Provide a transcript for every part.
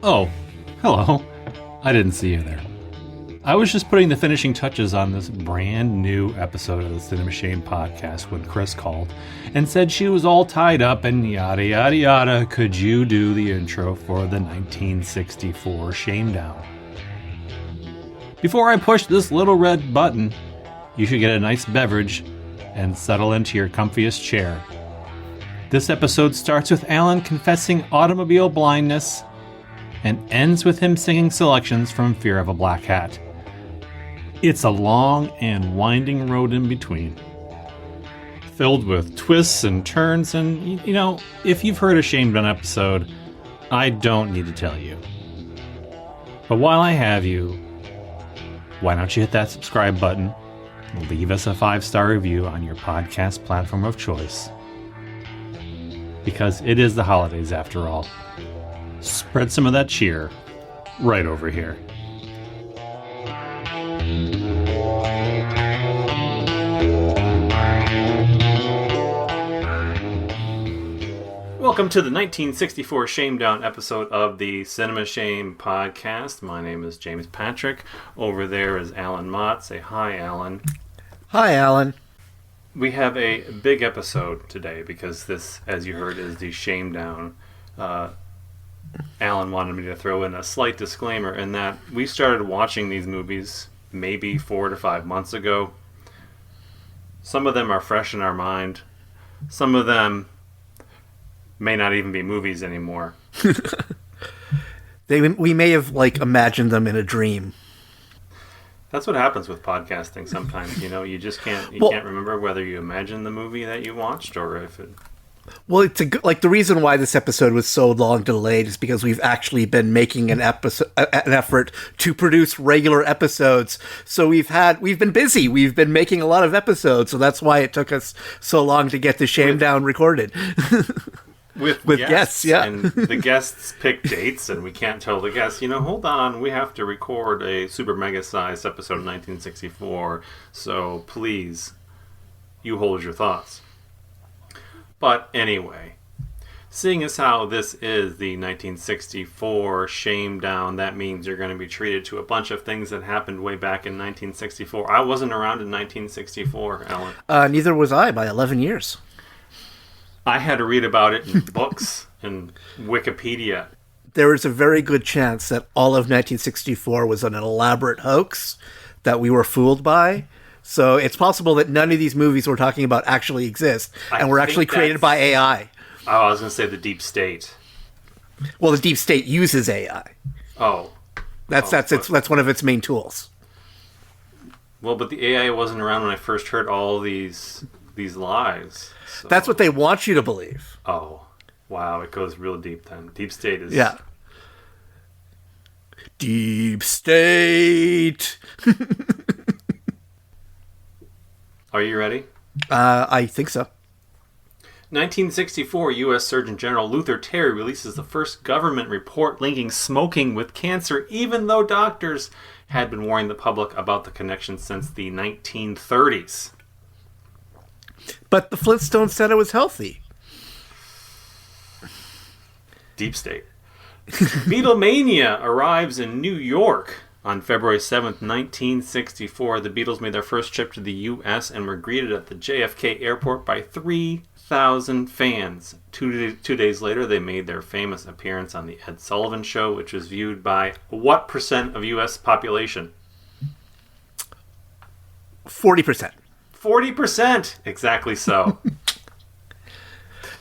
Oh, hello. I didn't see you there. I was just putting the finishing touches on this brand new episode of the Cinema Shame podcast when Chris called and said she was all tied up and yada yada yada. Could you do the intro for the 1964 Shamedown? Before I push this little red button, you should get a nice beverage and settle into your comfiest chair. This episode starts with Allan confessing automobile blindness and ends with him singing selections from Fear of a Black Hat. It's a long and winding road in between, filled with twists and turns, and, you know, if you've heard a Shamedown episode, I don't need to tell you. But while I have you, why don't you hit that subscribe button, leave us a 5-star review on your podcast platform of choice, because it is the holidays after all. Spread some of that cheer right over here. Welcome to the 1964 Shamedown episode of the Cinema Shame podcast. My name is James Patrick. Over there is Allan Mott. Say hi, Allan. Hi, Allan. We have a big episode today because this, as you heard, is the Shamedown. Allan wanted me to throw in a slight disclaimer in that we started watching these movies maybe 4 to 5 months ago. Some of them are fresh in our mind. Some of them may not even be movies anymore. We may have imagined them in a dream. That's what happens with podcasting sometimes. You know, you just can't can't remember whether you imagined the movie that you watched or if it. Well, it's the reason why this episode was so long delayed is because we've actually been making an effort to produce regular episodes. So we've been busy. We've been making a lot of episodes, so that's why it took us so long to get the Shamedown recorded. With guests, yeah. And the guests pick dates, and we can't tell the guests, hold on, we have to record a super mega-sized episode of 1964, so please, you hold your thoughts. But anyway, seeing as how this is the 1964 Shamedown, that means you're going to be treated to a bunch of things that happened way back in 1964. I wasn't around in 1964, Allan. Neither was I, by 11 years. I had to read about it in books and Wikipedia. There is a very good chance that all of 1964 was an elaborate hoax that we were fooled by. So it's possible that none of these movies we're talking about actually exist and were actually created by AI. Oh, I was going to say the deep state. Well, the deep state uses AI. Oh. That's one of its main tools. Well, but the AI wasn't around when I first heard all these lies. So. That's what they want you to believe. Oh, wow. It goes real deep then. Deep state is... Yeah. Deep state. Are you ready? I think so. 1964, U.S. Surgeon General Luther Terry releases the first government report linking smoking with cancer, even though doctors had been warning the public about the connection since the 1930s. But the Flintstones said it was healthy. Deep state. Beatlemania arrives in New York. On February 7th, 1964, the Beatles made their first trip to the U.S. and were greeted at the JFK airport by 3,000 fans. Two days later, they made their famous appearance on The Ed Sullivan Show, which was viewed by what percent of U.S. population? 40%. 40%! Exactly so.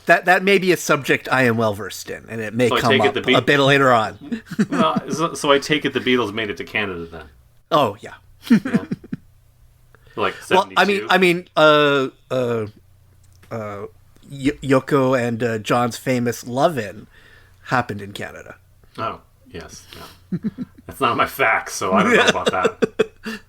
That may be a subject I am well versed in, and it may come up a bit later on. Well, so I take it the Beatles made it to Canada then. Oh yeah. Yeah. Like 72. Well, Yoko and John's famous "Love-In" happened in Canada. Oh yes, yeah. That's not my facts, so I don't know about that.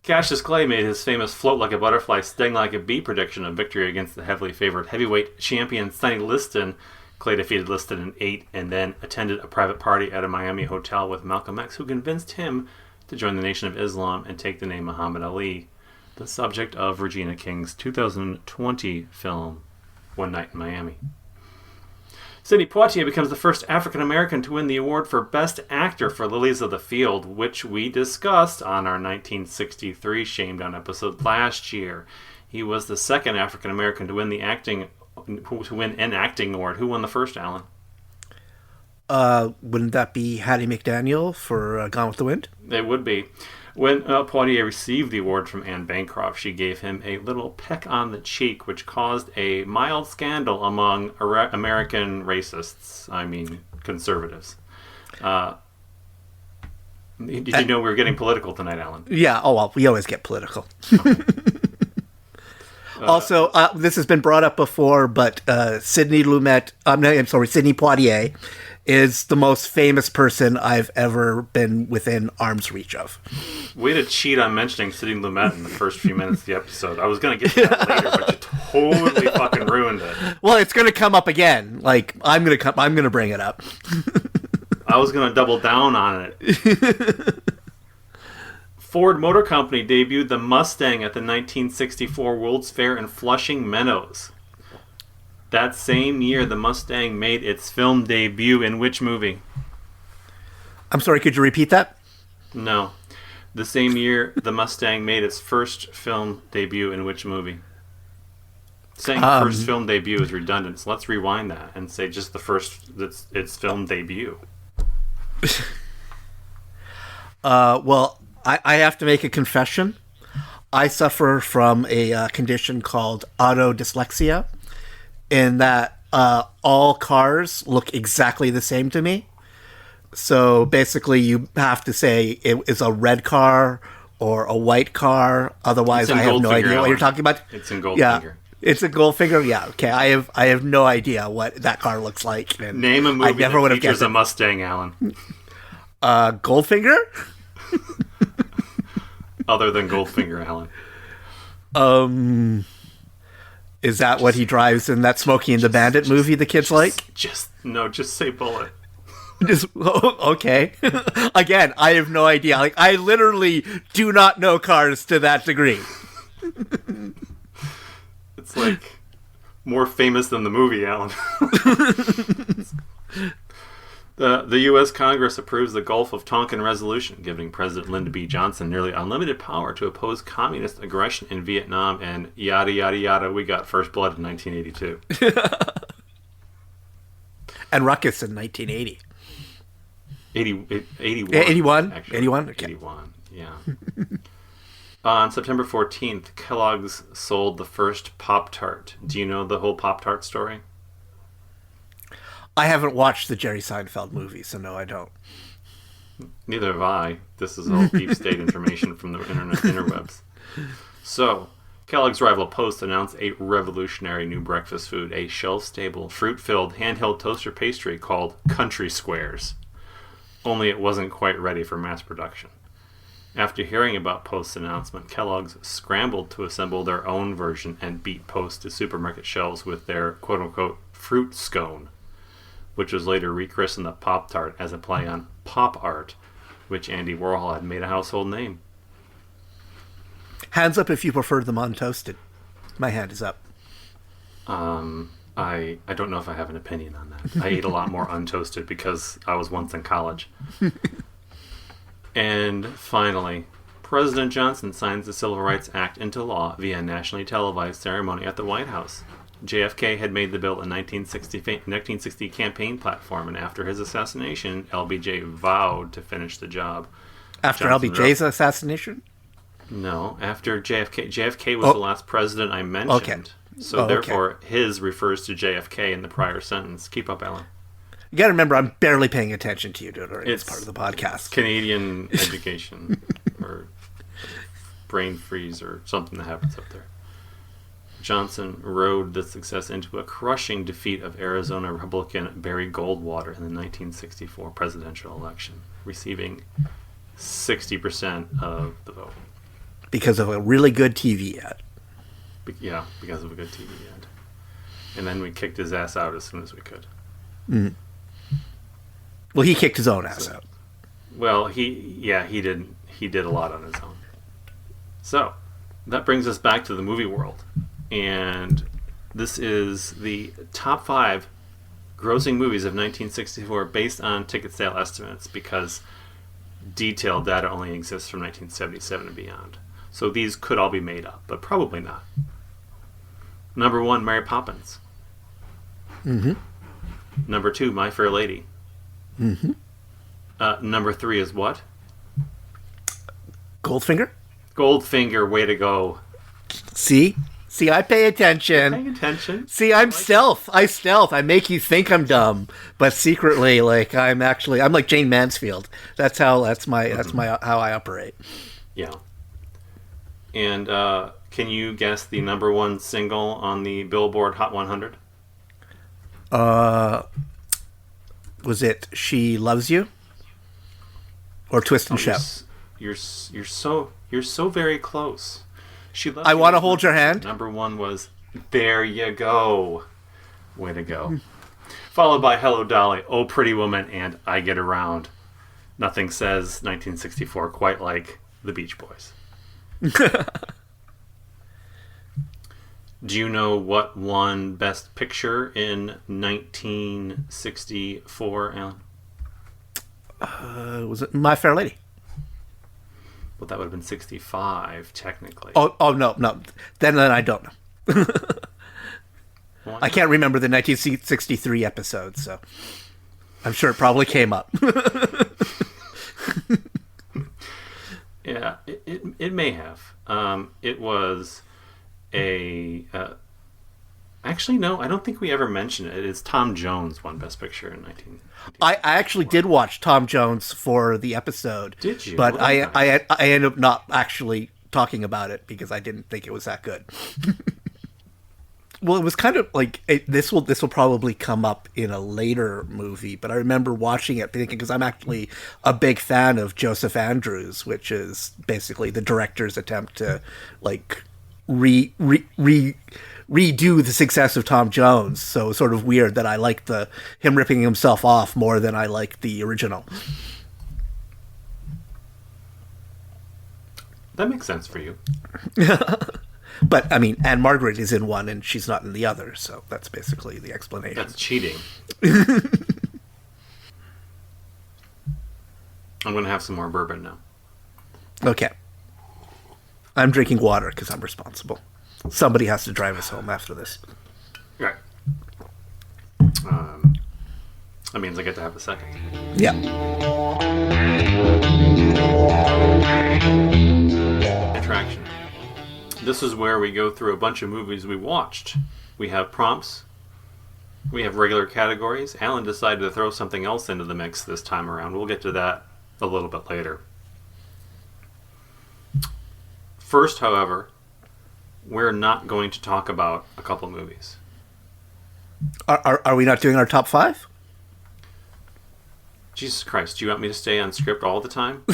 Cassius Clay made his famous float like a butterfly, sting like a bee prediction of victory against the heavily favored heavyweight champion Sonny Liston. Clay defeated Liston in 8 and then attended a private party at a Miami hotel with Malcolm X, who convinced him to join the Nation of Islam and take the name Muhammad Ali, the subject of Regina King's 2020 film, One Night in Miami. Sidney Poitier becomes the first African-American to win the award for Best Actor for Lilies of the Field, which we discussed on our 1963 Shamedown episode last year. He was the second African-American to win an acting award. Who won the first, Allan? Wouldn't that be Hattie McDaniel for Gone with the Wind? It would be. When Poitier received the award from Anne Bancroft, she gave him a little peck on the cheek, which caused a mild scandal among American racists. I mean, conservatives. Did you know we were getting political tonight, Allan? Yeah, oh well, we always get political. Also, this has been brought up before, but Sidney Poitier is the most famous person I've ever been within arm's reach of. Way to cheat on mentioning Sidney Lumet in the first few minutes of the episode. I was going to get to that later, but you totally fucking ruined it. Well, it's going to come up again. Like, I'm going to bring it up. I was going to double down on it. Ford Motor Company debuted the Mustang at the 1964 World's Fair in Flushing Meadows. That same year, the Mustang made its film debut in which movie? I'm sorry, could you repeat that? No. The same year, the Mustang made its first film debut in which movie? Saying first film debut is redundant, so let's rewind that and say just the first, its film debut. Well, I have to make a confession. I suffer from a condition called autodyslexia, in that all cars look exactly the same to me. So basically, you have to say it is a red car or a white car. Otherwise, I have no idea what you're talking about. It's in Goldfinger. Yeah, it's a Goldfinger. Yeah, okay. I have no idea what that car looks like. And name a movie that features a Mustang, Allan. Goldfinger? Other than Goldfinger, Allan. Is that what he drives in that Smokey and the Bandit movie the kids like? Just say Bullet. Okay. Again, I have no idea. Like, I literally do not know cars to that degree. It's like more famous than the movie, Allan. The U.S. Congress approves the Gulf of Tonkin Resolution, giving President Lyndon B. Johnson nearly unlimited power to oppose communist aggression in Vietnam, and yada, yada, yada, we got first blood in 1982. And Ruckus in 1980. 81. 81? Actually. 81? Okay. 81, yeah. On September 14th, Kellogg's sold the first Pop-Tart. Do you know the whole Pop-Tart story? I haven't watched the Jerry Seinfeld movie, so no, I don't. Neither have I. This is all deep state information from the interwebs. So, Kellogg's rival Post announced a revolutionary new breakfast food, a shelf-stable, fruit-filled, handheld toaster pastry called Country Squares. Only it wasn't quite ready for mass production. After hearing about Post's announcement, Kellogg's scrambled to assemble their own version and beat Post to supermarket shelves with their quote-unquote fruit scone, which was later rechristened the Pop-Tart as a play on pop art, which Andy Warhol had made a household name. Hands up if you prefer them untoasted. My hand is up. I don't know if I have an opinion on that. I ate a lot more untoasted because I was once in college. And finally, President Johnson signs the Civil Rights Act into law via a nationally televised ceremony at the White House. JFK had made the bill a 1960 campaign platform, and after his assassination, LBJ vowed to finish the job. After LBJ's assassination? No, after JFK. JFK was the last president I mentioned. Okay. So therefore, his refers to JFK in the prior sentence. Keep up, Allan. You got to remember, I'm barely paying attention to you during this part of the podcast. Canadian education or brain freeze or something that happens up there. Johnson rode the success into a crushing defeat of Arizona Republican Barry Goldwater in the 1964 presidential election, receiving 60% of the vote. Because of a really good TV ad. Yeah, because of a good TV ad. And then we kicked his ass out as soon as we could. Mm. Well, he kicked his own ass out. Well, he did a lot on his own. So, that brings us back to the movie world. And this is the top 5 grossing movies of 1964 based on ticket sale estimates, because detailed data only exists from 1977 and beyond. So these could all be made up, but probably not. Number 1, Mary Poppins. Mm-hmm. Number 2, My Fair Lady. Mm-hmm. Number 3 is what? Goldfinger? Goldfinger, way to go. See, I pay attention. Paying attention. See, I'm stealth. I make you think I'm dumb, but secretly, like, I'm like Jane Mansfield. That's how I operate. Yeah. And can you guess the number 1 single on the Billboard Hot 100? Was it "She Loves You" or "Twist and Shout"? You're so very close. She Loves I You Want to was Hold Your Hand. Number 1 was "There You Go." Way to go. Followed by "Hello Dolly," "Oh Pretty Woman," and "I Get Around." Nothing says 1964 quite like the Beach Boys. Do you know what won Best Picture in 1964, Alan? Was it My Fair Lady? Well, that would have been 65, technically. Oh no. Then I don't know. I can't remember the 1963 episode, so I'm sure it probably came up. Yeah, it may have. It was a... actually, no, I don't think we ever mentioned it. It's Tom Jones won Best Picture in 19... I actually did watch Tom Jones for the episode. Did you? But I ended up not actually talking about it because I didn't think it was that good. Well, it was kind of like this will probably come up in a later movie, but I remember watching it thinking, because I'm actually a big fan of Joseph Andrews, which is basically the director's attempt to like redo the success of Tom Jones. So it's sort of weird that I liked him ripping himself off more than I liked the original. That makes sense for you. But, I mean, Ann-Margret is in one and she's not in the other, so that's basically the explanation. That's cheating. I'm going to have some more bourbon now. Okay. I'm drinking water because I'm responsible. Somebody has to drive us home after this. Right. That means I get to have a second. Yeah. Attraction. This is where we go through a bunch of movies we watched. We have prompts. We have regular categories. Allan decided to throw something else into the mix this time around. We'll get to that a little bit later. First, however, we're not going to talk about a couple movies. Are we not doing our top 5? Jesus Christ, do you want me to stay on script all the time?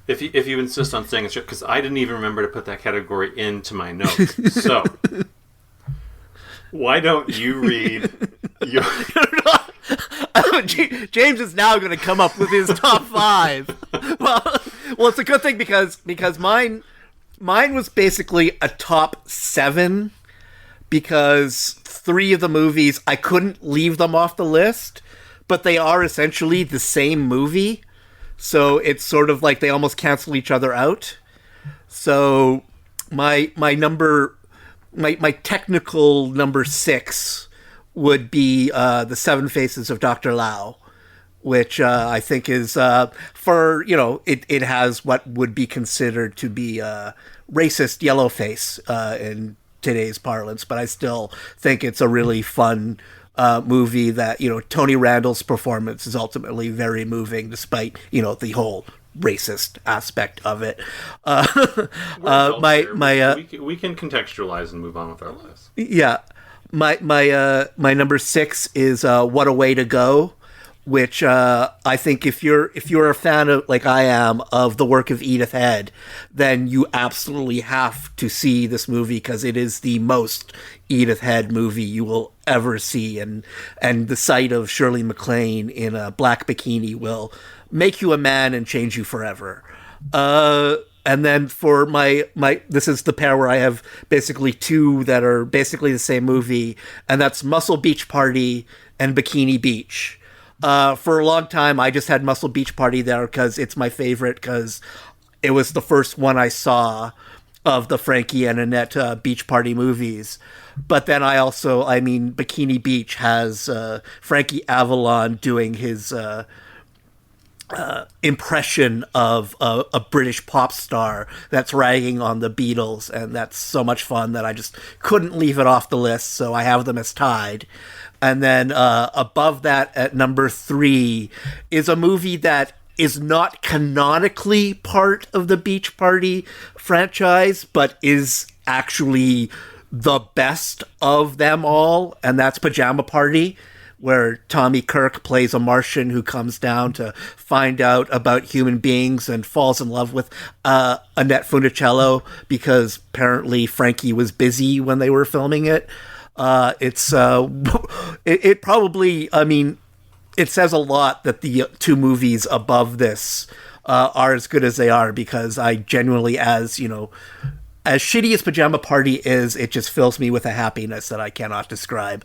If you insist on staying on script, because I didn't even remember to put that category into my notes. So, why don't you read your... James is now going to come up with his top 5. Well, it's a good thing because mine was basically a top 7, because 3 of the movies I couldn't leave them off the list, but they are essentially the same movie. So it's sort of like they almost cancel each other out. So my technical number 6 would be The Seven Faces of Dr. Lao, which I think is for, it has what would be considered to be racist yellowface in today's parlance, but I still think it's a really fun movie that, Tony Randall's performance is ultimately very moving despite, the whole racist aspect of it. We can contextualize and move on with our lives. Yeah. My number 6 is What a Way to Go, which I think if you're a fan of, like I am, of the work of Edith Head, then you absolutely have to see this movie because it is the most Edith Head movie you will ever see, and the sight of Shirley MacLaine in a black bikini will make you a man and change you forever. And And then for my this is the pair where I have basically two that are basically the same movie, and that's Muscle Beach Party and Bikini Beach. For a long time, I just had Muscle Beach Party there because it's my favorite, because it was the first one I saw of the Frankie and Annette Beach Party movies. But then Bikini Beach has Frankie Avalon doing his impression of a British pop star that's ragging on the Beatles, and that's so much fun that I just couldn't leave it off the list, so I have them as tied. And then above that, at number 3, is a movie that is not canonically part of the Beach Party franchise, but is actually the best of them all, and that's Pajama Party, where Tommy Kirk plays a Martian who comes down to find out about human beings and falls in love with Annette Funicello because apparently Frankie was busy when they were filming it. It probably, it says a lot that the two movies above this are as good as they are, because I genuinely, as shitty as Pajama Party is, it just fills me with a happiness that I cannot describe.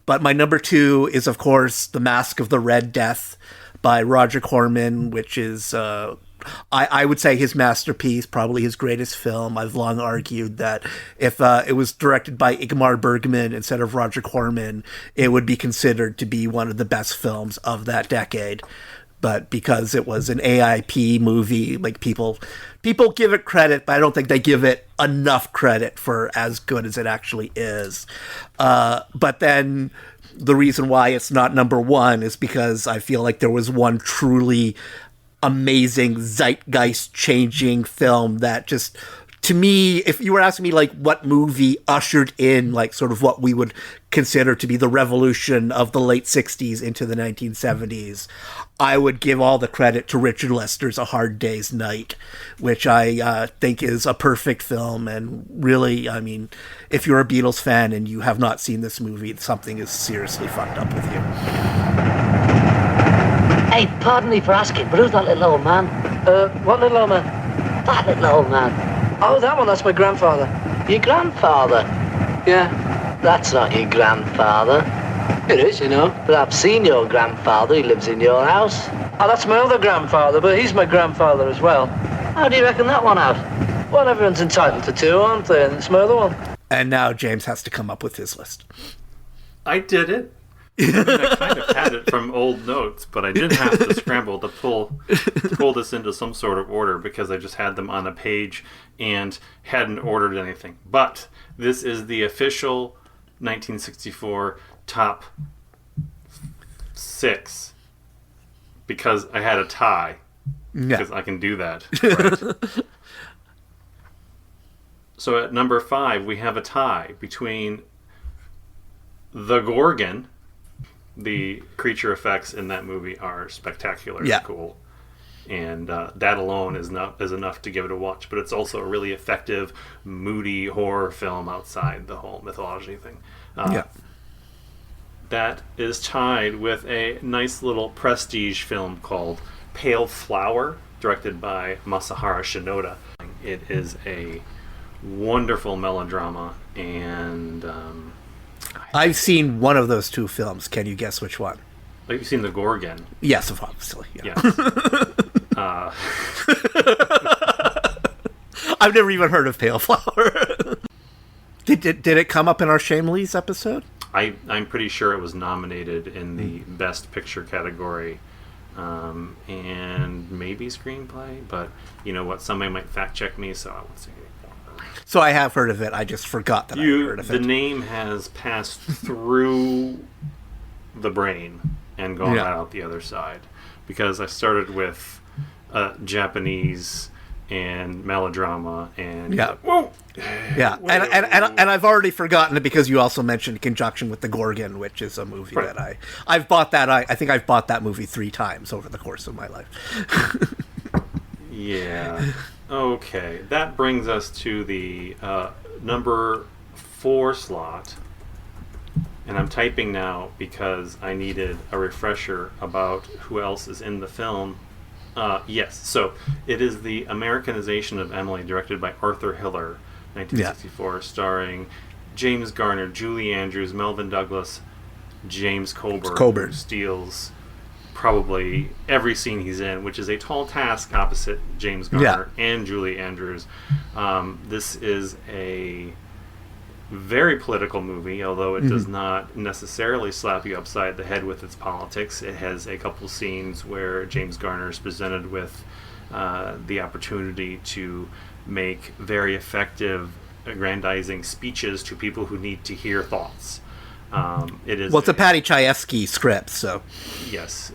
But my number 2 is, of course, The Mask of the Red Death by Roger Corman, which is, I would say, his masterpiece, probably his greatest film. I've long argued that if it was directed by Ingmar Bergman instead of Roger Corman, it would be considered to be one of the best films of that decade. But because it was an AIP movie, like people give it credit, but I don't think they give it enough credit for as good as it actually is. But then the reason why it's not number 1 is because I feel like there was one truly amazing zeitgeist-changing film that just, to me, if you were asking me like what movie ushered in like sort of what we would consider to be the revolution of the late 60s into the 1970s, I would give all the credit to Richard Lester's A Hard Day's Night, which I think is a perfect film. And really, if you're a Beatles fan and you have not seen this movie, something is seriously fucked up with you. Hey, pardon me for asking, but who's that little old man? What little old man? That little old man. Oh, that one, that's my grandfather. Your grandfather? Yeah. That's not your grandfather. It is, But I've seen your grandfather. He lives in your house. Oh, that's my other grandfather, but he's my grandfather as well. How do you reckon that one out? Well, everyone's entitled to 2, aren't they? And it's my other one. And now James has to come up with his list. I did it. I kind of had it from old notes, but I did have to scramble to pull this into some sort of order because I just had them on a page and hadn't ordered anything. But this is the official 1964 top 6 because I had a tie. Because I can do that. Right? So at number 5, we have a tie between The Gorgon. The creature effects in that movie are spectacular and cool. And that alone is enough to give it a watch. But it's also a really effective, moody horror film outside the whole mythology thing. That is tied with a nice little prestige film called Pale Flower, directed by Masahiro Shinoda. It is a wonderful melodrama, and I've seen one of those two films. Can you guess which one? Like, you've seen The Gorgon? Yes, obviously. Yeah. Yes. I've never even heard of Pale Flower. Did it come up in our Shameless episode? I'm pretty sure it was nominated in the Best Picture category, and maybe screenplay. But you know what? Somebody might fact check me, so I won't say anything. So I have heard of it. I just forgot that I heard of it. The name has passed through the brain and gone out the other side, because I started with Japanese and melodrama and whoa. Yeah, and I've already forgotten it because you also mentioned in conjunction with The Gorgon, which is a movie that I've bought that. I think I've bought that movie 3 times over the course of my life. Yeah. Okay, that brings us to the number 4 slot, and I'm typing now because I needed a refresher about who else is in the film Yes. So it is the Americanization of Emily, directed by Arthur Hiller, 1964, starring James Garner, Julie Andrews, Melvin Douglas, James Coburn, who steals probably every scene he's in, which is a tall task opposite James Garner and Julie Andrews. This is a very political movie, although it does not necessarily slap you upside the head with its politics. It has a couple scenes where James Garner is presented with the opportunity to make very effective, aggrandizing speeches to people who need to hear thoughts. It's a Patty Chayefsky script, so yes.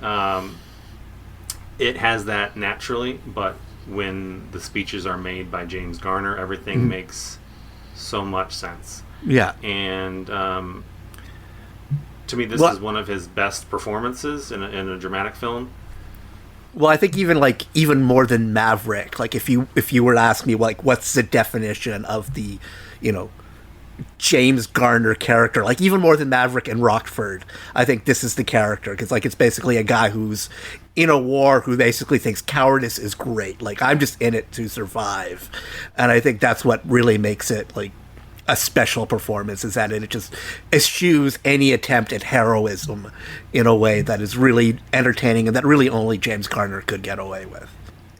It has that naturally, but when the speeches are made by James Garner, everything makes so much sense. Yeah. And to me, this is one of his best performances in a dramatic film. Well, I think even more than Maverick, like if you were to ask me what's the definition of the, James Garner character, like even more than Maverick and Rockford, I think this is the character, because it's basically a guy who's in a war who basically thinks cowardice is great. Like, I'm just in it to survive. And I think that's what really makes it a special performance, is that it just eschews any attempt at heroism in a way that is really entertaining and that really only James Garner could get away with.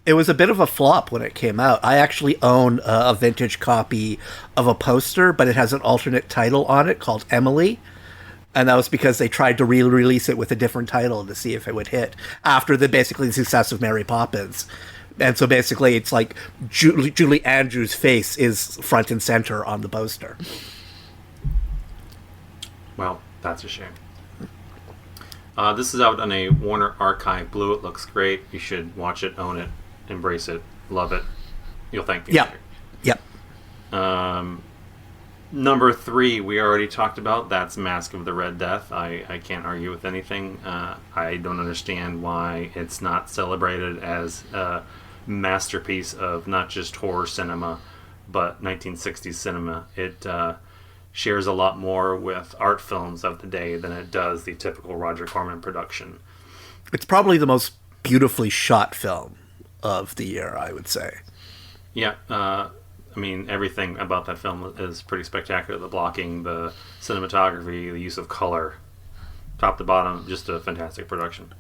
It was a bit of a flop when it came out. I actually own a vintage copy of a poster, but it has an alternate title on it called Emily. And that was because they tried to re-release it with a different title to see if it would hit after the success of Mary Poppins. And so basically it's like Julie Andrews' face is front and center on the poster. Well, that's a shame. This is out on a Warner Archive Blue. It looks great. You should watch it, own it, embrace it, love it. You'll thank me later. Yep. Number 3, we already talked about. That's Mask of the Red Death. I can't argue with anything. I don't understand why it's not celebrated as a masterpiece of not just horror cinema, but 1960s cinema. It shares a lot more with art films of the day than it does the typical Roger Corman production. It's probably the most beautifully shot film of the year, I would say. Yeah, everything about that film is pretty spectacular. The blocking, the cinematography, the use of color, top to bottom, just a fantastic production.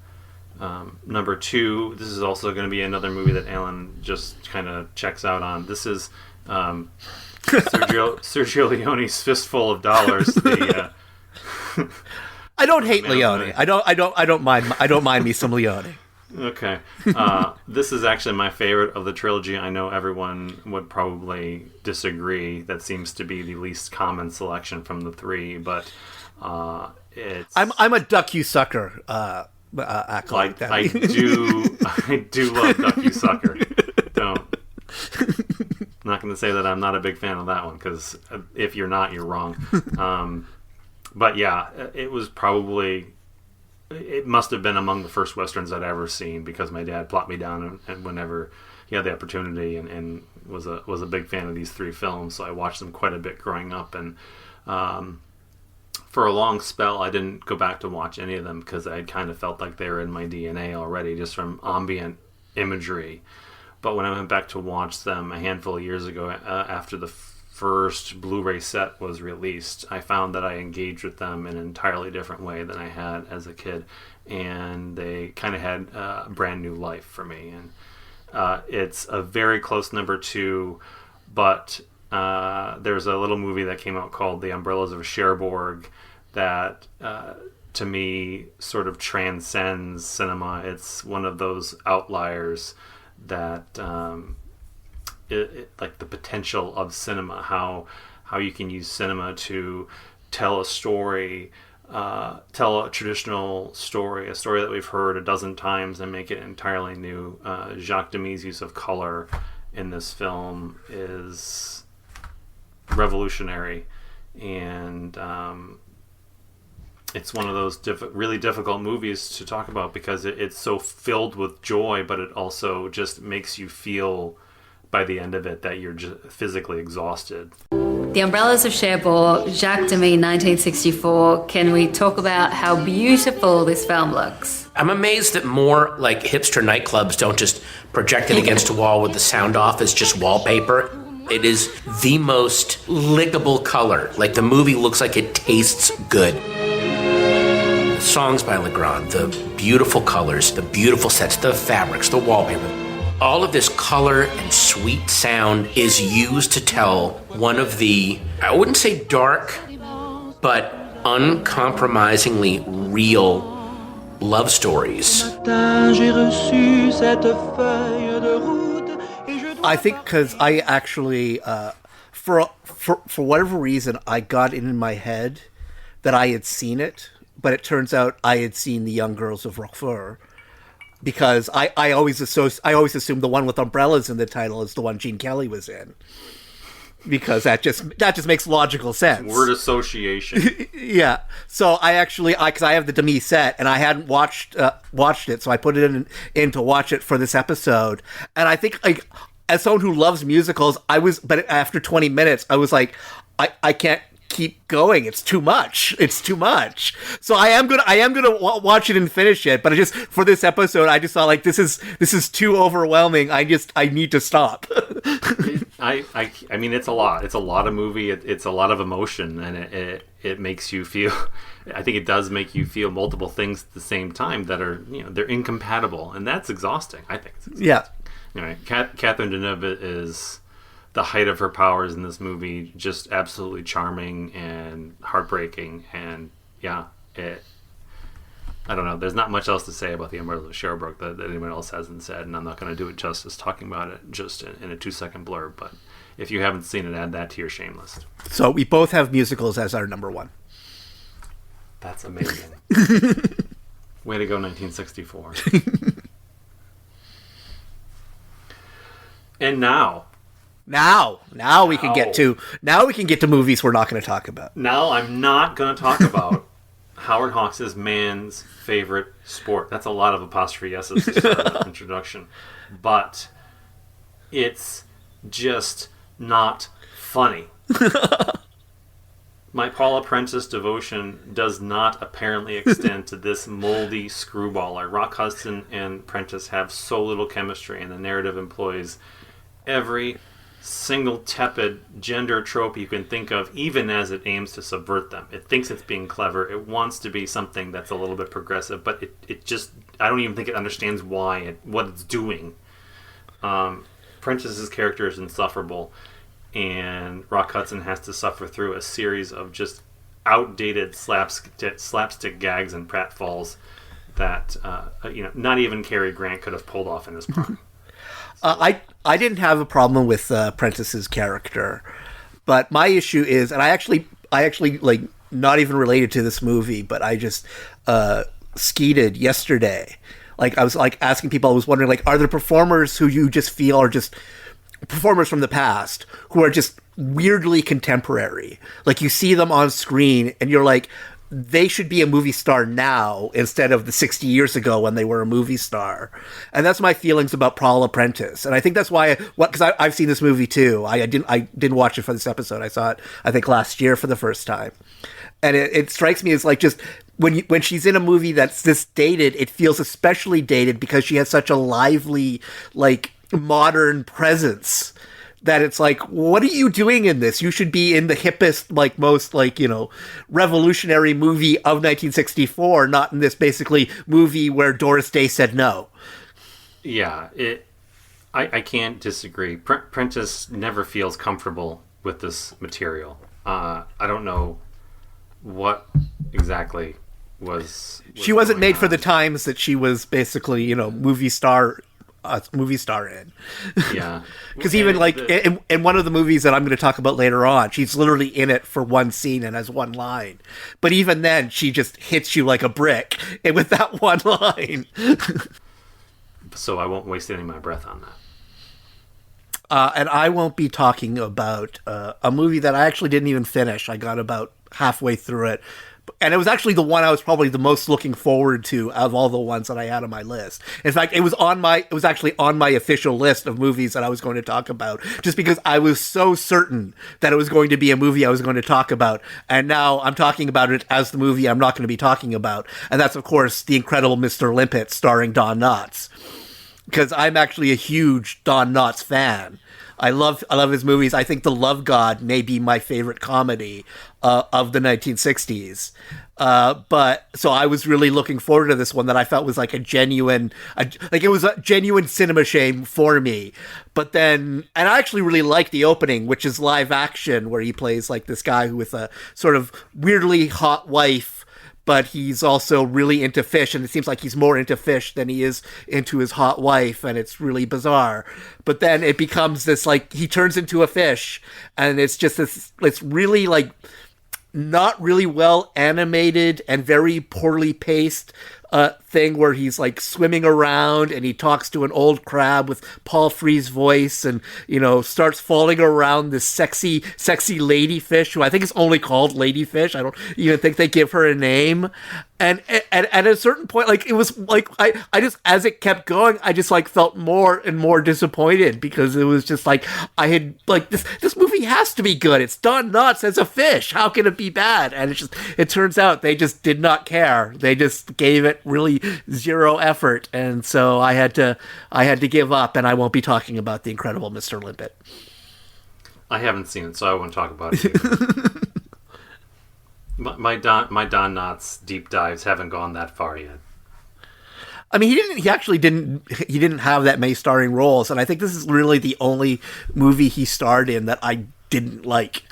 Number 2, this is also going to be another movie that Allan just kind of checks out on. This is Sergio Leone's Fistful of Dollars. I don't hate Leone. I don't mind me some Leone. Okay. This is actually my favorite of the trilogy. I know everyone would probably disagree. That seems to be the least common selection from the 3, but it's... I'm a Duck You Sucker acolyte. I do love Duck You Sucker. Don't. I'm not going to say that I'm not a big fan of that one, because if you're not, you're wrong. But yeah, it was probably... It must have been among the first Westerns I'd ever seen, because my dad plopped me down and whenever he had the opportunity and was a big fan of these 3 films, so I watched them quite a bit growing up. And for a long spell, I didn't go back to watch any of them because I kind of felt like they were in my DNA already, just from ambient imagery. But when I went back to watch them a handful of years ago, after the first Blu-ray set was released, I found that I engaged with them in an entirely different way than I had as a kid, and they kind of had a brand new life for me. And it's a very close number 2, but there's a little movie that came out called The Umbrellas of Cherbourg that to me sort of transcends cinema. It's one of those outliers that like the potential of cinema, how you can use cinema to tell a story, tell a traditional story, a story that we've heard a dozen times, and make it entirely new. Jacques Demy's use of color in this film is revolutionary, and it's one of those really difficult movies to talk about because it's so filled with joy, but it also just makes you feel by the end of it that you're just physically exhausted. The Umbrellas of Cherbourg, Jacques Demy, 1964. Can we talk about how beautiful this film looks? I'm amazed that more like hipster nightclubs don't just project it against a wall with the sound off as just wallpaper. It is the most lickable color. Like the movie looks like it tastes good. The songs by Legrand, the beautiful colors, the beautiful sets, the fabrics, the wallpaper. All of this color and sweet sound is used to tell one of the, I wouldn't say dark, but uncompromisingly real love stories. I think because I actually, for whatever reason, I got it in my head that I had seen it, but it turns out I had seen The Young Girls of Roquefort, because I always assumed the one with umbrellas in the title is the one Gene Kelly was in, because that just makes logical sense. Word association. Yeah. So because I have the Demy set and I hadn't watched it, so I put it in to watch it for this episode, and I think like, as someone who loves musicals, but after 20 minutes, I was like, I can't keep going. It's too much. So I am gonna watch it and finish it. But for this episode, I just thought like this is too overwhelming. I need to stop. I mean, it's a lot. It's a lot of movie. It's a lot of emotion, and it makes you feel. I think it does make you feel multiple things at the same time that are, they're incompatible, and that's exhausting. I think. It's exhausting. Yeah. Anyway, Catherine Deneuve is the height of her powers in this movie, just absolutely charming and heartbreaking, and I don't know. There's not much else to say about The Umbrellas of Cherbourg that anyone else hasn't said, and I'm not going to do it justice talking about it just in a 2-second blurb. But if you haven't seen it, add that to your shame list. So we both have musicals as our number one. That's amazing. Way to go, 1964. And now we can get to movies we're not going to talk about. Now I'm not going to talk about Howard Hawks' man's favorite sport. That's a lot of apostrophe S's to start that introduction. But it's just not funny. My Paula Prentice devotion does not apparently extend to this moldy screwballer. Rock Hudson and Prentice have so little chemistry, and the narrative employs every single tepid gender trope you can think of, even as it aims to subvert them. It thinks it's being clever. It wants to be something that's a little bit progressive, but it just, I don't even think it understands what it's doing. Prentice's character is insufferable, and Rock Hudson has to suffer through a series of just outdated slapstick gags and pratfalls that not even Cary Grant could have pulled off in his prime. I didn't have a problem with Prentice's character, but my issue is, and I actually like, not even related to this movie, but I just skeeted yesterday. Like, I was like asking people, I was wondering, like, are there performers who you just feel are just performers from the past who are just weirdly contemporary? Like, you see them on screen and you're like, they should be a movie star now instead of the 60 years ago when they were a movie star. And that's my feelings about Paula Prentice. And I think that's why, because I've seen this movie too. I didn't watch it for this episode. I saw it, I think, last year for the first time. And it strikes me as like, just when she's in a movie that's this dated, it feels especially dated because she has such a lively, like, modern presence. That it's like, what are you doing in this? You should be in the hippest, like, most, like, revolutionary movie of 1964, not in this basically movie where Doris Day said no. Yeah, I can't disagree. Prentice never feels comfortable with this material. I don't know what exactly was she wasn't made on for the times that she was basically, movie star in. Yeah. Because even like in one of the movies that I'm going to talk about later on, she's literally in it for one scene and has one line. But even then, she just hits you like a brick and with that one line. So I won't waste any of my breath on that. And I won't be talking about a movie that I actually didn't even finish. I got about halfway through it, And it was actually the one I was probably the most looking forward to out of all the ones that I had on my list. In fact, it was actually on my official list of movies that I was going to talk about, just because I was so certain that it was going to be a movie I was going to talk about. And now I'm talking about it as the movie I'm not going to be talking about. And that's, of course, The Incredible Mr. Limpet, starring Don Knotts. Because I'm actually a huge Don Knotts fan. I love his movies. I think The Love God may be my favorite comedy of the 1960s. But so I was really looking forward to this one that I felt was like it was a genuine cinema shame for me. But then, and I actually really like the opening, which is live action, where he plays like this guy with a sort of weirdly hot wife, but he's also really into fish, and it seems like he's more into fish than he is into his hot wife, and it's really bizarre. But then it becomes this, like, he turns into a fish, and it's just this, it's really, like, not really well animated and very poorly paced thing where he's like swimming around and he talks to an old crab with Paul Frees' voice, and starts falling around this sexy ladyfish, who I think is only called Ladyfish. I don't even think they give her a name. And at a certain point, like, it was like I just, as it kept going, I just like felt more and more disappointed, because it was just like I had like this movie has to be good. It's Don Knotts as a fish. How can it be bad? And it turns out they just did not care. They just gave it really zero effort, and so I had to give up, and I won't be talking about The Incredible Mr. Limpet. I haven't seen it, so I won't talk about it either. My Don Knotts deep dives haven't gone that far yet. I mean, he actually didn't have that many starring roles, and I think this is really the only movie he starred in that I didn't like.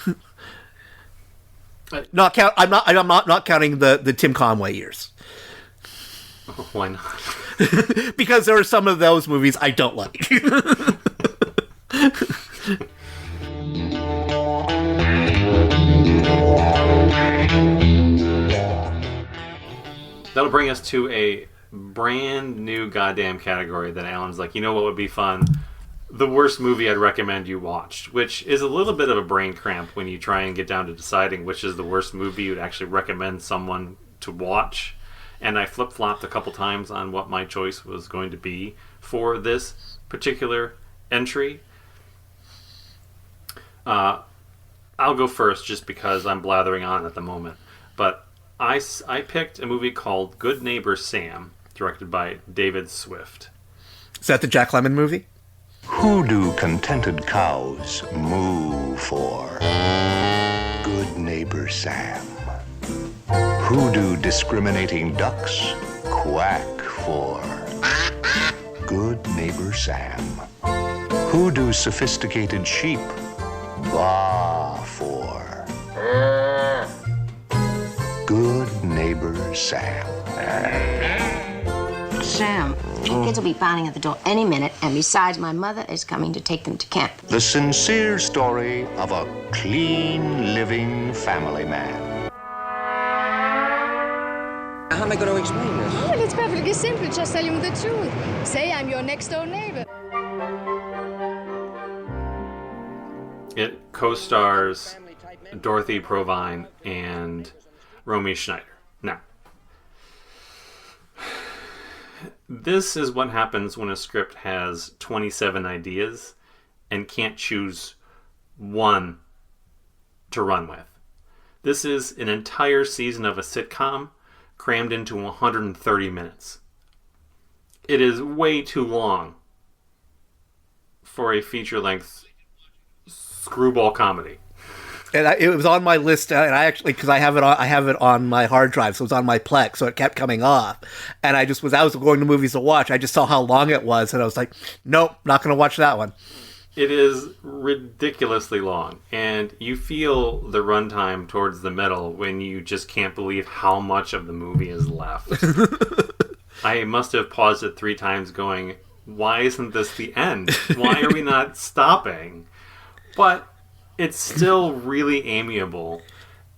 I'm not counting the Tim Conway years. Oh, why not? Because there are some of those movies I don't like. That'll bring us to a brand new goddamn category that Alan's like, you know what would be fun? The worst movie I'd recommend you watched, which is a little bit of a brain cramp when you try and get down to deciding which is the worst movie you'd actually recommend someone to watch. And I flip-flopped a couple times on what my choice was going to be for this particular entry. I'll go first just because I'm blathering on at the moment. But I picked a movie called Good Neighbor Sam, directed by David Swift. Is that the Jack Lemmon movie? Who do contented cows moo for? Good neighbor Sam. Who do discriminating ducks quack for? Good neighbor Sam. Who do sophisticated sheep baa for? Good neighbor Sam. Sam, your kids will be pounding at the door any minute, and besides, my mother is coming to take them to camp. The sincere story of a clean living family man. How am I going to explain this? Well, it's perfectly simple. Just tell him the truth. Say I'm your next door neighbor. It co-stars Dorothy Provine and Romy Schneider. Now, this is what happens when a script has 27 ideas and can't choose one to run with. This is an entire season of a sitcom crammed into 130 minutes. It is way too long for a feature-length screwball comedy. And it was on my list, and I actually, because I have it on my hard drive, so it was on my Plex, so it kept coming off. And I was going to movies to watch. I just saw how long it was, and I was like, nope, not going to watch that one. It is ridiculously long, and you feel the runtime towards the middle when you just can't believe how much of the movie is left. I must have paused it 3 times going, why isn't this the end? Why are we not stopping? But it's still really amiable,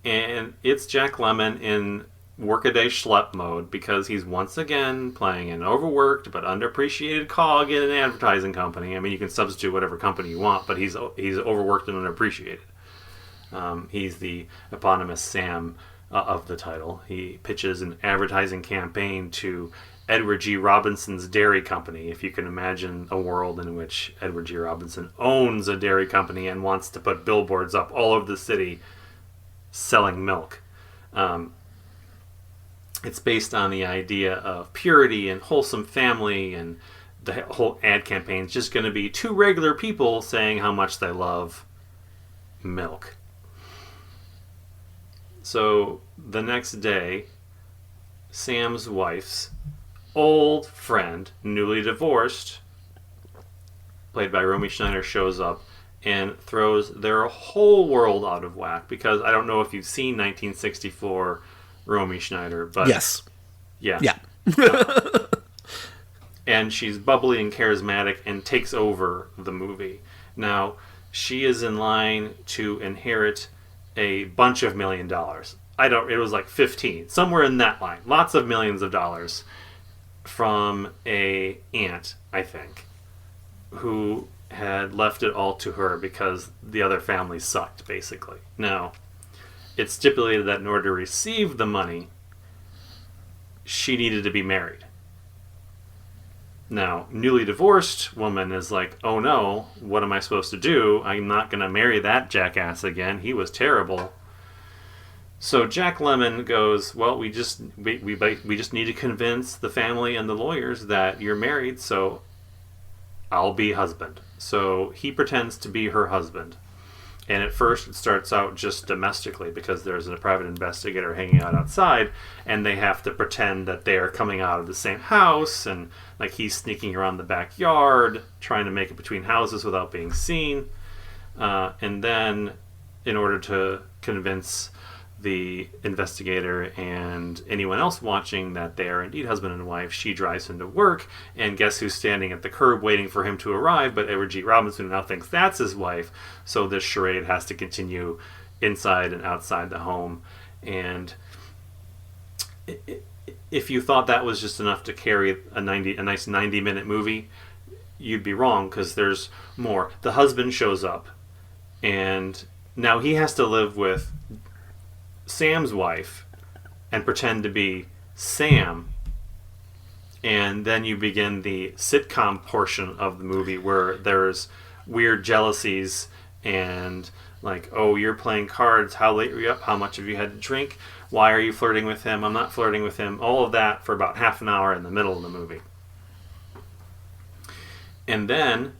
and it's Jack Lemmon in workaday schlep mode because he's once again playing an overworked but underappreciated cog in an advertising company. I mean, you can substitute whatever company you want, but he's overworked and underappreciated. He's the eponymous Sam of the title. He pitches an advertising campaign to Edward G. Robinson's Dairy Company, if you can imagine a world in which Edward G. Robinson owns a dairy company and wants to put billboards up all over the city selling milk. It's based on the idea of purity and wholesome family, and the whole ad campaign is just going to be two regular people saying how much they love milk. So the next day, Sam's wife's old friend, newly divorced, played by Romy Schneider, shows up and throws their whole world out of whack, because I don't know if you've seen 1964 Romy Schneider, but yes. Yeah. Yeah. And she's bubbly and charismatic and takes over the movie. Now, she is in line to inherit a bunch of $1 million. It was like 15, somewhere in that line. Lots of millions of dollars from a aunt, I think, who had left it all to her because the other family sucked, basically. Now, it's stipulated that in order to receive the money, she needed to be married. Now, newly divorced woman is like, oh no, what am I supposed to do? I'm not going to marry that jackass again. He was terrible. So Jack Lemmon goes, well, we just need to convince the family and the lawyers that you're married, so I'll be husband. So he pretends to be her husband. And at first it starts out just domestically, because there's a private investigator hanging out outside, and they have to pretend that they're coming out of the same house, and like he's sneaking around the backyard, trying to make it between houses without being seen. And then, in order to convince the investigator and anyone else watching that they are indeed husband and wife, she drives him to work, and guess who's standing at the curb waiting for him to arrive but Edward G. Robinson now thinks that's his wife, so this charade has to continue inside and outside the home. And if you thought that was just enough to carry a nice 90-minute movie, you'd be wrong, because there's more. The husband shows up, and now he has to live with Sam's wife and pretend to be Sam, and then you begin the sitcom portion of the movie where there's weird jealousies and like, oh, you're playing cards, how late were you up, how much have you had to drink, why are you flirting with him, I'm not flirting with him, all of that for about half an hour in the middle of the movie. And then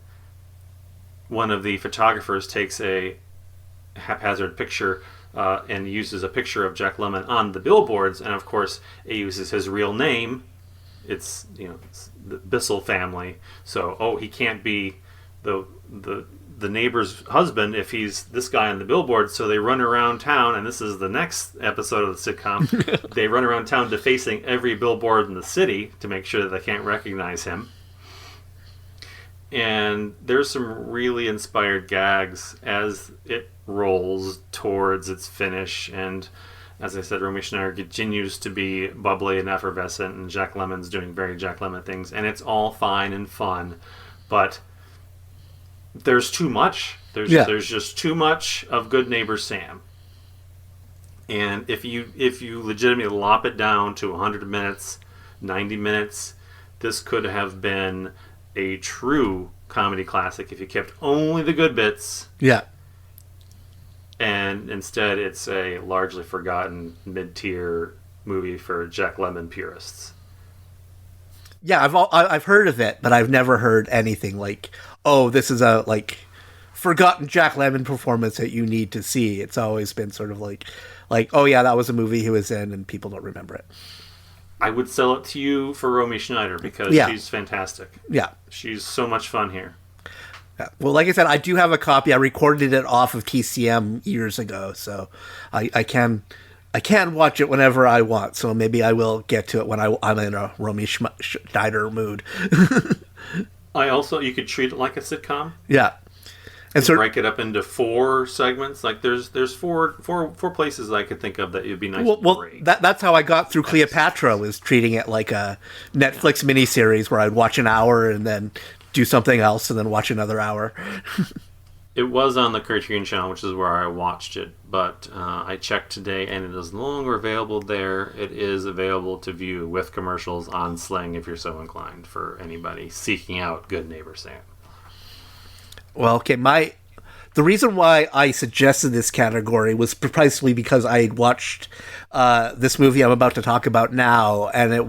one of the photographers takes a haphazard picture and uses a picture of Jack Lemmon on the billboards, and of course it uses his real name. It's it's the Bissell family, so he can't be the neighbor's husband if he's this guy on the billboard. So they run around town, and this is the next episode of the sitcom. They run around town defacing every billboard in the city to make sure that they can't recognize him. And there's some really inspired gags as it rolls towards its finish. And as I said, Romy Schneider continues to be bubbly and effervescent, and Jack Lemmon's doing very Jack Lemmon things, and it's all fine and fun. But there's too much. There's just too much of Good Neighbor Sam. And if you legitimately lop it down to 100 minutes, 90 minutes, this could have been a true comedy classic if you kept only the good bits. Yeah. And instead it's a largely forgotten mid-tier movie for Jack Lemmon purists. Yeah, I've heard of it, but I've never heard anything like, oh, this is a forgotten Jack Lemmon performance that you need to see. It's always been sort of like, oh yeah, that was a movie he was in and people don't remember it. I would sell it to you for Romy Schneider because she's fantastic. Yeah. She's so much fun here. Yeah. Well, like I said, I do have a copy. I recorded it off of TCM years ago, so I can watch it whenever I want. So maybe I will get to it when I'm in a Romy Schneider mood. You could treat it like a sitcom. Yeah. And break it up into 4 segments. Like there's four places I could think of that would be nice. Well, that's how I got through Cleopatra, was treating it like a Netflix miniseries where I'd watch an hour and then do something else and then watch another hour. It was on the Criterion Channel, which is where I watched it, but I checked today and it is no longer available there. It is available to view with commercials on Sling if you're so inclined, for anybody seeking out Good Neighbor Sam. Well, okay, the reason why I suggested this category was precisely because I had watched this movie I'm about to talk about now, and it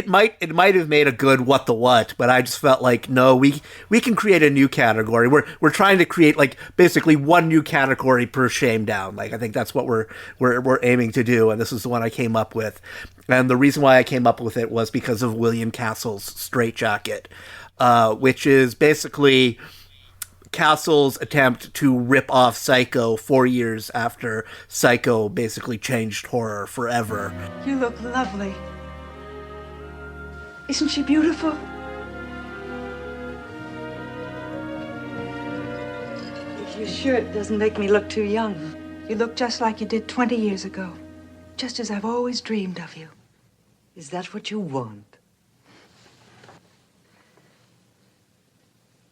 might have made a good what the what, but I just felt like, no, we can create a new category. We're trying to create like basically one new category per Shamedown. Like, I think that's what we're aiming to do, and this is the one I came up with. And the reason why I came up with it was because of William Castle's Straitjacket, which is basically Castle's attempt to rip off Psycho 4 years after Psycho basically changed horror forever. You look lovely. Isn't she beautiful? If your shirt doesn't make me look too young, you look just like you did 20 years ago. Just as I've always dreamed of you. Is that what you want?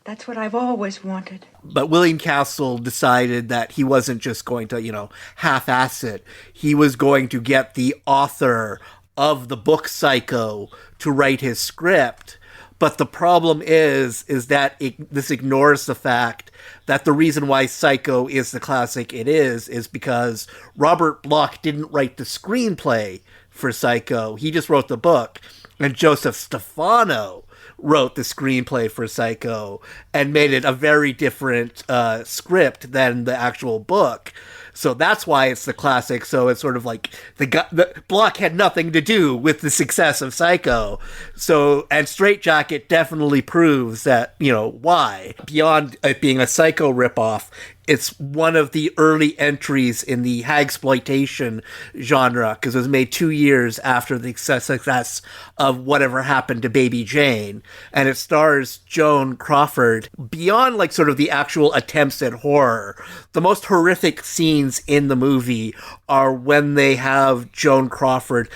That's what I've always wanted. But William Castle decided that he wasn't just going to, half-ass it. He was going to get the author of the book Psycho to write his script. But the problem is that this ignores the fact that the reason why Psycho is the classic it is because Robert Bloch didn't write the screenplay for Psycho. He just wrote the book. And Joseph Stefano wrote the screenplay for Psycho and made it a very different script than the actual book. So that's why it's the classic. So it's sort of like the Bloch had nothing to do with the success of Psycho. So, and Straitjacket definitely proves that, why. Beyond it being a Psycho ripoff, it's one of the early entries in the hagsploitation genre, because it was made 2 years after the success of Whatever Happened to Baby Jane. And it stars Joan Crawford. Beyond like sort of the actual attempts at horror, the most horrific scenes in the movie are when they have Joan Crawford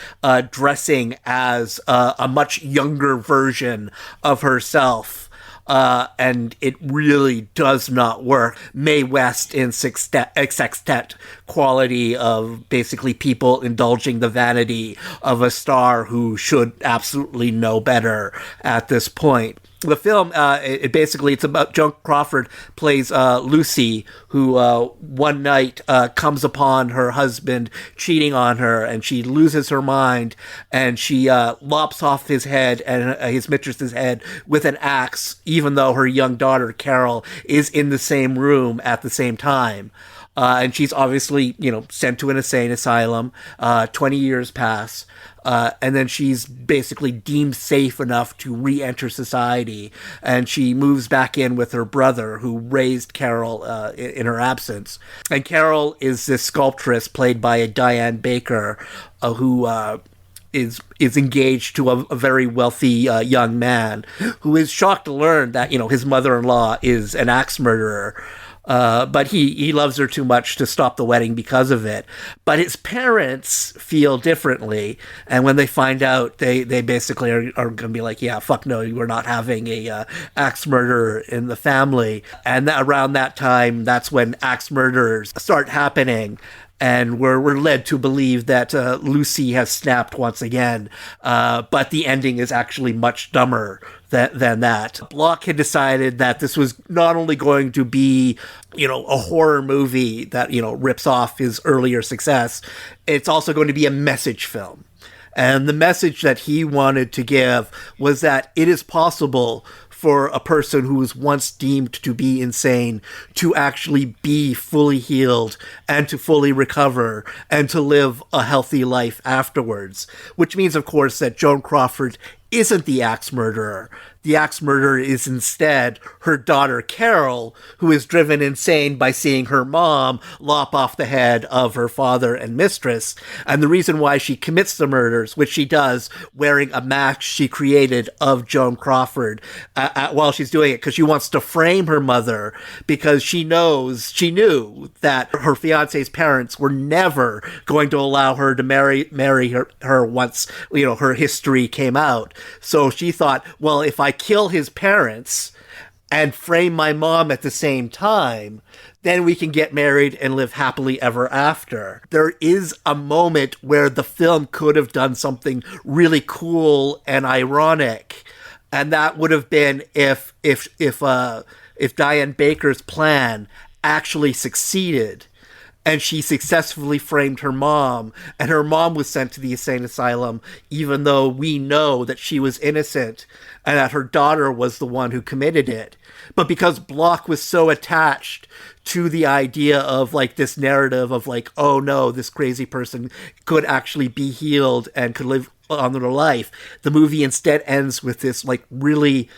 dressing as a much younger version of herself. And it really does not work. Mae West in sextet quality of basically people indulging the vanity of a star who should absolutely know better at this point. The film, it's about Joan Crawford plays Lucy, who one night comes upon her husband cheating on her, and she loses her mind, and she lops off his head and his mistress's head with an axe, even though her young daughter, Carol, is in the same room at the same time. And she's obviously, sent to an insane asylum. 20 years pass. And then she's basically deemed safe enough to re-enter society. And she moves back in with her brother, who raised Carol in her absence. And Carol is this sculptress played by Diane Baker, who is engaged to a very wealthy young man, who is shocked to learn that, his mother-in-law is an axe murderer. But he loves her too much to stop the wedding because of it. But his parents feel differently. And when they find out, they basically are going to be like, yeah, fuck no, we're not having a axe murderer in the family. And around that time, that's when axe murders start happening. And we're led to believe that Lucy has snapped once again. But the ending is actually much dumber than that. Bloch had decided that this was not only going to be, a horror movie that, rips off his earlier success, it's also going to be a message film. And the message that he wanted to give was that it is possible for a person who was once deemed to be insane to actually be fully healed and to fully recover and to live a healthy life afterwards. Which means, of course, that Joan Crawford isn't the axe murderer. The axe murderer is instead her daughter Carol, who is driven insane by seeing her mom lop off the head of her father and mistress. And the reason why she commits the murders, which she does wearing a mask she created of Joan Crawford while she's doing it, because she wants to frame her mother, because she knew that her fiance's parents were never going to allow her to marry her once, her history came out. So she thought, well, if I kill his parents, and frame my mom at the same time, then we can get married and live happily ever after. There is a moment where the film could have done something really cool and ironic, and that would have been if Diane Baker's plan actually succeeded, and she successfully framed her mom, and her mom was sent to the insane asylum, even though we know that she was innocent and that her daughter was the one who committed it. But because Bloch was so attached to the idea of like this narrative of like, oh no, this crazy person could actually be healed and could live on their life, the movie instead ends with this like really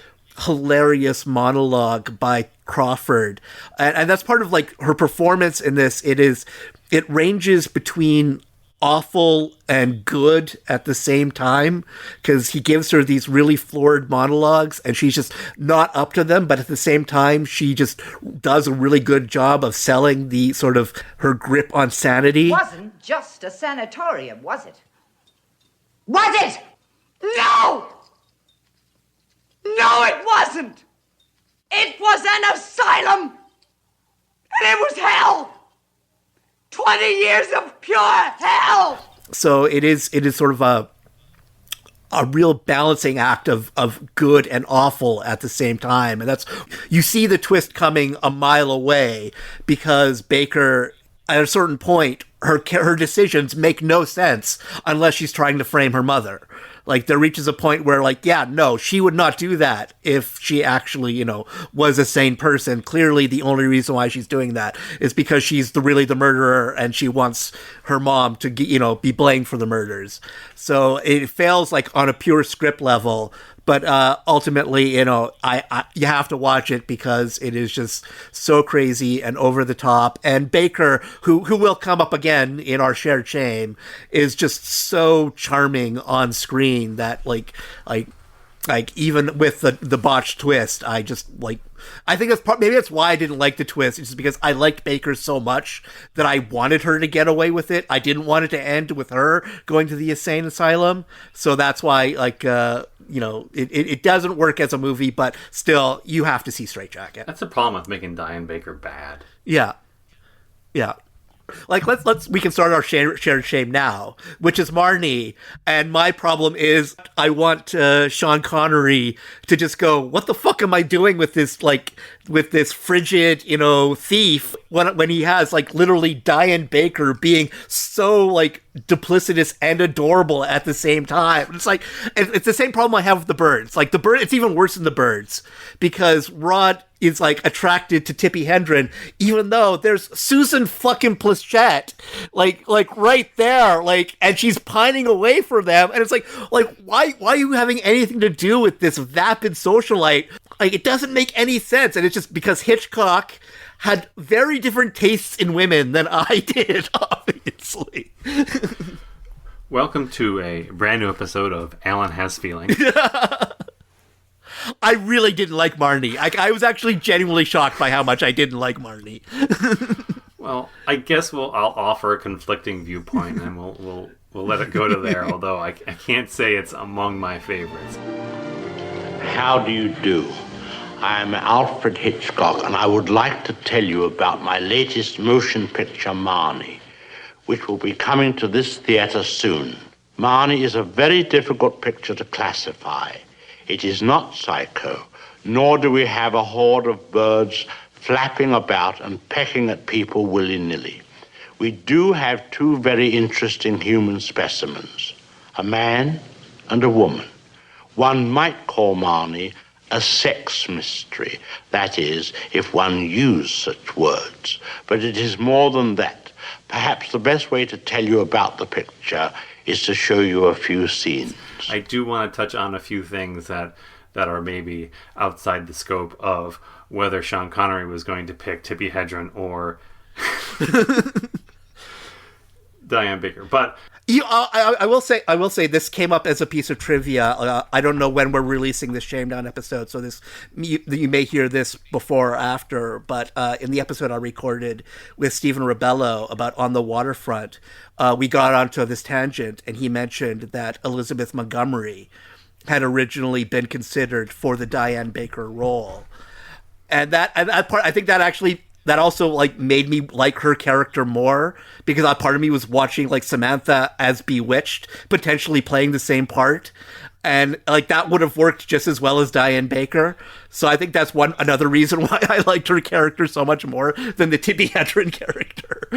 hilarious monologue by Crawford, and that's part of like her performance in this. It ranges between awful and good at the same time, because he gives her these really floored monologues and she's just not up to them, but at the same time she just does a really good job of selling the sort of her grip on sanity. It wasn't just a sanatorium, was it? Was it? No! No, it wasn't! It was an asylum! And it was hell! 20 years of pure hell! So it is sort of a real balancing act of good and awful at the same time. And that's, you see the twist coming a mile away, because Baker, at a certain point, her decisions make no sense unless she's trying to frame her mother. Like, there reaches a point where, like, yeah, no, she would not do that if she actually, you know, was a sane person. Clearly, the only reason why she's doing that is because she's really the murderer, and she wants her mom to, you know, be blamed for the murders. So it fails, like, on a pure script level. But ultimately, you know, you have to watch it because it is just so crazy and over the top. And Baker, who will come up again in our shared shame, is just so charming on screen that like even with the botched twist, I just like. I think maybe that's why I didn't like the twist. It's just because I liked Baker so much that I wanted her to get away with it. I didn't want it to end with her going to the insane asylum. So that's why, like, you know, it doesn't work as a movie, but still, you have to see Straight Jacket. That's the problem with making Diane Baker bad. Yeah. Yeah. Like, we can start our shared shame now, which is Marnie. And my problem is I want Sean Connery to just go, what the fuck am I doing with this, like, with this frigid, you know, thief when he has, like, literally Diane Baker being so, like, duplicitous and adorable at the same time. It's like, it's the same problem I have with The Birds. Like, The Bird, it's even worse than The Birds, because Rod is like attracted to Tippi Hedren, even though there's Susan fucking Plachette, like right there, like, and she's pining away for them, and it's like why are you having anything to do with this vapid socialite? Like, it doesn't make any sense, and it's just because Hitchcock had very different tastes in women than I did, obviously. Welcome to a brand new episode of Allan Has Feelings. I really didn't like Marnie. I was actually genuinely shocked by how much I didn't like Marnie. Well, I guess I'll offer a conflicting viewpoint, and we'll let it go to there. Although I can't say it's among my favorites. How do you do? I'm Alfred Hitchcock, and I would like to tell you about my latest motion picture, Marnie, which will be coming to this theater soon. Marnie is a very difficult picture to classify. It is not psycho, nor do we have a horde of birds flapping about and pecking at people willy-nilly. We do have two very interesting human specimens, a man and a woman. One might call Marnie a sex mystery, that is, if one used such words. But it is more than that. Perhaps the best way to tell you about the picture is to show you a few scenes. I do want to touch on a few things that are maybe outside the scope of whether Sean Connery was going to pick Tippi Hedren or Diane Baker. But I will say this came up as a piece of trivia. I don't know when we're releasing this Shamedown episode, so you may hear this before or after, but in the episode I recorded with Stephen Rebello about On the Waterfront, we got onto this tangent, and he mentioned that Elizabeth Montgomery had originally been considered for the Diane Baker role. and that part, I think that also like made me like her character more, because that part of me was watching like Samantha as Bewitched potentially playing the same part, and like that would have worked just as well as Diane Baker. So I think that's another reason why I liked her character so much more than the Tippi Hedren character.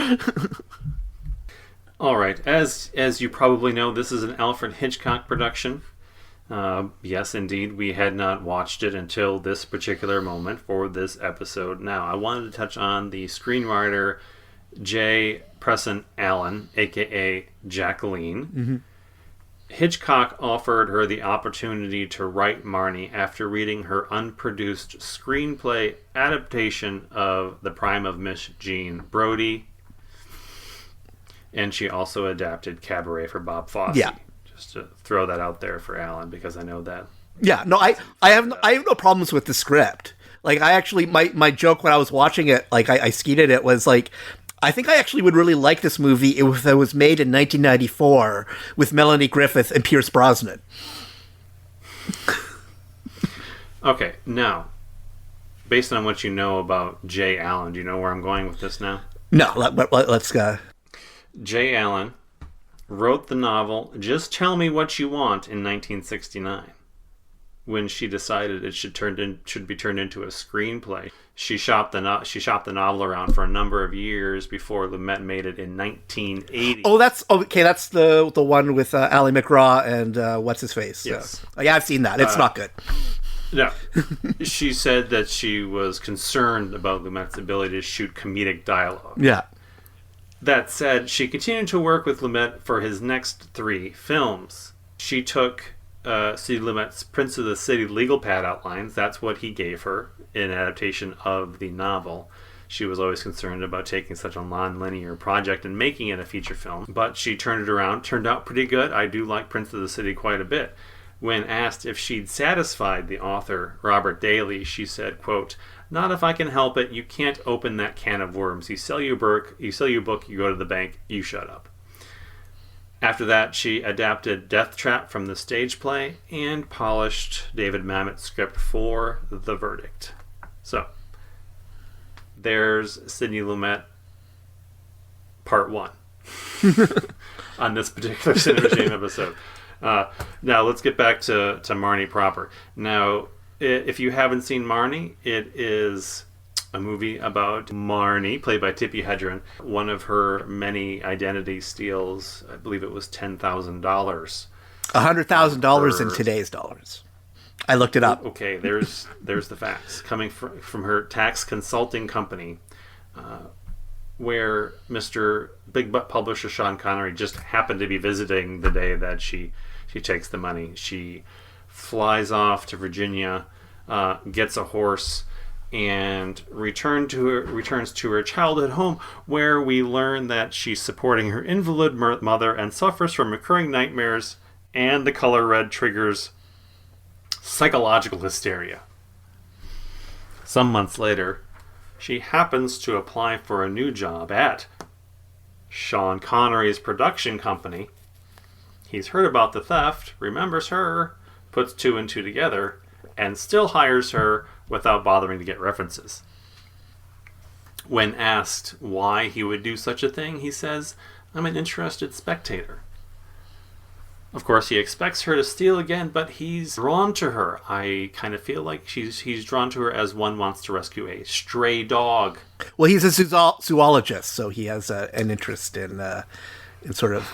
All right, as you probably know, this is an Alfred Hitchcock production. Yes, indeed, we had not watched it until this particular moment for this episode. Now, I wanted to touch on the screenwriter J. Preston Allan, aka Jacqueline. Mm-hmm. Hitchcock offered her the opportunity to write Marnie after reading her unproduced screenplay adaptation of The Prime of Miss Jean Brodie, and she also adapted Cabaret for Bob Fosse. Yeah. Just to throw that out there for Allan, because I know that. Yeah, no, I have no problems with the script. Like, I actually, my joke when I was watching it, like, I skeeted it, was like, I think I actually would really like this movie if it was made in 1994 with Melanie Griffith and Pierce Brosnan. Okay, now, based on what you know about J. Allan, do you know where I'm going with this now? No, let's go. J. Allan wrote the novel Just Tell Me What You Want in 1969, when she decided it should be turned into a screenplay. She shopped the novel around for a number of years before Lumet made it in 1980. Oh, that's okay. That's the one with Ally McGraw and what's his face. Yes. Yeah, I've seen that. It's not good. No. She said that she was concerned about Lumet's ability to shoot comedic dialogue. Yeah. That said, she continued to work with Lumet for his next 3 films. She took Sidney Lumet's Prince of the City legal pad outlines. That's what he gave her in adaptation of the novel. She was always concerned about taking such a non-linear project and making it a feature film, but she turned it around. Turned out pretty good. I do like Prince of the City quite a bit. When asked if she'd satisfied the author, Robert Daly, she said, quote, "Not if I can help it. You can't open that can of worms. You sell your book, you go to the bank, you shut up." After that, she adapted Death Trap from the stage play and polished David Mamet's script for The Verdict. So, there's Sidney Lumet, part 1, on this particular Cinema Shame episode. Now, let's get back to Marnie proper. Now, if you haven't seen Marnie, it is a movie about Marnie, played by Tippi Hedren. One of her many identity steals, I believe it was $10,000. $100,000 in today's dollars. I looked it up. Okay, there's the facts. Coming from her tax consulting company, where Mr. Big Butt publisher Sean Connery just happened to be visiting the day that she takes the money. She flies off to Virginia, gets a horse, and returns to her childhood home, where we learn that she's supporting her invalid mother and suffers from recurring nightmares, and the color red triggers psychological hysteria. Some months later, she happens to apply for a new job at Sean Connery's production company. He's heard about the theft, remembers her, puts 2 and 2 together, and still hires her without bothering to get references. When asked why he would do such a thing, he says, "I'm an interested spectator." Of course, he expects her to steal again, but he's drawn to her. I kind of feel like he's drawn to her as one wants to rescue a stray dog. Well, he's a zoologist, so he has an interest in sort of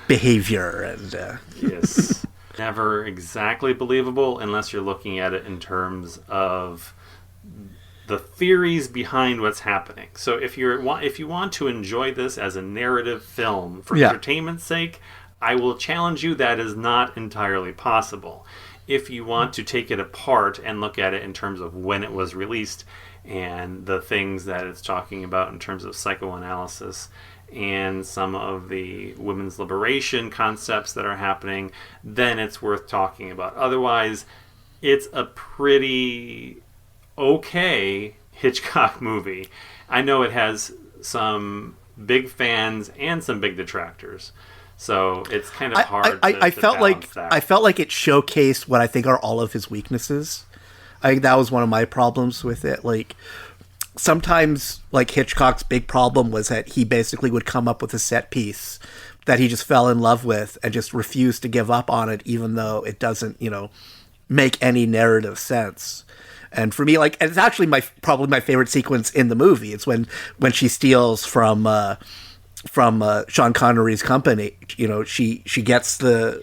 behavior and yes. Never exactly believable unless you're looking at it in terms of the theories behind what's happening. So if you want to enjoy this as a narrative film for entertainment's sake, I will challenge you that is not entirely possible. If you want to take it apart and look at it in terms of when it was released and the things that it's talking about in terms of psychoanalysis and some of the women's liberation concepts that are happening, then it's worth talking about. Otherwise, it's a pretty okay Hitchcock movie. I know it has some big fans and some big detractors, so it's kind of hard. I felt like it showcased what I think are all of his weaknesses. I think that was one of my problems with it. Like, sometimes, like, Hitchcock's big problem was that he basically would come up with a set piece that he just fell in love with and just refused to give up on it, even though it doesn't, make any narrative sense. And for me, like, and it's actually probably my favorite sequence in the movie. It's when she steals from Sean Connery's company. She gets the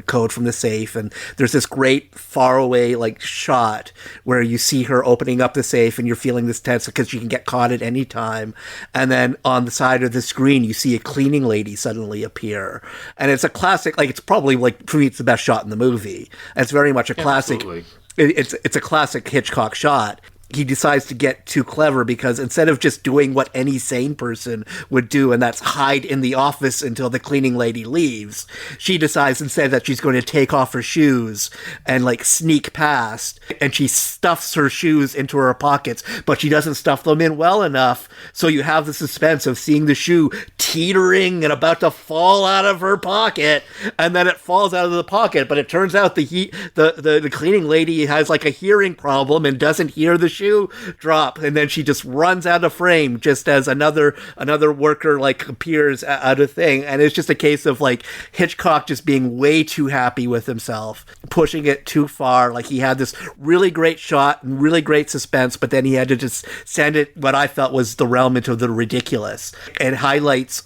code from the safe, and there's this great faraway like shot where you see her opening up the safe, and you're feeling this tense because she can get caught at any time. And then on the side of the screen, you see a cleaning lady suddenly appear, and it's a classic. Like, it's probably, like, for me, it's the best shot in the movie. And it's very much a classic. Absolutely. It's a classic Hitchcock shot. He decides to get too clever because instead of just doing what any sane person would do, and that's hide in the office until the cleaning lady leaves, she decides instead that she's going to take off her shoes and, like, sneak past, and she stuffs her shoes into her pockets, but she doesn't stuff them in well enough, so you have the suspense of seeing the shoe teetering and about to fall out of her pocket, and then it falls out of the pocket, but it turns out the cleaning lady has, like, a hearing problem and doesn't hear the shoe drop, and then she just runs out of frame just as another worker, like, appears out of thing. And it's just a case of, like, Hitchcock just being way too happy with himself, pushing it too far. Like, he had this really great shot and really great suspense, but then he had to just send it, what I felt was the realm, into the ridiculous. It highlights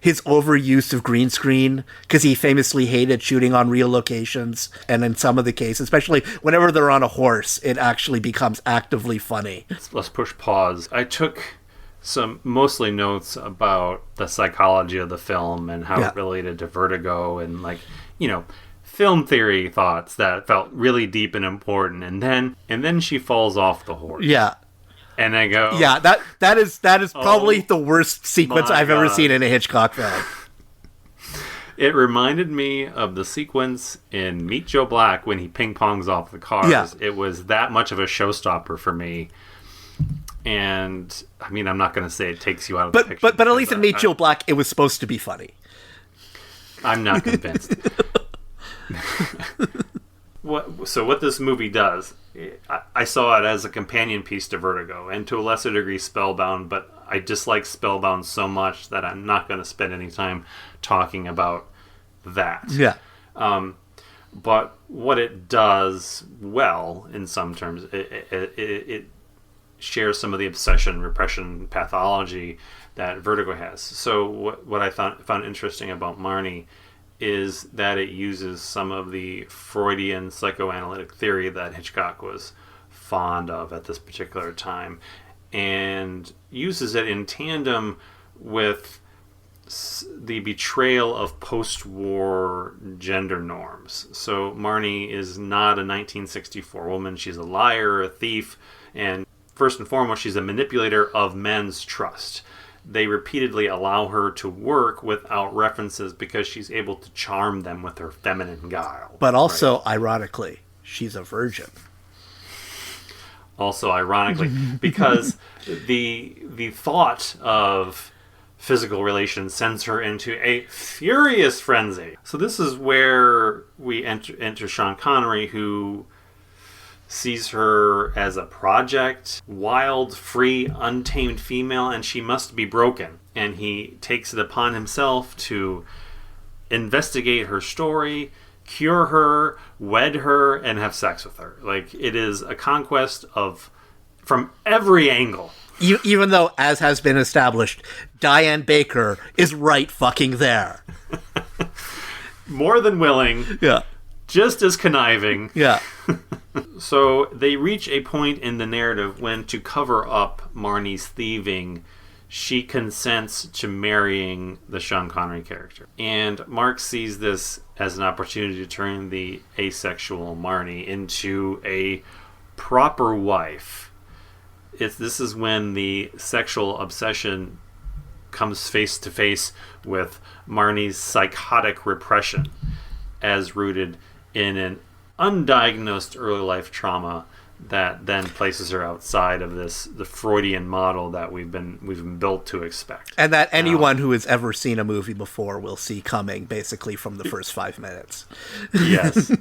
his overuse of green screen, because he famously hated shooting on real locations. And in some of the cases, especially whenever they're on a horse, it actually becomes actively funny. Let's push pause. I took some mostly notes about the psychology of the film and how it related to Vertigo, and, like, film theory thoughts that felt really deep and important. And then she falls off the horse. Yeah. And I go, yeah, that is probably the worst sequence I've ever seen in a Hitchcock film. It reminded me of the sequence in Meet Joe Black when he ping-pongs off the cars. Yeah. It was that much of a showstopper for me. And, I mean, I'm not going to say it takes you out of the picture. But at least in Meet Joe Black, it was supposed to be funny. I'm not convinced. What this movie does, I saw it as a companion piece to Vertigo, and to a lesser degree Spellbound, but I dislike Spellbound so much that I'm not going to spend any time talking about that. Yeah. But what it does well, in some terms, it shares some of the obsession, repression, pathology that Vertigo has. So what I found interesting about Marnie is that it uses some of the Freudian psychoanalytic theory that Hitchcock was fond of at this particular time, and uses it in tandem with the betrayal of post-war gender norms. So Marnie is not a 1964 woman. She's a liar, a thief, and first and foremost, she's a manipulator of men's trust. They repeatedly allow her to work without references because she's able to charm them with her feminine guile. But also, ironically, she's a virgin. Also, ironically, because the thought of physical relations sends her into a furious frenzy. So this is where we enter Sean Connery, who sees her as a project, wild, free, untamed female, and she must be broken. And he takes it upon himself to investigate her story, cure her, wed her, and have sex with her. Like, it is a conquest from every angle. Even though, as has been established, Diane Baker is right fucking there. More than willing. Yeah. Just as conniving. Yeah. So they reach a point in the narrative when, to cover up Marnie's thieving, she consents to marrying the Sean Connery character. And Mark sees this as an opportunity to turn the asexual Marnie into a proper wife. This is when the sexual obsession comes face to face with Marnie's psychotic repression, as rooted in an undiagnosed early life trauma that then places her outside of the Freudian model that we've been built to expect. And that anyone who has ever seen a movie before will see coming basically from the first 5 minutes. Yes.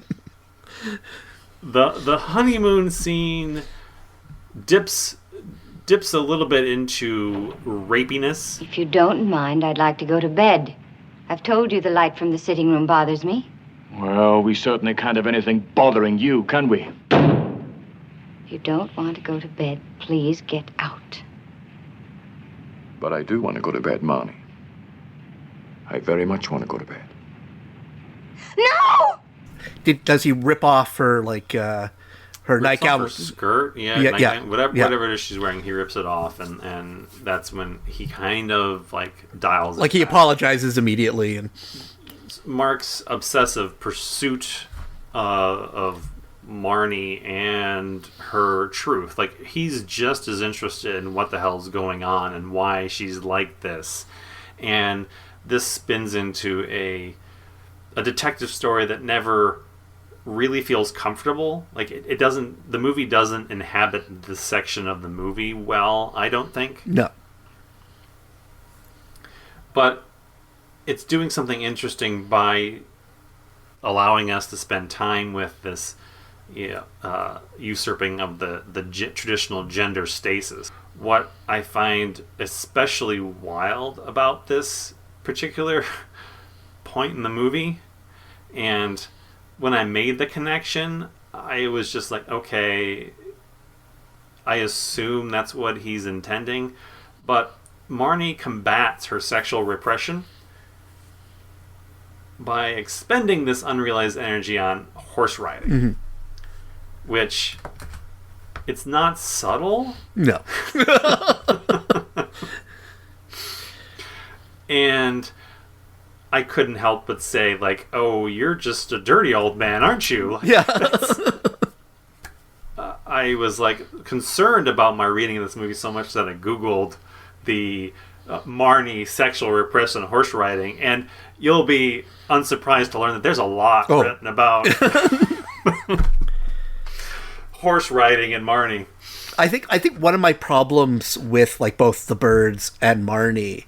The honeymoon scene dips a little bit into rapiness. If you don't mind, I'd like to go to bed. I've told you the light from the sitting room bothers me. Well, we certainly can't have anything bothering you, can we? If you don't want to go to bed, please get out. But I do want to go to bed, Marnie. I very much want to go to bed. No! Does he rip off her, her nightgown? Her skirt? Yeah. Whatever it is she's wearing, he rips it off, and that's when he kind of, dials it he back. apologizes immediately. And Mark's obsessive pursuit of Marnie and her truth. He's just as interested in what the hell's going on and why she's like this. And this spins into a detective story that never really feels comfortable. It doesn't. The movie doesn't inhabit this section of the movie well, I don't think. No. But it's doing something interesting by allowing us to spend time with this usurping of the traditional gender stasis. What I find especially wild about this particular point in the movie, and when I made the connection, I was just like, okay, I assume that's what he's intending, but Marnie combats her sexual repression by expending this unrealized energy on horse riding. Mm-hmm. Which, it's not subtle. No. And I couldn't help but say, oh, you're just a dirty old man, aren't you? Yeah. I was, concerned about my reading of this movie so much that I Googled the Marnie sexual repression horse riding, and you'll be unsurprised to learn that there's a lot written about horse riding and Marnie. I think one of my problems with both the Birds and Marnie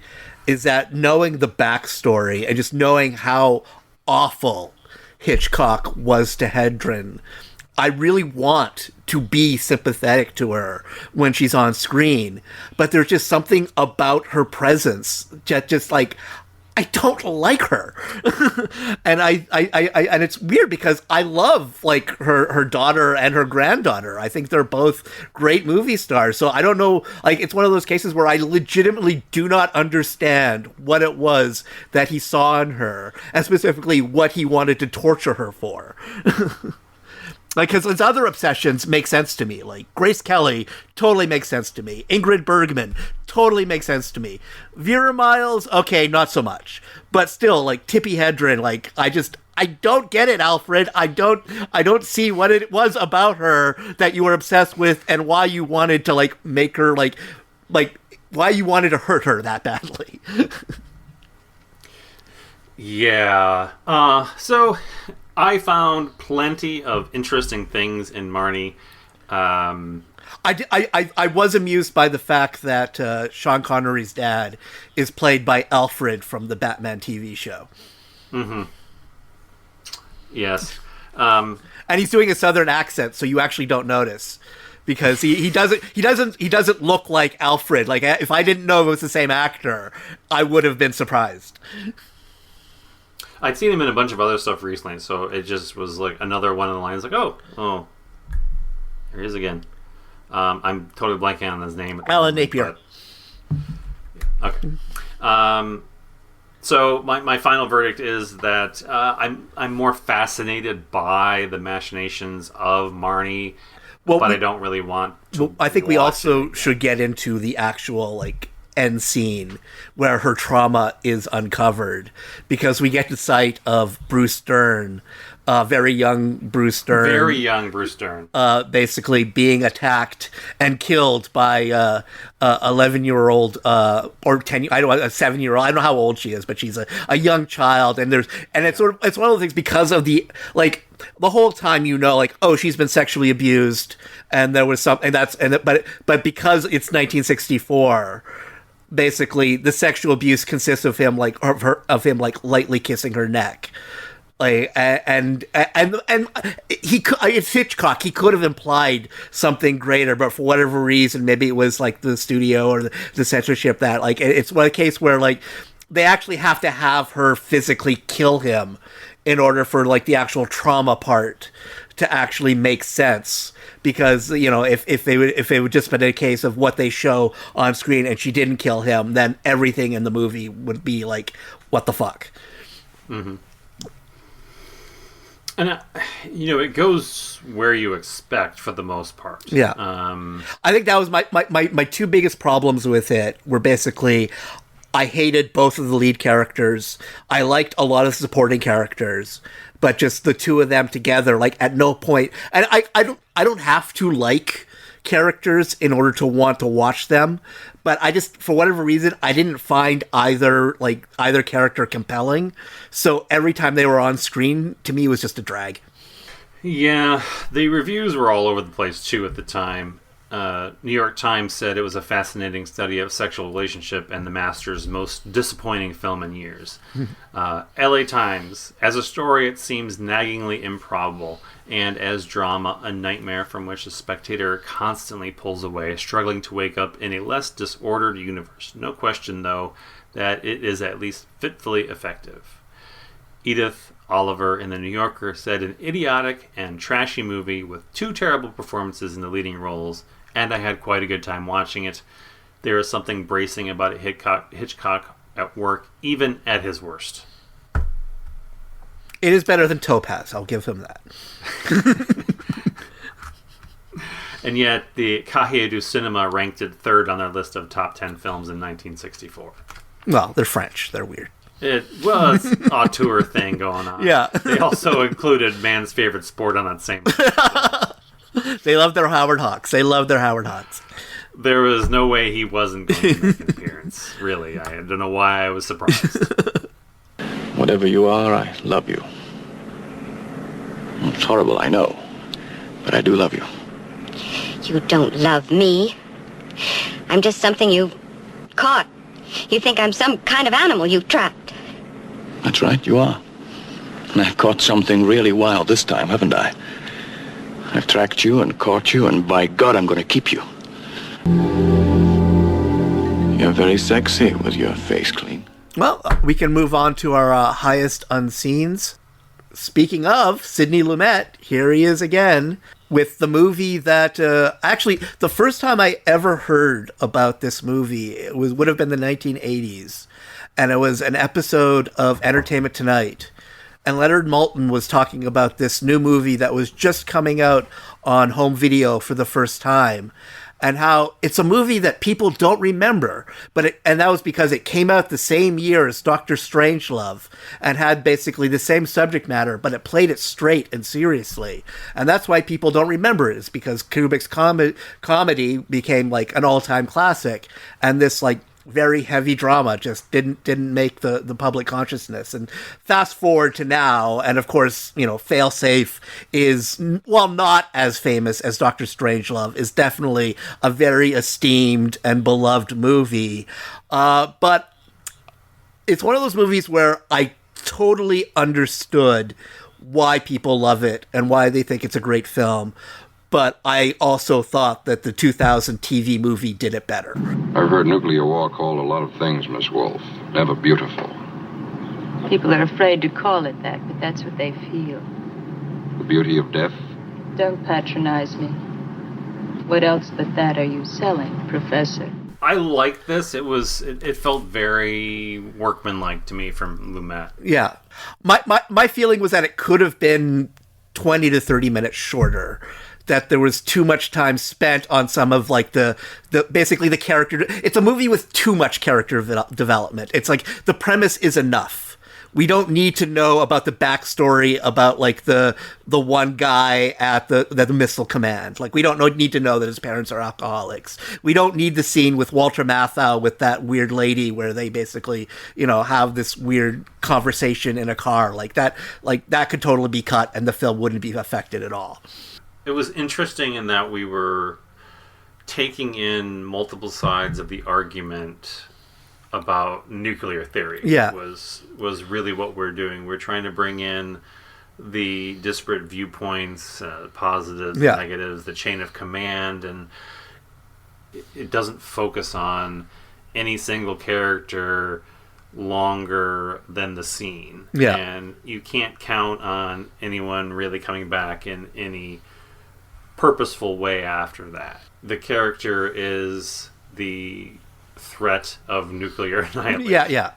is that knowing the backstory and just knowing how awful Hitchcock was to Hedren, I really want to be sympathetic to her when she's on screen, but there's just something about her presence that just I don't like her. And I and it's weird because I love her daughter and her granddaughter. I think they're both great movie stars. So I don't know, it's one of those cases where I legitimately do not understand what it was that he saw in her, and specifically what he wanted to torture her for. Because his other obsessions make sense to me. Grace Kelly totally makes sense to me. Ingrid Bergman totally makes sense to me. Vera Miles, okay, not so much. But still, Tippi Hedren, I don't get it, Alfred. I don't see what it was about her that you were obsessed with and why you wanted to, make her, why you wanted to hurt her that badly. Yeah. So I found plenty of interesting things in Marnie. I was amused by the fact that Sean Connery's dad is played by Alfred from the Batman TV show. Mm-hmm. Yes. And he's doing a southern accent, so you actually don't notice. Because he doesn't look like Alfred. If I didn't know it was the same actor, I would have been surprised. I'd seen him in a bunch of other stuff recently, so it just was another one of the lines. Oh, here he is again. I'm totally blanking on his name. Alan Napier. Okay. So my final verdict is that I'm more fascinated by the machinations of Marnie, but I don't really want to. Well, I think we also should get into the actual end scene where her trauma is uncovered, because we get the sight of Bruce Dern, very young Bruce Dern, basically being attacked and killed by 11-year-old or 10, I don't know, a 7-year-old. I don't know how old she is, but she's a young child, and it's one of the things, because of the the whole time oh, she's been sexually abused, and there was something but because it's 1964. Basically, the sexual abuse consists of him lightly kissing her neck, Like, and he could, it's Hitchcock. He could have implied something greater, but for whatever reason, maybe it was like the studio or the censorship that like it's one case where like they actually have to have her physically kill him in order for like the actual trauma part to actually make sense. Because, you know, if it would just been a case of what they show on screen and she didn't kill him, then everything in the movie would be like, what the fuck? Mm-hmm. And, you know, it goes where you expect for the most part. Yeah. I think that was my two biggest problems with it were basically, I hated both of the lead characters. I liked a lot of supporting characters, but just the two of them together, like at no point, and I don't have to like characters in order to want to watch them, but I just, for whatever reason, I didn't find either character compelling. So every time they were on screen, to me, it was just a drag. Yeah, the reviews were all over the place too at the time. New York Times said it was a fascinating study of sexual relationship and the master's most disappointing film in years. LA Times, as a story it seems naggingly improbable, and as drama, a nightmare from which the spectator constantly pulls away, struggling to wake up in a less disordered universe. No question, though, that it is at least fitfully effective. Edith Oliver in The New Yorker said, an idiotic and trashy movie with two terrible performances in the leading roles, and I had quite a good time watching it. There is something bracing about a Hitchcock at work, even at his worst. It is better than Topaz, I'll give him that. And yet, the Cahiers du Cinema ranked it third on their list of top 10 films in 1964. Well, they're French. They're weird. It was an auteur thing going on. Yeah. They also included man's favorite sport on that same list. They love their Howard Hawks. There was no way he wasn't going to make an appearance. Really. I don't know why I was surprised. Whatever you are, I love you. It's horrible, I know. But I do love you. You don't love me. I'm just something you caught. You think I'm some kind of animal you trapped. That's right, you are. And I've caught something really wild this time, haven't I? I've tracked you and caught you, and by God, I'm going to keep you. You're very sexy with your face clean. Well, we can move on to our highest unseens. Speaking of Sidney Lumet, here he is again with the movie that actually the first time I ever heard about this movie would have been the 1980s, and it was an episode of Entertainment Tonight. And Leonard Maltin was talking about this new movie that was just coming out on home video for the first time, and how it's a movie that people don't remember, and that was because it came out the same year as Dr. Strangelove and had basically the same subject matter, but it played it straight and seriously. And that's why people don't remember it, is because Kubrick's comedy became like an all-time classic, and this like very heavy drama just didn't make the public consciousness. And fast forward to now, and of course, you know, Failsafe is, while not as famous as Dr. Strangelove, is definitely a very esteemed and beloved movie. But it's one of those movies where I totally understood why people love it and why they think it's a great film. But I also thought that the 2000 TV movie did it better. I've heard nuclear war called a lot of things, Miss Wolfe. Never beautiful. People are afraid to call it that, but that's what they feel. The beauty of death? Don't patronize me. What else but that are you selling, Professor? I like this. It felt very workmanlike to me from Lumet. Yeah. My feeling was that it could have been 20 to 30 minutes shorter. That there was too much time spent on some of like the basically the character. It's a movie with too much character development. It's like the premise is enough. We don't need to know about the backstory about like the one guy at the Missile Command. Like we don't need to know that his parents are alcoholics. We don't need the scene with Walter Matthau with that weird lady where they basically, you know, have this weird conversation in a car. Like that could totally be cut and the film wouldn't be affected at all. It was interesting in that we were taking in multiple sides of the argument about nuclear theory. Yeah. was really what we're doing. We're trying to bring in the disparate viewpoints, positives, negatives, the chain of command, and it doesn't focus on any single character longer than the scene. Yeah. And you can't count on anyone really coming back in any purposeful way after that. The character is the threat of nuclear annihilation. Yeah.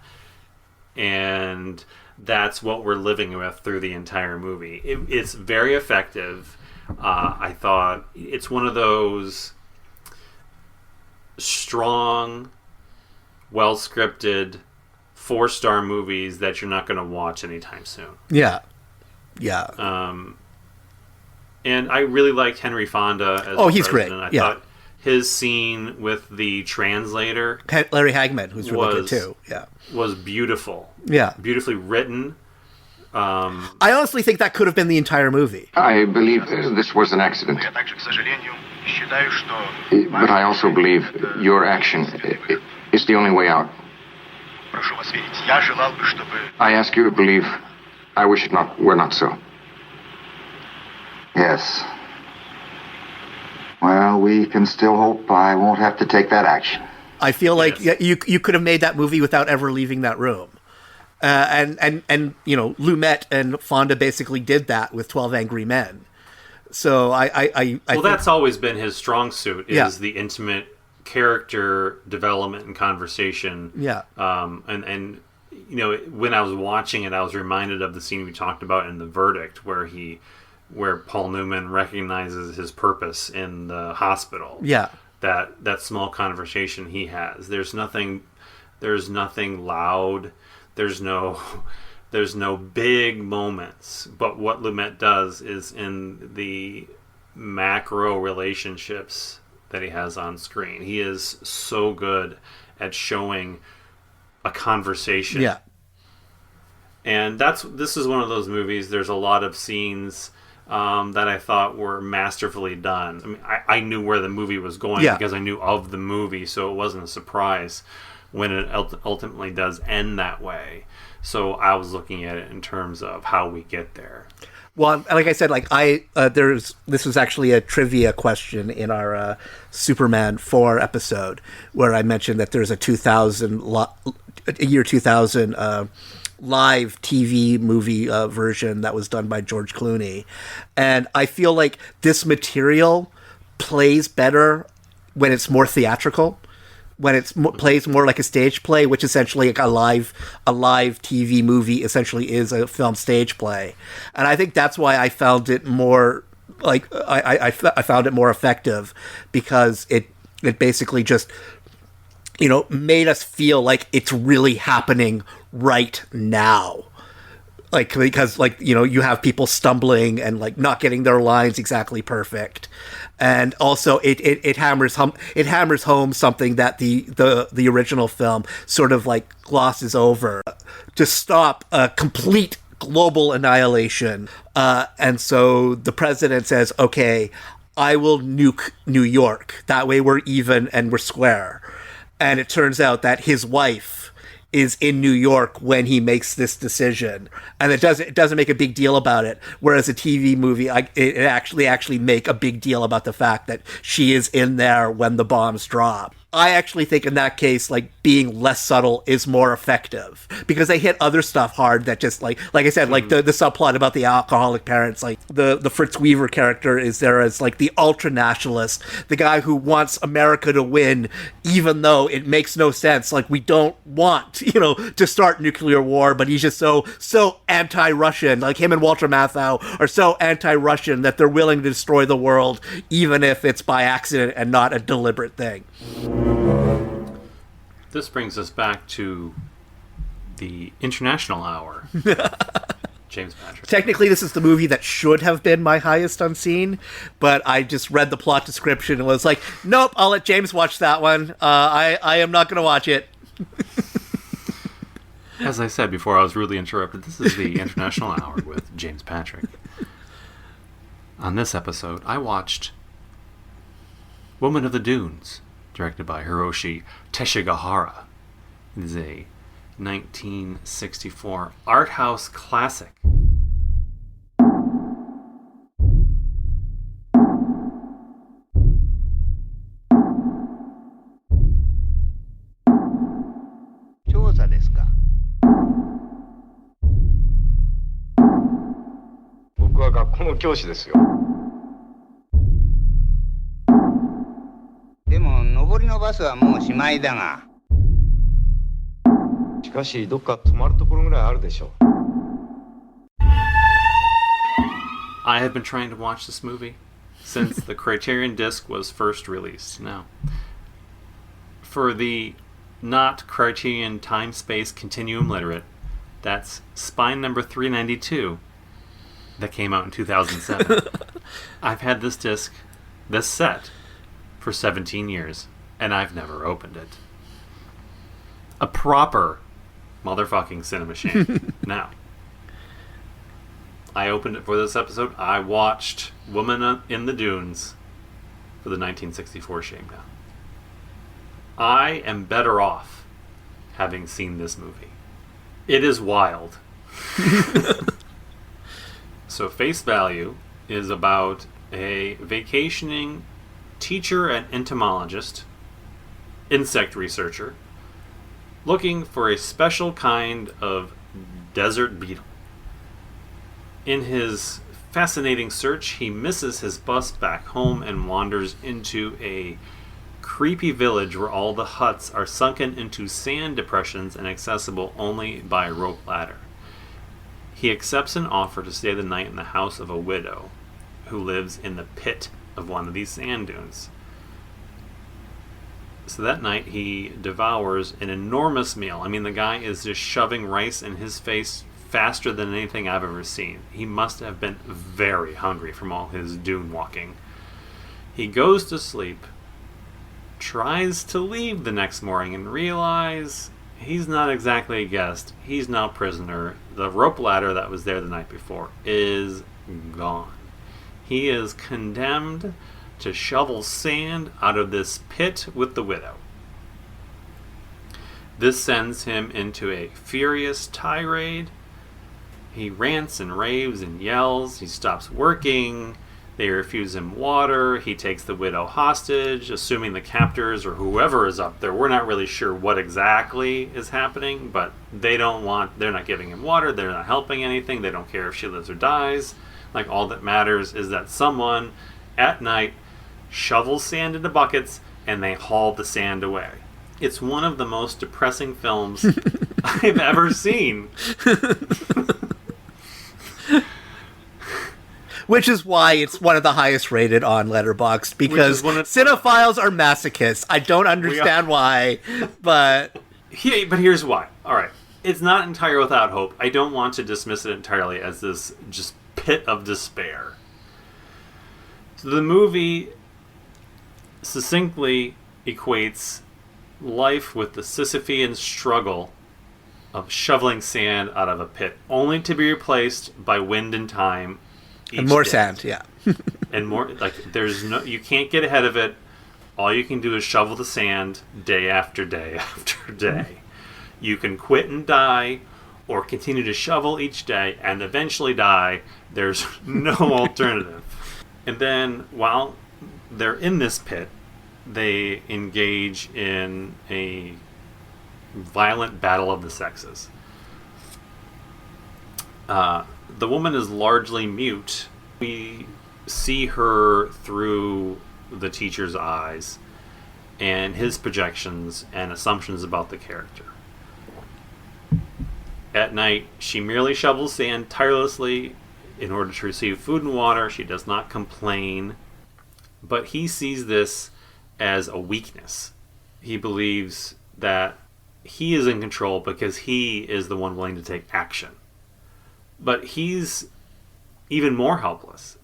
And that's what we're living with through the entire movie. It's very effective. I thought it's one of those strong, well-scripted, 4-star movies that you're not going to watch anytime soon. Yeah. And I really liked Henry Fonda as he's great. I thought his scene with the translator, Larry Hagman, who's really good too. Yeah, was beautiful. Yeah, beautifully written. I honestly think that could have been the entire movie. I believe this was an accident. But I also believe your action is the only way out. I ask you to believe. I wish it were not so. Yes. Well, we can still hope I won't have to take that action. I feel like you could have made that movie without ever leaving that room. And Lumet and Fonda basically did that with 12 Angry Men. So I think that's always been his strong suit, is the intimate character development and conversation. Yeah. And when I was watching it, I was reminded of the scene we talked about in The Verdict, where Paul Newman recognizes his purpose in the hospital. Yeah. That small conversation he has. There's nothing loud. There's no big moments. But what Lumet does is in the macro relationships that he has on screen. He is so good at showing a conversation. Yeah. And this is one of those movies. There's a lot of scenes that I thought were masterfully done. I mean, I knew where the movie was going because I knew of the movie, so it wasn't a surprise when it ultimately does end that way. So I was looking at it in terms of how we get there. Well, like I said, this was actually a trivia question in our Superman 4 episode where I mentioned that there's a year 2000 live TV movie version that was done by George Clooney. And I feel like this material plays better when it's more theatrical, when it plays more like a stage play, which essentially like a live TV movie essentially is a film stage play. And I think that's why I found it more I found it more effective, because it basically just made us feel like it's really happening right now. Because you have people stumbling and not getting their lines exactly perfect. And also it hammers home something that the original film sort of glosses over, to stop a complete global annihilation. And so the president says, okay, I will nuke New York. That way we're even and we're square. And it turns out that his wife is in New York when he makes this decision, and it doesn't make a big deal about it. Whereas a TV movie, it actually make a big deal about the fact that she is in there when the bombs drop. I actually think in that case, being less subtle is more effective, because they hit other stuff hard that just like I said, the subplot about the alcoholic parents, the Fritz Weaver character is there as the ultra nationalist, the guy who wants America to win, even though it makes no sense. We don't want, to start nuclear war, but he's just so anti-Russian. Him and Walter Matthau are so anti-Russian that they're willing to destroy the world, even if it's by accident and not a deliberate thing. This brings us back to the International Hour. James Patrick. Technically, this is the movie that should have been my highest unseen, but I just read the plot description and was like, nope, I'll let James watch that one. I am not going to watch it. As I said before I was rudely interrupted, this is the International Hour with James Patrick. On this episode, I watched Woman of the Dunes, directed by Hiroshi Teshigahara. It is a 1964 art house classic. I have been trying to watch this movie since the Criterion disc was first released. Now, for the not Criterion time-space continuum literate, that's spine number 392 that came out in 2007. I've had this disc, this set, for 17 years, and I've never opened it. A proper motherfucking cinema shame. Now, I opened it for this episode. I watched Woman in the Dunes for the 1964 Shamedown. I am better off having seen this movie. It is wild. So face value is about a vacationing teacher and entomologist, insect researcher, looking for a special kind of desert beetle. In his fascinating search, he misses his bus back home and wanders into a creepy village where all the huts are sunken into sand depressions and accessible only by a rope ladder. He accepts an offer to stay the night in the house of a widow who lives in the pit of one of these sand dunes. So that night he devours an enormous meal. I mean, the guy is just shoving rice in his face faster than anything I've ever seen. He must have been very hungry from all his dune walking. He goes to sleep, tries to leave the next morning, and realize he's not exactly a guest. He's now prisoner. The rope ladder that was there the night before is gone. He is condemned to shovel sand out of this pit with the widow. This sends him into a furious tirade. He rants and raves and yells. He stops working. They refuse him water. He takes the widow hostage, assuming the captors or whoever is up there. We're not really sure what exactly is happening, but they're not giving him water. They're not helping anything. They don't care if she lives or dies. Like, all that matters is that someone at night shovels sand into buckets and they haul the sand away. It's one of the most depressing films I've ever seen. Which is why it's one of the highest rated on Letterboxd, because cinephiles are masochists. I don't understand why, but... But here's why. Alright, it's not entirely without hope. I don't want to dismiss it entirely as this just pit of despair. So the movie succinctly equates life with the Sisyphean struggle of shoveling sand out of a pit, only to be replaced by wind and time. And more sand, yeah. And more, you can't get ahead of it. All you can do is shovel the sand day after day after day. You can quit and die, or continue to shovel each day and eventually die. There's no alternative. And then, while they're in this pit, they engage in a violent battle of the sexes. The woman is largely mute. We see her through the teacher's eyes and his projections and assumptions about the character. At night, she merely shovels sand tirelessly in order to receive food and water. She does not complain, but he sees this as a weakness. He believes that he is in control because he is the one willing to take action. But he's even more helpless.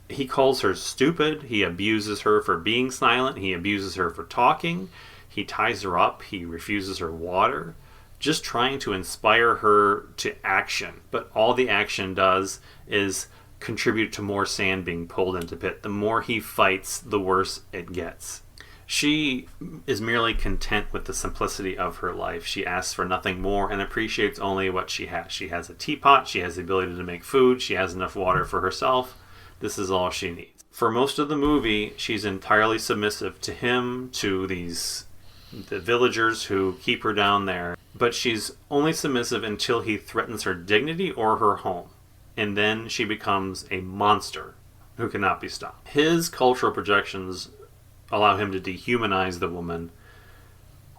He calls her stupid. He abuses her for being silent. He abuses her for talking. He ties her up. He refuses her water, just trying to inspire her to action. But all the action does is contribute to more sand being pulled into the pit. The more he fights, the worse it gets. She is merely content with the simplicity of her life. She asks for nothing more and appreciates only what she has. She has a teapot. She has the ability to make food. She has enough water for herself. This is all she needs. For most of the movie, she's entirely submissive to him, to the villagers who keep her down there. But she's only submissive until he threatens her dignity or her home. And then she becomes a monster who cannot be stopped. His cultural projections allow him to dehumanize the woman,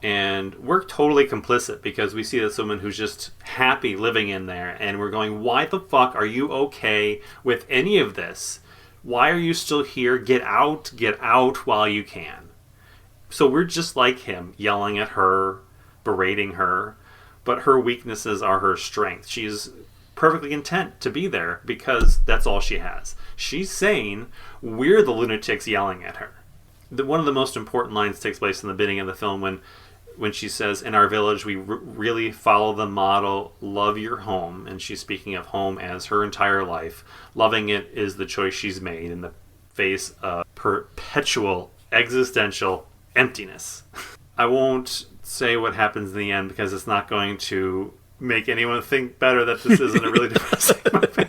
and we're totally complicit because we see this woman who's just happy living in there, and we're going, why the fuck are you okay with any of this? Why are you still here? Get out while you can. So we're just like him, yelling at her, berating her, but her weaknesses are her strength. She's perfectly content to be there because that's all she has. She's sane. We're the lunatics yelling at her. One of the most important lines takes place in the beginning of the film when she says, in our village we really follow the motto, love your home. And she's speaking of home as her entire life. Loving it is the choice she's made in the face of perpetual existential emptiness. I won't say what happens in the end because it's not going to make anyone think better that this isn't a really depressing movie.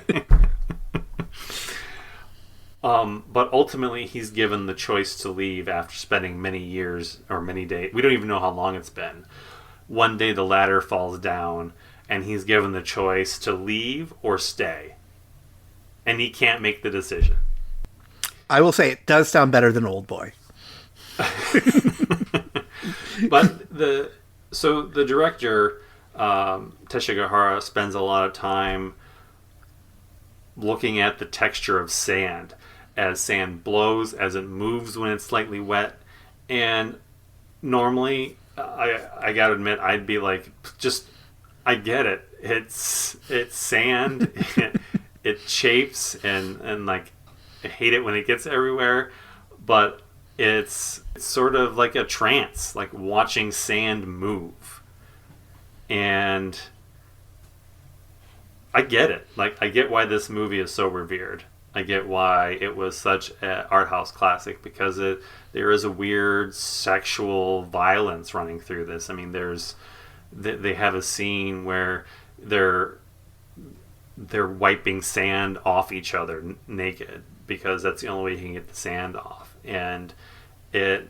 But ultimately, he's given the choice to leave after spending many years or many days. We don't even know how long it's been. One day the ladder falls down, and he's given the choice to leave or stay. And he can't make the decision. I will say it does sound better than Old Boy. But the director, Teshigahara, spends a lot of time looking at the texture of sand as sand blows, as it moves when it's slightly wet. And normally, I gotta admit, I'd be like, I get it. It's sand. It chafes and like, I hate it when it gets everywhere. But it's sort of like a trance, like watching sand move. And I get it. Like, I get why this movie is so revered. I get why it was such an art house classic, because there is a weird sexual violence running through this. I mean, they have a scene where they're wiping sand off each other naked because that's the only way you can get the sand off, and it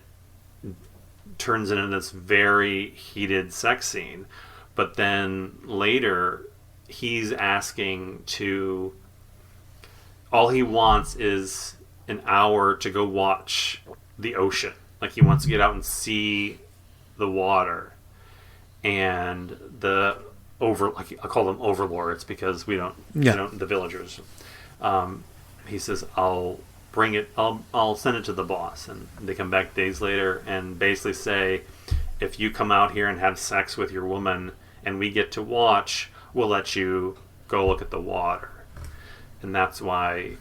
turns into this very heated sex scene. But then later, he's asking to... all he wants is an hour to go watch the ocean. Like, he wants to get out and see the water. And I call them overlords because the villagers. He says, I'll bring it, I'll send it to the boss. And they come back days later and basically say, if you come out here and have sex with your woman and we get to watch, we'll let you go look at the water. And that's why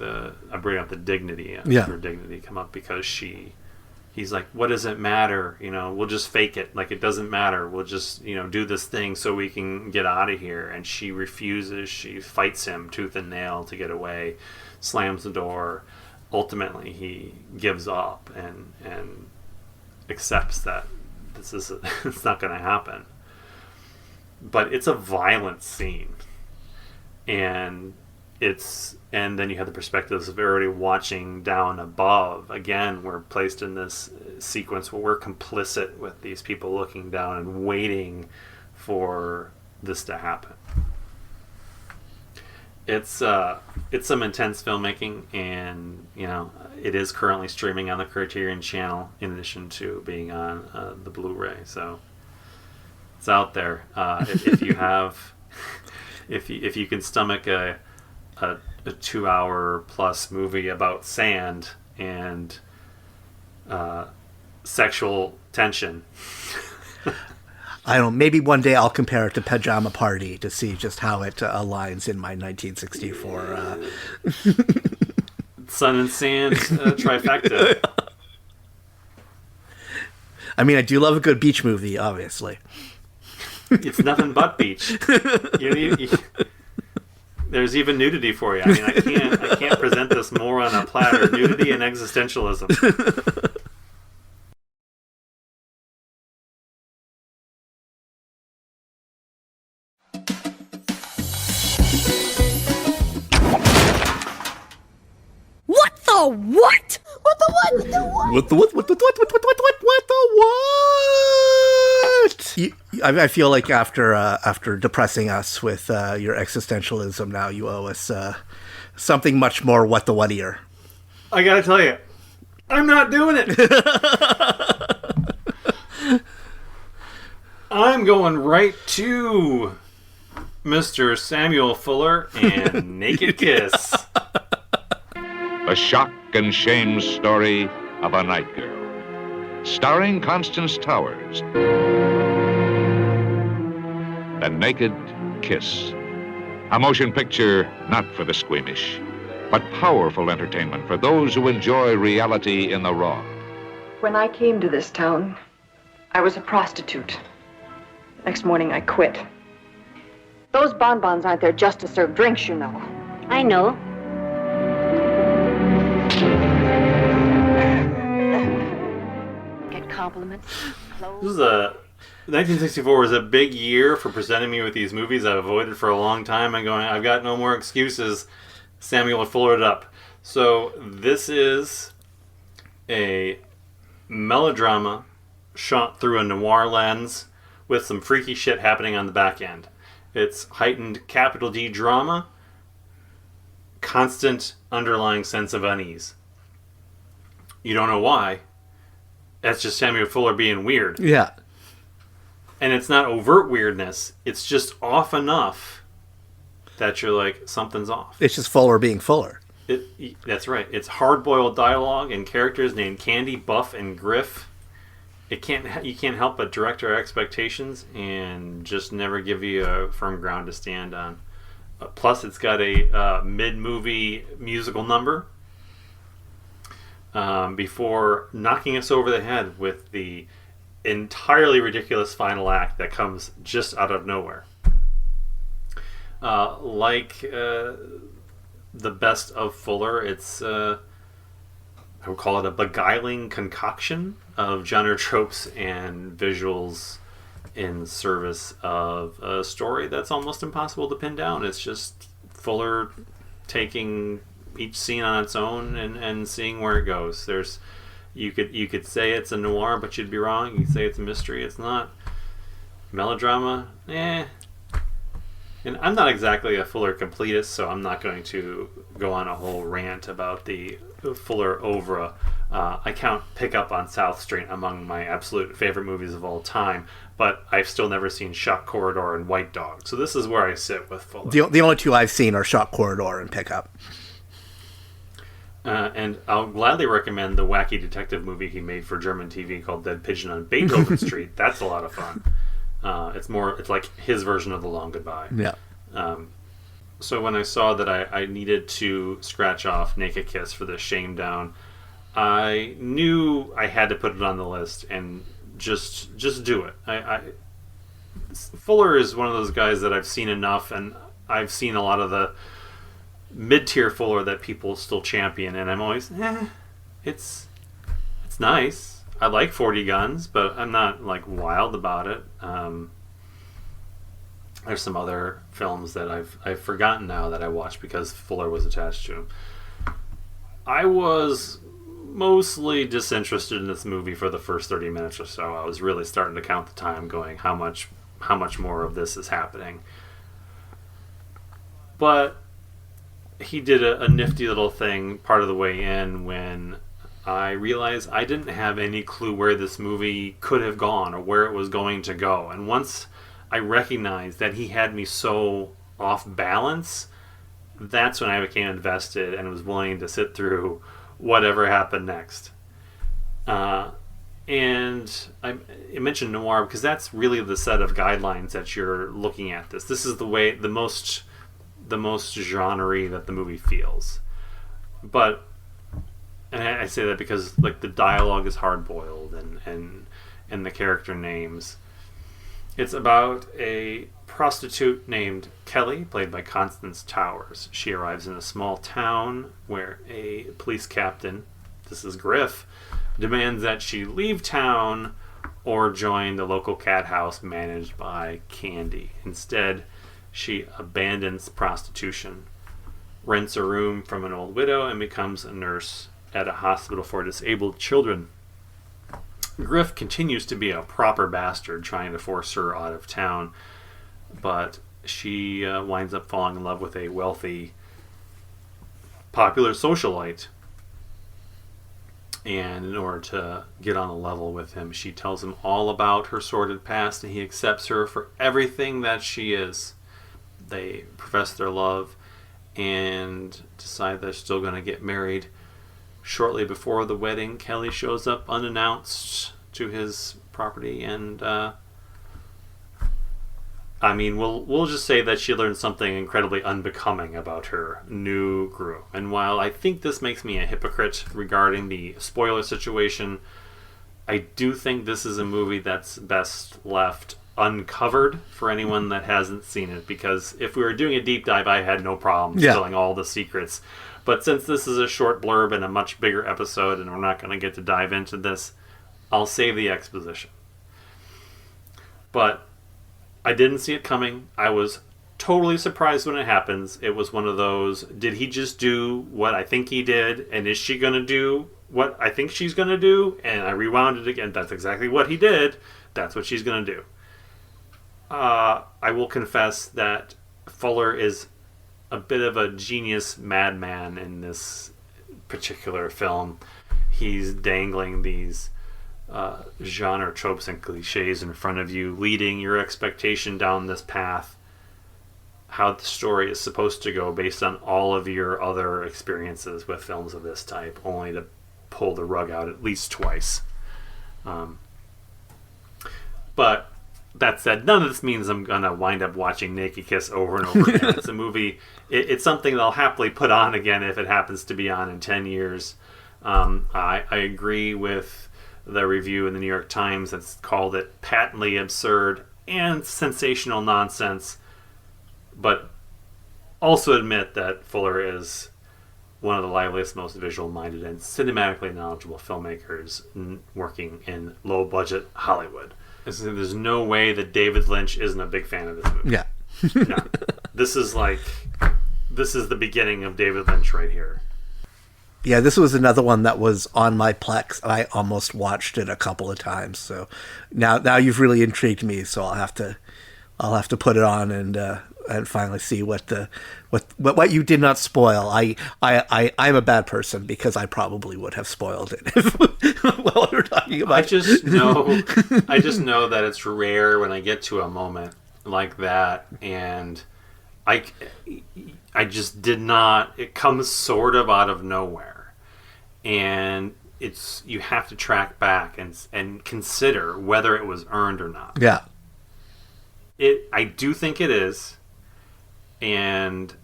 I bring up the dignity. Her dignity come up because he's like, what does it matter? We'll just fake it. Like, it doesn't matter. We'll just, do this thing so we can get out of here. And she refuses. She fights him tooth and nail to get away, slams the door. Ultimately, he gives up and accepts that it's not going to happen. But it's a violent scene. And then you have the perspectives of everybody watching down above. Again, we're placed in this sequence where we're complicit with these people looking down and waiting for this to happen. It's some intense filmmaking, and it is currently streaming on the Criterion Channel in addition to being on the Blu-ray. So it's out there. If you have, if you can stomach a 2-hour plus movie about sand and sexual tension. I don't know, maybe one day I'll compare it to Pajama Party to see just how it aligns in my 1964 sun and sand trifecta. I mean, I do love a good beach movie, obviously. It's nothing but beach. There's even nudity for you. I mean, I can't present this more on a platter. Nudity and existentialism. the what? What the what? What the what? What the what? What the what? I feel like after depressing us with your existentialism, now you owe us something much more what the what-ier. I gotta tell you, I'm not doing it. I'm going right to Mr. Samuel Fuller and Naked Kiss. The shock and shame story of a night girl. Starring Constance Towers. The Naked Kiss. A motion picture not for the squeamish, but powerful entertainment for those who enjoy reality in the raw. When I came to this town, I was a prostitute. Next morning, I quit. Those bonbons aren't there just to serve drinks, you know. I know. Get compliments, This is 1964 was a big year for presenting me with these movies I've avoided for a long time. I'm going, I've got no more excuses. Samuel Fuller it up. So this is a melodrama shot through a noir lens with some freaky shit happening on the back end. It's heightened capital D drama, constant underlying sense of unease. You don't know why. That's just Samuel Fuller being weird. Yeah. And it's not overt weirdness. It's just off enough that you're like, something's off. It's just Fuller being Fuller. That's right. It's hard-boiled dialogue and characters named Candy, Buff, and Griff. You can't help but direct our expectations and just never give you a firm ground to stand on. Plus, it's got a mid-movie musical number before knocking us over the head with the entirely ridiculous final act that comes just out of nowhere. Like the best of Fuller, it's I would call it a beguiling concoction of genre tropes and visuals in service of a story that's almost impossible to pin down. It's just Fuller taking each scene on its own and seeing where it goes. You could say it's a noir, but you'd be wrong. You could say it's a mystery. It's not. Melodrama, And I'm not exactly a Fuller completist, so I'm not going to go on a whole rant about the Fuller oeuvre. I count Pick Up on South Street among my absolute favorite movies of all time, but I've still never seen Shock Corridor and White Dog. So this is where I sit with Fuller. The only two I've seen are Shock Corridor and Pick Up. And I'll gladly recommend the wacky detective movie he made for German TV called Dead Pigeon on Beethoven Street. That's a lot of fun. It's like his version of The Long Goodbye. Yeah. So when I saw that I needed to scratch off Naked Kiss for the Shamedown, I knew I had to put it on the list and just do it. Fuller is one of those guys that I've seen enough, and I've seen a lot of the mid-tier Fuller that people still champion, and I'm always, it's nice. I like 40 Guns, but I'm not like wild about it. There's some other films that I've forgotten now that I watched because Fuller was attached to them. I was mostly disinterested in this movie for the first 30 minutes or so. I was really starting to count the time, going, how much more of this is happening? But he did a nifty little thing part of the way in when I realized I didn't have any clue where this movie could have gone or where it was going to go. And once I recognized that he had me so off balance, that's when I became invested and was willing to sit through whatever happened next. And I mentioned noir because that's really the set of guidelines that you're looking at this. This is the way, the most genre-y that the movie feels. But, and I say that because like the dialogue is hard-boiled and the character names. It's about a prostitute named Kelly, played by Constance Towers. She arrives in a small town where a police captain, this is Griff, demands that she leave town or join the local cat house managed by Candy. Instead, she abandons prostitution, rents a room from an old widow, and becomes a nurse at a hospital for disabled children. Griff continues to be a proper bastard, trying to force her out of town, but she winds up falling in love with a wealthy, popular socialite. And in order to get on a level with him, she tells him all about her sordid past, and he accepts her for everything that she is. They profess their love and decide they're still going to get married. Shortly before the wedding, Kelly shows up unannounced to his property, and we'll just say that she learned something incredibly unbecoming about her new groom. And while I think this makes me a hypocrite regarding the spoiler situation, I do think this is a movie that's best left uncovered for anyone that hasn't seen it, because if we were doing a deep dive, I had no problem spilling all the secrets. But since this is a short blurb and a much bigger episode, and we're not going to get to dive into this, I'll save the exposition. But I didn't see it coming. I was totally surprised when it happens. It was one of those, did he just do what I think he did? And is she going to do what I think she's going to do? And I rewound it again. That's exactly what he did. That's what she's going to do. I will confess that Fuller is a bit of a genius madman in this particular film. He's dangling these genre tropes and cliches in front of you, leading your expectation down this path, how the story is supposed to go based on all of your other experiences with films of this type, only to pull the rug out at least twice. But that said, none of this means I'm going to wind up watching Naked Kiss over and over again. It's a movie, it's something that I'll happily put on again if it happens to be on in 10 years. I agree with the review in the New York Times that's called it patently absurd and sensational nonsense, but also admit that Fuller is one of the liveliest, most visual-minded, and cinematically knowledgeable filmmakers working in low-budget Hollywood. There's no way that David Lynch isn't a big fan of this movie. Yeah. No. This is the beginning of David Lynch right here. Yeah, this was another one that was on my Plex. I almost watched it a couple of times. So now you've really intrigued me. So I'll have to put it on and finally see what you did not spoil. I'm a bad person because I probably would have spoiled it while we were talking about. I just know that it's rare when I get to a moment like that, and I just did not. It comes sort of out of nowhere, and you have to track back and consider whether it was earned or not. Yeah. I do think it is, and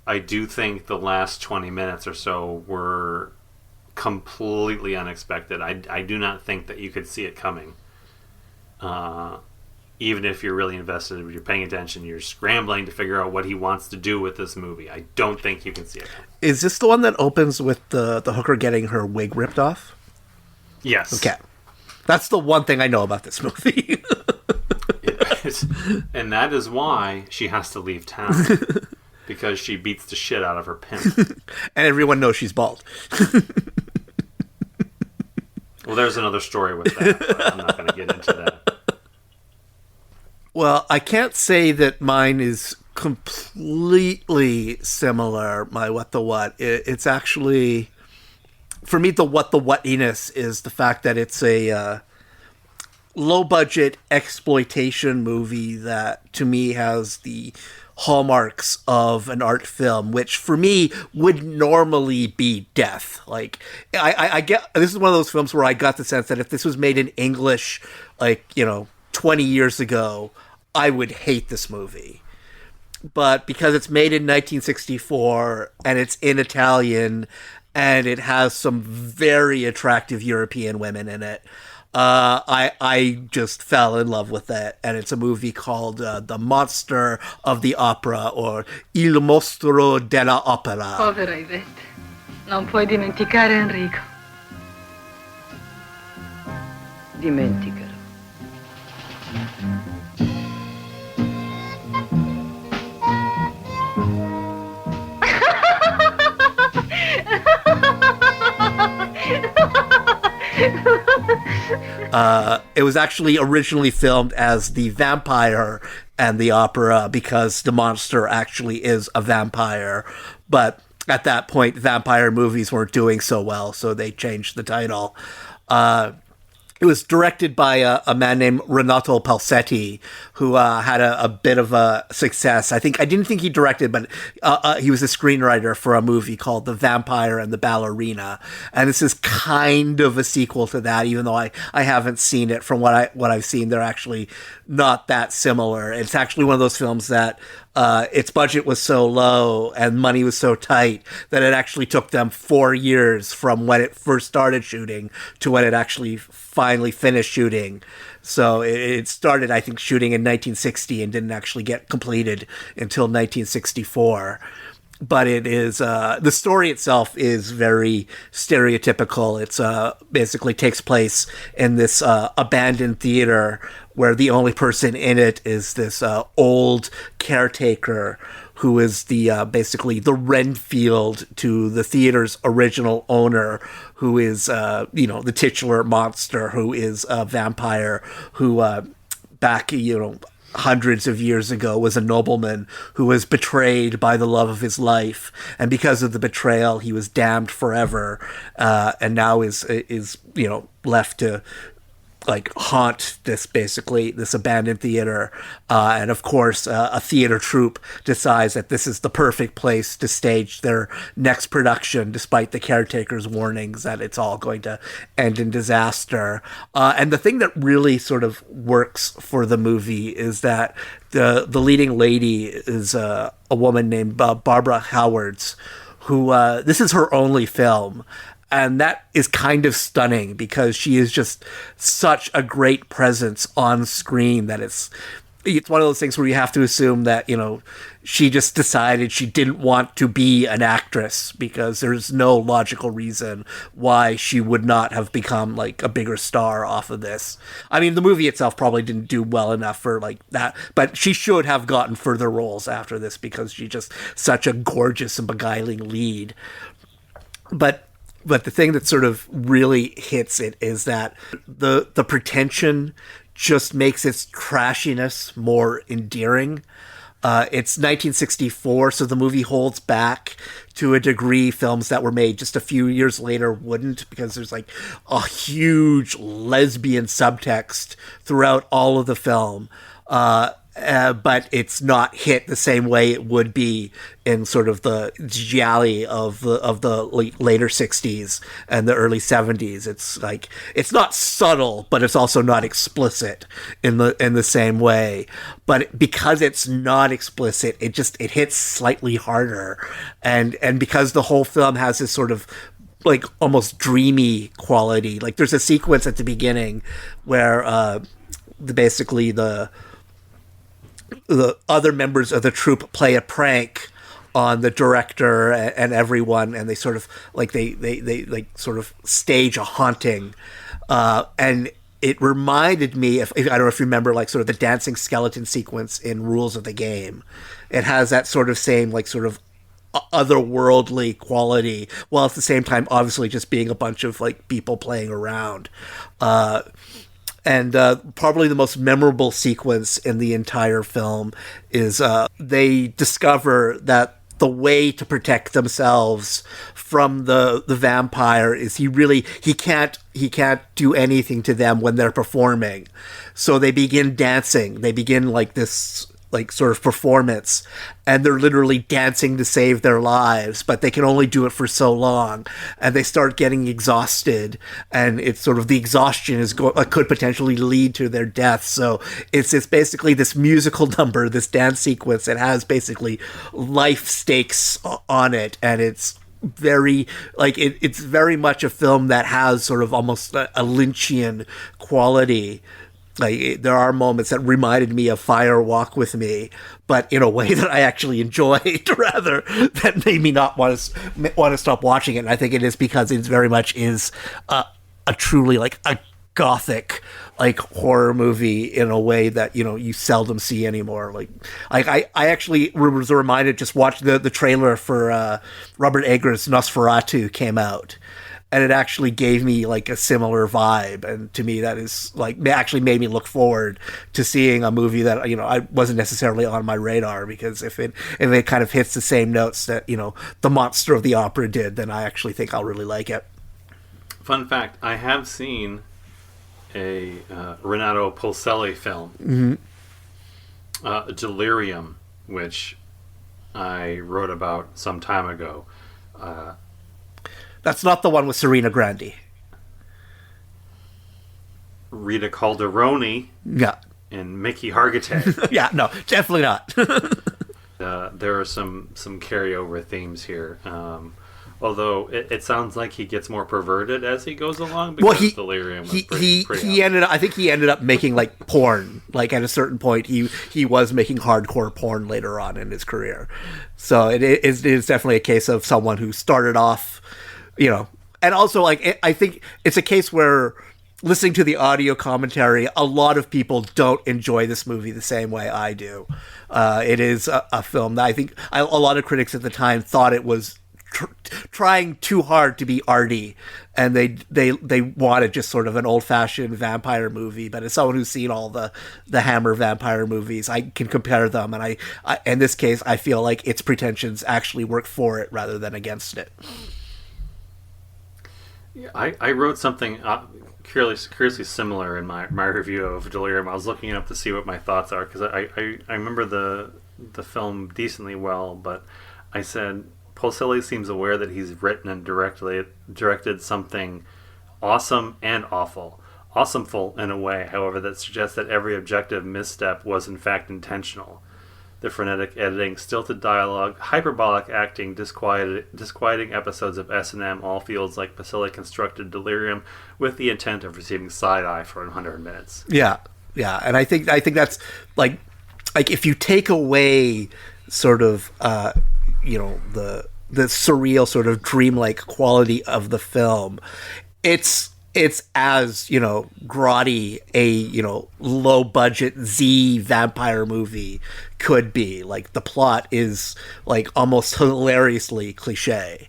I do think the last 20 minutes or so were completely unexpected. I do not think that you could see it coming. Even if you're really invested, if you're paying attention, you're scrambling to figure out what he wants to do with this movie. I don't think you can see it coming. Is this the one that opens with the hooker getting her wig ripped off? Yes. Okay. That's the one thing I know about this movie. And that is why she has to leave town. Because she beats the shit out of her pimp. And everyone knows she's bald. Well, there's another story with that, but I'm not going to get into that. Well, I can't say that mine is completely similar, my what the what. It's actually, for me, the what the whatiness is the fact that it's a low-budget exploitation movie that, to me, has the hallmarks of an art film, which for me would normally be death. Like, I get, this is one of those films where I got the sense that if this was made in English, 20 years ago, I would hate this movie. But because it's made in 1964 and it's in Italian and it has some very attractive European women in it, I just fell in love with it. And it's a movie called The Monster of the Opera, or Il Mostro della Opera. Povera Ivette, non puoi dimenticare Enrico. Dimenticalo. It was actually originally filmed as The Vampire and the Opera because the monster actually is a vampire. But at that point, vampire movies weren't doing so well, so they changed the title. It was directed by a man named Renato Palsetti, who had a bit of a success. I didn't think he directed, but he was a screenwriter for a movie called The Vampire and the Ballerina. And this is kind of a sequel to that, even though I haven't seen it. From what I've seen, they're actually not that similar. It's actually one of those films that its budget was so low and money was so tight that it actually took them 4 years from when it first started shooting to when it actually finally finished shooting. So it started, I think, shooting in 1960 and didn't actually get completed until 1964. But it is, the story itself is very stereotypical. It's basically takes place in this abandoned theater where the only person in it is this old caretaker who is the basically the Renfield to the theater's original owner, who is the titular monster, who is a vampire, who back hundreds of years ago was a nobleman who was betrayed by the love of his life, and because of the betrayal, he was damned forever, and now is left to haunt this abandoned theater. And of course, a theater troupe decides that this is the perfect place to stage their next production, despite the caretaker's warnings that it's all going to end in disaster. And the thing that really sort of works for the movie is that the leading lady is a woman named Barbara Howards, who this is her only film. And that is kind of stunning because she is just such a great presence on screen that it's one of those things where you have to assume that, she just decided she didn't want to be an actress because there's no logical reason why she would not have become a bigger star off of this. I mean, the movie itself probably didn't do well enough for that, but she should have gotten further roles after this because she's just such a gorgeous and beguiling lead. But the thing that sort of really hits it is that the pretension just makes its trashiness more endearing. It's 1964, so the movie holds back to a degree films that were made just a few years later wouldn't, because there's a huge lesbian subtext throughout all of the film. But it's not hit the same way it would be in sort of the gialli of the later 60s and the early 70s. It's not subtle, but it's also not explicit in the same way. But because it's not explicit, it hits slightly harder, and because the whole film has this sort of almost dreamy quality. There's a sequence at the beginning where basically the other members of the troupe play a prank on the director and everyone, and they sort of they sort of stage a haunting, and it reminded me I don't know if you remember sort of the dancing skeleton sequence in Rules of the Game. It has that sort of same sort of otherworldly quality, while at the same time obviously just being a bunch of people playing around. And probably the most memorable sequence in the entire film is they discover that the way to protect themselves from the vampire is he can't do anything to them when they're performing. So they begin dancing. They begin this sort of performance, and they're literally dancing to save their lives, but they can only do it for so long, and they start getting exhausted, and it's sort of the exhaustion could potentially lead to their death. So it's basically this musical number, this dance sequence that has basically life stakes on it, and it's very it's very much a film that has sort of almost a Lynchian quality. There are moments that reminded me of Fire Walk With Me, but in a way that I actually enjoyed, rather than made me not want to stop watching it. And I think it is because it very much is a truly a gothic horror movie in a way that you seldom see anymore. I actually was reminded, just watched the trailer for Robert Eggers' Nosferatu came out. and it actually gave me like a similar vibe. And to me, that is like actually made me look forward to seeing a movie that I wasn't necessarily on my radar, because if it kind of hits the same notes that the Monster of the Opera did, then I actually think I'll really like it. Fun fact: I have seen a Renato Polselli film, Delirium, which I wrote about some time ago. That's not the one with Serena Grandi. Rita Calderoni. Yeah. And Mickey Hargitay. Yeah, no, definitely not. There are some carryover themes here. Although it sounds like he gets more perverted as he goes along, because Delirium was pretty ended up, I think he ended up making like porn. Like at a certain point, he was making hardcore porn later on in his career. So it is definitely a case of someone who started off, and also like I think it's a case where, listening to the audio commentary, a lot of people don't enjoy this movie the same way I do. It is a film that I think a lot of critics at the time thought it was trying too hard to be arty, and they wanted just sort of an old-fashioned vampire movie. But as someone who's seen all the Hammer vampire movies, I can compare them, and I in this case I feel like its pretensions actually work for it rather than against it. Yeah, I wrote something curiously similar in my review of Delirium. I was looking it up to see what my thoughts are, because I remember the film decently well, but I said Polselli seems aware that he's written and directed something awesome and awful. Awesomeful in a way, however, that suggests that every objective misstep was in fact intentional. The frenetic editing, stilted dialogue, hyperbolic acting, disquieting episodes of S&M all feels like Polselli constructed Delirium with the intent of receiving side-eye for 100 minutes. Yeah, and I think that's like if you take away sort of the surreal sort of dreamlike quality of the film, it's as grotty a low budget Z vampire movie could be. Like the plot is like almost hilariously cliche,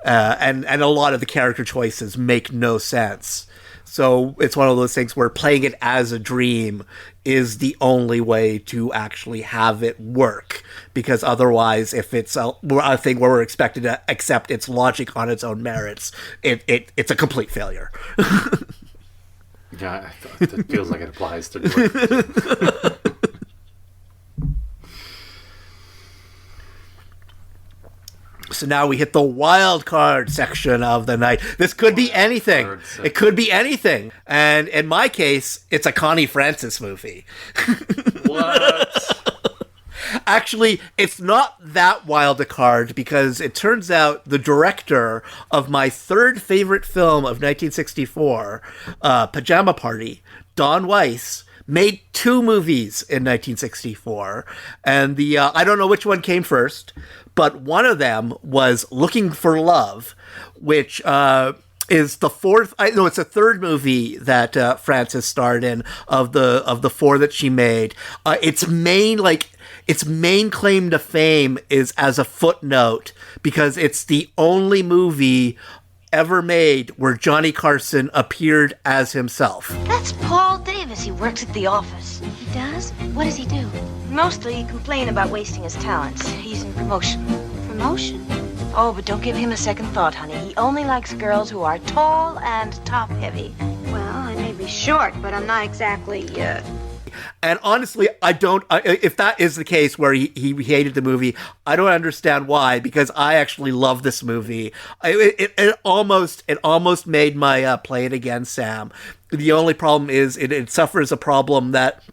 and a lot of the character choices make no sense. So it's one of those things where playing it as a dream is the only way to actually have it work, because otherwise, if it's a thing where we're expected to accept its logic on its own merits, it's a complete failure. Yeah, it feels like it applies to Delirium. So now we hit the wild card section of the night. This could be anything. It could be anything. And in my case, it's a Connie Francis movie. What? Actually, it's not that wild a card, because it turns out the director of my third favorite film of 1964, Pajama Party, Don Weiss, made two movies in 1964. And I don't know which one came first, but one of them was Looking for Love, which is the fourth. It's the third movie that Frances starred in of the four that she made. Its main claim to fame is as a footnote, because it's the only movie ever made where Johnny Carson appeared as himself. That's Paul Davis. He works at the office. He does? What does he do? Mostly complain about wasting his talents. He's in promotion. Promotion? Oh, but don't give him a second thought, honey. He only likes girls who are tall and top-heavy. Well, I may be short, but I'm not exactly, And honestly, I don't. If that is the case where he hated the movie, I don't understand why. Because I actually love this movie. It almost made my Play It Again, Sam. The only problem is it suffers a problem that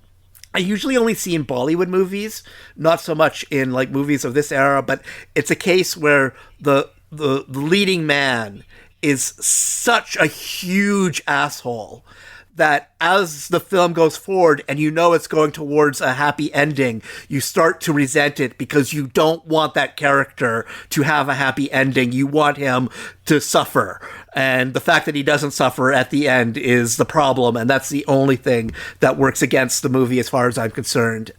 I usually only see in Bollywood movies, not so much in like movies of this era. But it's a case where the leading man is such a huge asshole that as the film goes forward and it's going towards a happy ending, you start to resent it, because you don't want that character to have a happy ending. You want him to suffer. And the fact that he doesn't suffer at the end is the problem. And that's the only thing that works against the movie as far as I'm concerned.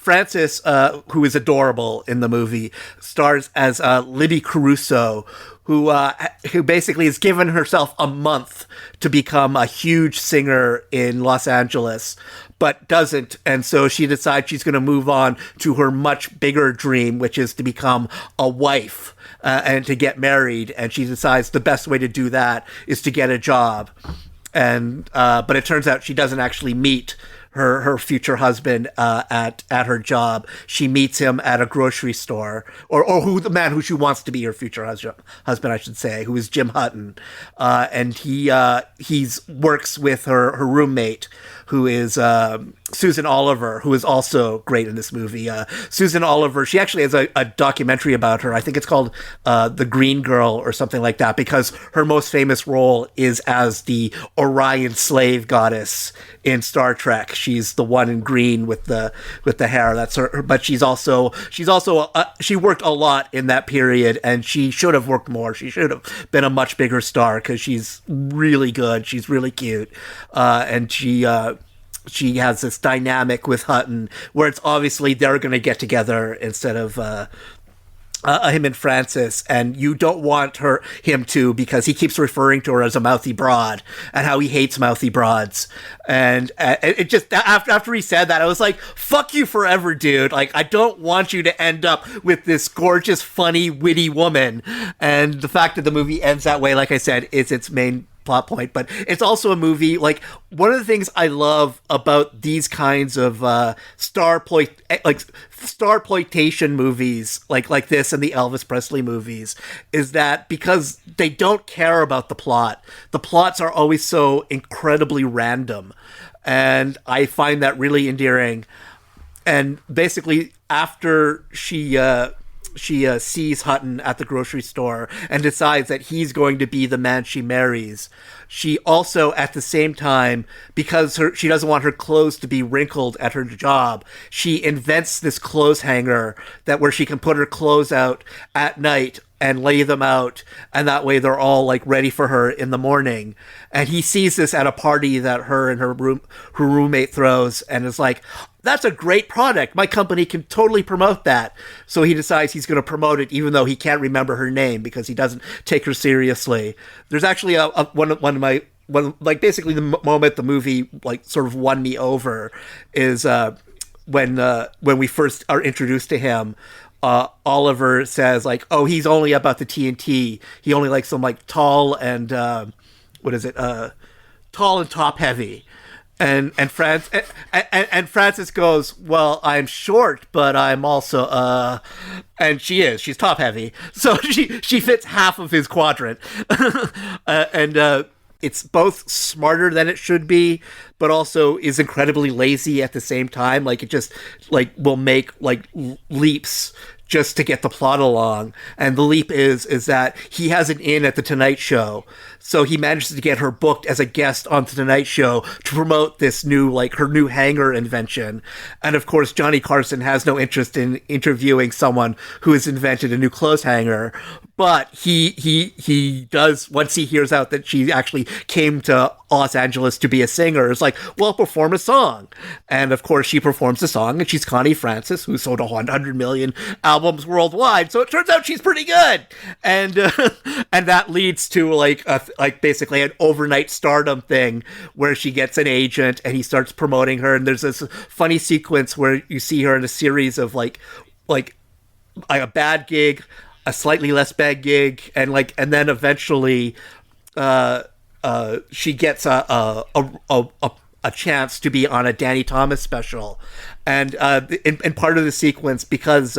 Frances, who is adorable in the movie, stars as Libby Caruso, who basically has given herself a month to become a huge singer in Los Angeles, but doesn't. And so she decides she's going to move on to her much bigger dream, which is to become a wife and to get married. And she decides the best way to do that is to get a job. And but it turns out she doesn't actually meet her future husband at her job. She meets him at a grocery store, or the man who she wants to be her future husband, I should say, who is Jim Hutton, and he works with her roommate, who is Susan Oliver, who is also great in this movie. Susan Oliver, she actually has a documentary about her. I think it's called The Green Girl or something like that, because her most famous role is as the Orion slave goddess in Star Trek. She's the one in green with the hair. That's her. But she worked a lot in that period, and she should have worked more. She should have been a much bigger star because she's really good. She's really cute, and she has this dynamic with Hutton where it's obviously they're going to get together instead of him and Frances, and you don't want him to, because he keeps referring to her as a mouthy broad and how he hates mouthy broads. And it just, after he said that, I was like, fuck you forever, dude. Like, I don't want you to end up with this gorgeous, funny, witty woman. And the fact that the movie ends that way, like I said, is its main plot point. But it's also a movie, like, one of the things I love about these kinds of starploitation movies like this and the Elvis Presley movies is that because they don't care about the plots are always so incredibly random, and I find that really endearing. And basically after she sees Hutton at the grocery store and decides that he's going to be the man she marries, she also, at the same time, because she doesn't want her clothes to be wrinkled at her job, she invents this clothes hanger where she can put her clothes out at night and lay them out, and that way they're all like ready for her in the morning. And he sees this at a party that her and her roommate throws, and is like, that's a great product. My company can totally promote that. So he decides he's going to promote it, even though he can't remember her name because he doesn't take her seriously. There's actually basically the moment the movie like sort of won me over is when we first are introduced to him. Oliver says like, oh, he's only about the TNT. He only likes them like tall and tall and top heavy. And Frances goes, well, I'm short, but I'm also and she's top heavy, so she fits half of his quadrant. And it's both smarter than it should be, but also is incredibly lazy at the same time. Like, it just like will make like leaps just to get the plot along. And the leap is that he has an in at the Tonight Show. So he manages to get her booked as a guest on the Tonight Show to promote this new, like, her new hanger invention. And of course, Johnny Carson has no interest in interviewing someone who has invented a new clothes hanger. But he does, once he hears out that she actually came to Los Angeles to be a singer, is like, well, perform a song. And of course, she performs a song, and she's Connie Francis, who sold 100 million albums worldwide. So it turns out she's pretty good. And that leads to like basically an overnight stardom thing where she gets an agent and he starts promoting her. And there's this funny sequence where you see her in a series of like a bad gig, a slightly less bad gig, and then eventually she gets a chance to be on a Danny Thomas special. And in part of the sequence, because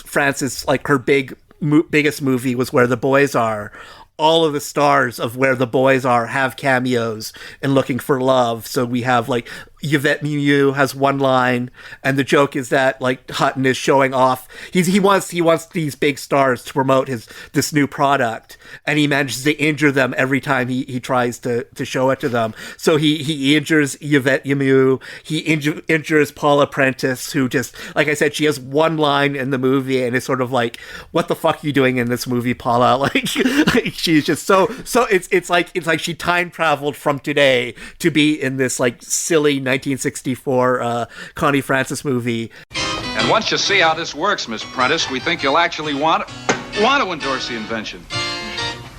Frances, like, her biggest movie was Where the Boys Are, all of the stars of Where the Boys Are have cameos in Looking for Love. So we have like Yvette Mimieux has one line, and the joke is that like Hutton is showing off. He wants these big stars to promote this new product, and he manages to injure them every time he tries to show it to them. So he injures Yvette Mimieux. He injures Paula Prentice, who just, like I said, she has one line in the movie, and it's sort of like, what the fuck are you doing in this movie, Paula? Like she's just so it's like she time traveled from today to be in this like silly 1964 Connie Francis movie. And once you see how this works, Miss Prentice, we think you'll actually want to endorse the invention.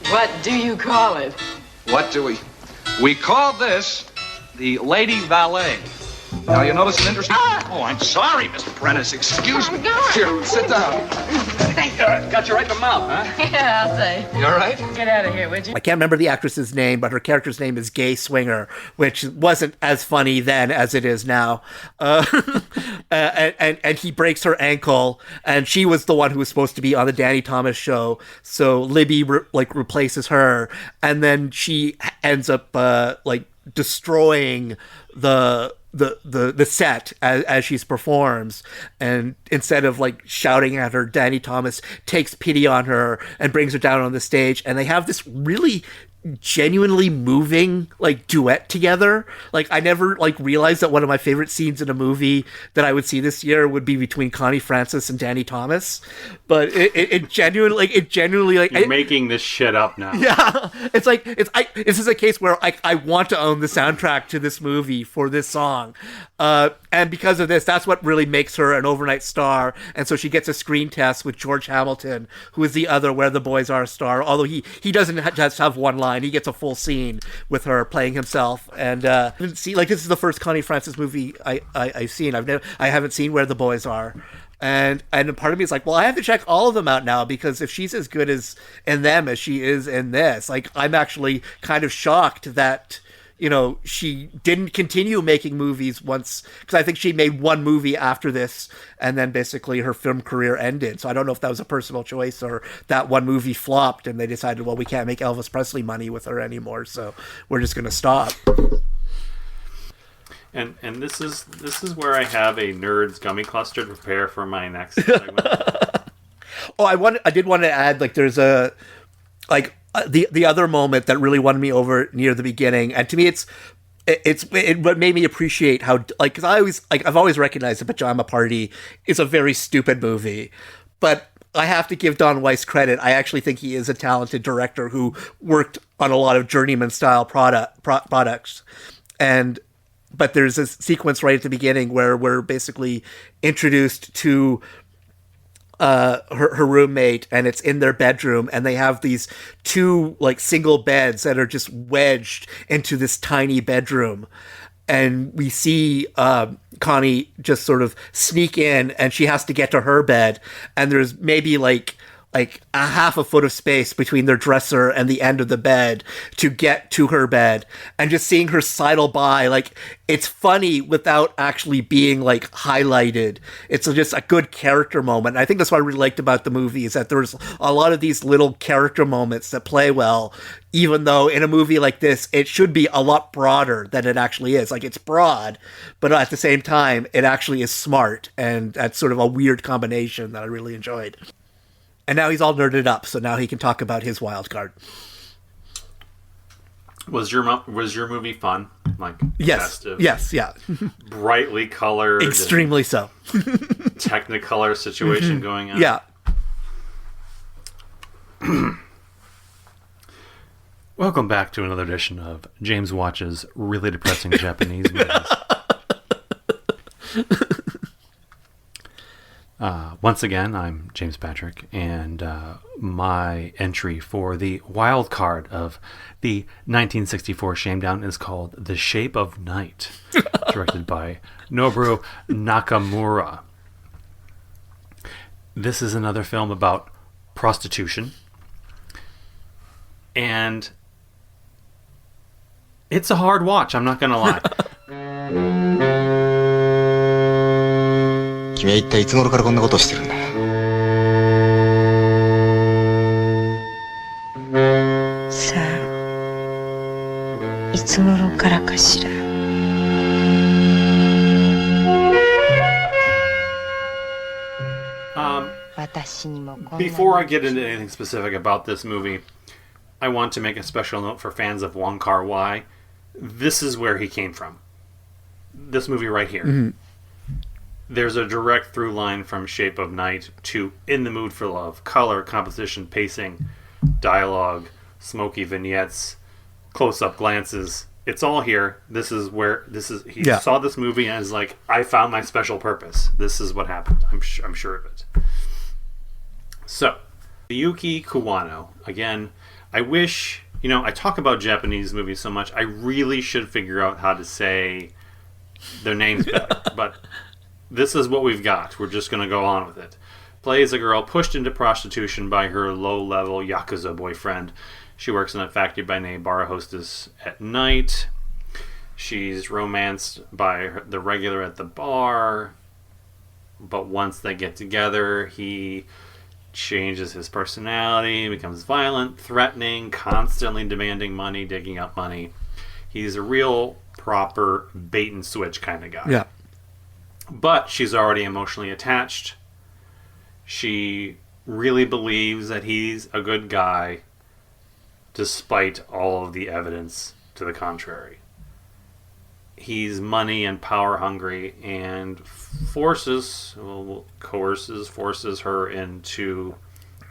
What do you call it? What do we? We call this the Lady Valet. Now, you notice an interesting... Oh, I'm sorry, Miss Prentice. Excuse me. Here, sit down. Got you right in the mouth, huh? Yeah, I'll say. You all right? Get out of here, would you? I can't remember the actress's name, but her character's name is Gay Swinger, which wasn't as funny then as it is now. And he breaks her ankle, and she was the one who was supposed to be on the Danny Thomas show. So Libby replaces her, and then she ends up destroying the set as she performs, and instead of shouting at her, Danny Thomas takes pity on her and brings her down on the stage, and they have this really genuinely moving duet together. I never realized that one of my favorite scenes in a movie that I would see this year would be between Connie Francis and Danny Thomas, but it genuinely you're making this shit up now. Yeah, this is a case where I want to own the soundtrack to this movie for this song, and because of this, that's what really makes her an overnight star. And so she gets a screen test with George Hamilton, who is the other Where the Boys Are star, although he doesn't just have one line. He gets a full scene with her playing himself. And this is the first Connie Francis movie I've seen. I haven't seen Where the Boys Are. And part of me is like, well, I have to check all of them out now, because if she's as good in them as she is in this, I'm actually kind of shocked that she didn't continue making movies once, because I think she made one movie after this, and then basically her film career ended. So I don't know if that was a personal choice or that one movie flopped and they decided, well, we can't make Elvis Presley money with her anymore, so we're just going to stop. And this is where I have a nerd's gummy cluster to prepare for my next segment. Oh, I did want to add, there's a the other moment that really won me over near the beginning, and to me it made me appreciate how, because I've always recognized that Pajama Party is a very stupid movie, but I have to give Don Weiss credit. I actually think he is a talented director who worked on a lot of journeyman style products, but there's a sequence right at the beginning where we're basically introduced to her roommate, and it's in their bedroom, and they have these two single beds that are just wedged into this tiny bedroom, and we see Connie just sort of sneak in, and she has to get to her bed, and there's maybe a half a foot of space between their dresser and the end of the bed to get to her bed, and just seeing her sidle by, it's funny without actually being highlighted. It's just a good character moment. And I think that's what I really liked about the movie, is that there's a lot of these little character moments that play well, even though in a movie like this, it should be a lot broader than it actually is. It's broad, but at the same time, it actually is smart, and that's sort of a weird combination that I really enjoyed. And now he's all nerded up, so now he can talk about his wild card. Was your movie fun? Yes, festive? Yes, yeah. Brightly colored. Extremely so. Technicolor situation going on. Yeah. Welcome back to another edition of James Watches Really Depressing Japanese Movies. Once again, I'm James Patrick, and my entry for the wild card of the 1964 Shamedown is called The Shape of Night, directed by Noboru Nakamura. This is another film about prostitution, and it's a hard watch, I'm not going to lie. 君は一体いつ頃からこんなことをしてるんだ。さあ、いつ頃からかしら。Before I get into anything specific about this movie, I want to make a special note for fans of Wong Kar-wai. This is where he came from. This movie right here. Mm-hmm. There's a direct through line from Shape of Night to In the Mood for Love. Color, composition, pacing, dialogue, smoky vignettes, close-up glances, it's all here. He saw this movie and is like, I found my special purpose. This is what happened. I'm sure of it. So, Yuki Kuwano. Again, I wish, I talk about Japanese movies so much, I really should figure out how to say their names better. But this is what we've got. We're just going to go on with it. Plays a girl pushed into prostitution by her low-level Yakuza boyfriend. She works in a factory by name bar hostess at night. She's romanced by the regular at the bar. But once they get together, he changes his personality, becomes violent, threatening, constantly demanding money, digging up money. He's a real proper bait and switch kind of guy. Yeah. But she's already emotionally attached. She really believes that he's a good guy, despite all of the evidence to the contrary. He's money and power hungry and forces her into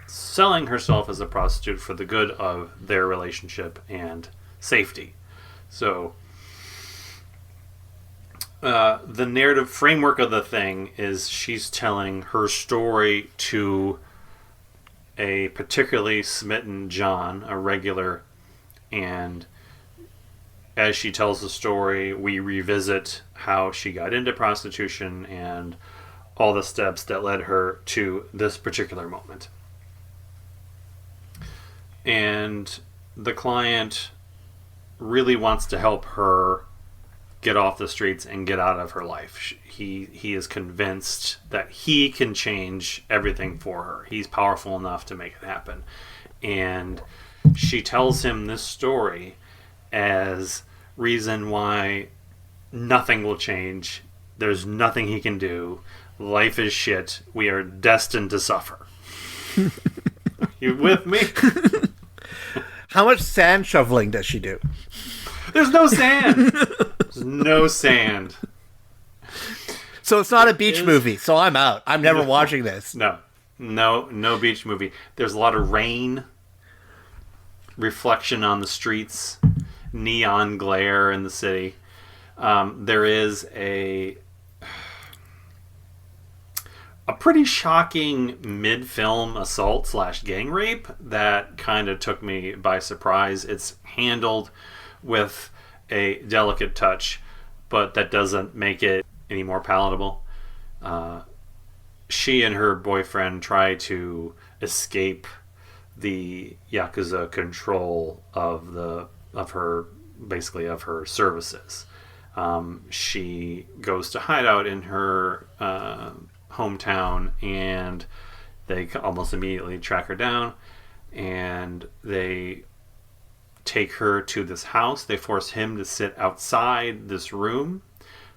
selling herself as a prostitute for the good of their relationship and safety. So, the narrative framework of the thing is she's telling her story to a particularly smitten John, a regular, and as she tells the story, we revisit how she got into prostitution and all the steps that led her to this particular moment. And the client really wants to help her get off the streets and get out of her life. He is convinced that he can change everything for her. He's powerful enough to make it happen. And she tells him this story as reason why nothing will change. There's nothing he can do. Life is shit. We are destined to suffer. You with me? How much sand shoveling does she do? There's no sand. There's no sand. So it's not a beach movie, so I'm out. I'm never watching this. No beach movie. There's a lot of rain, reflection on the streets, neon glare in the city. There is a pretty shocking mid-film assault / gang rape that kind of took me by surprise. It's handled with a delicate touch, but that doesn't make it any more palatable. She and her boyfriend try to escape the Yakuza control of her services. She goes to hide out in her hometown, and they almost immediately track her down, and they take her to this house. They force him to sit outside this room,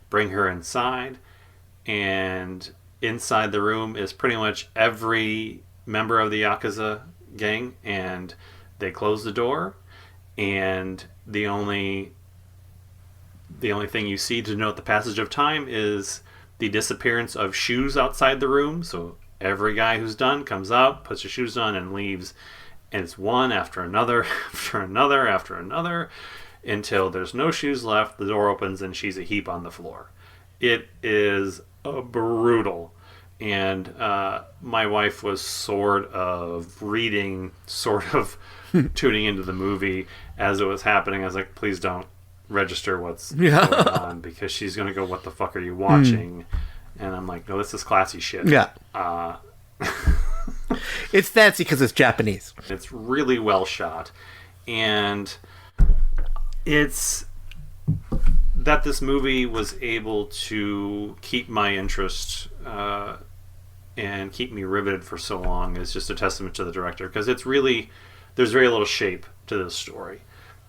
bring her inside, and inside the room is pretty much every member of the Yakuza gang, and they close the door, and the only thing you see to denote the passage of time is the disappearance of shoes outside the room. So every guy who's done comes out, puts his shoes on, and leaves. And it's one after another, after another, after another, until there's no shoes left. The door opens and she's a heap on the floor. It is brutal. And my wife was sort of tuning into the movie as it was happening. I was like, please don't register what's going on, because she's going to go, what the fuck are you watching? And I'm like, no, this is classy shit. Yeah. It's fancy because it's Japanese. It's really well shot. And it's that this movie was able to keep my interest and keep me riveted for so long is just a testament to the director, because it's really, there's very little shape to this story.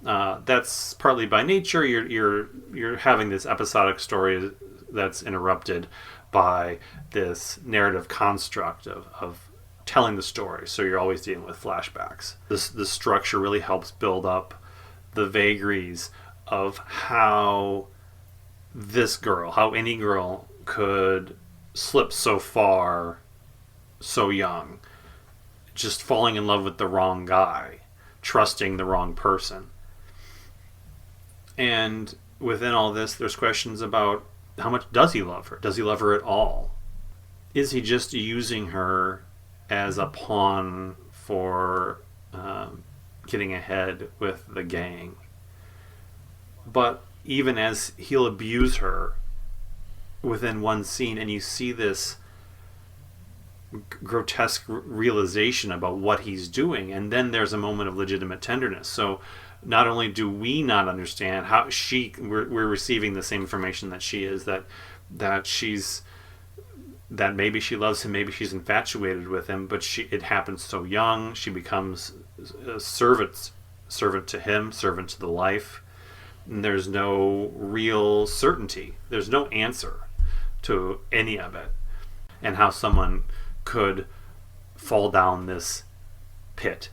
That's partly by nature. You're having this episodic story that's interrupted by this narrative construct of telling the story. So you're always dealing with flashbacks. This structure really helps build up the vagaries of how any girl could slip so far so young, just falling in love with the wrong guy, trusting the wrong person. And within all this, there's questions about how much does he love her? Does he love her at all? Is he just using her as a pawn for getting ahead with the gang? But even as he'll abuse her within one scene, and you see this grotesque realization about what he's doing, and then there's a moment of legitimate tenderness. So not only do we not understand how we're receiving the same information that she is, that maybe she loves him, maybe she's infatuated with him, but it happens so young. She becomes a servant to him, servant to the life. And there's no real certainty. There's no answer to any of it. And how someone could fall down this pit.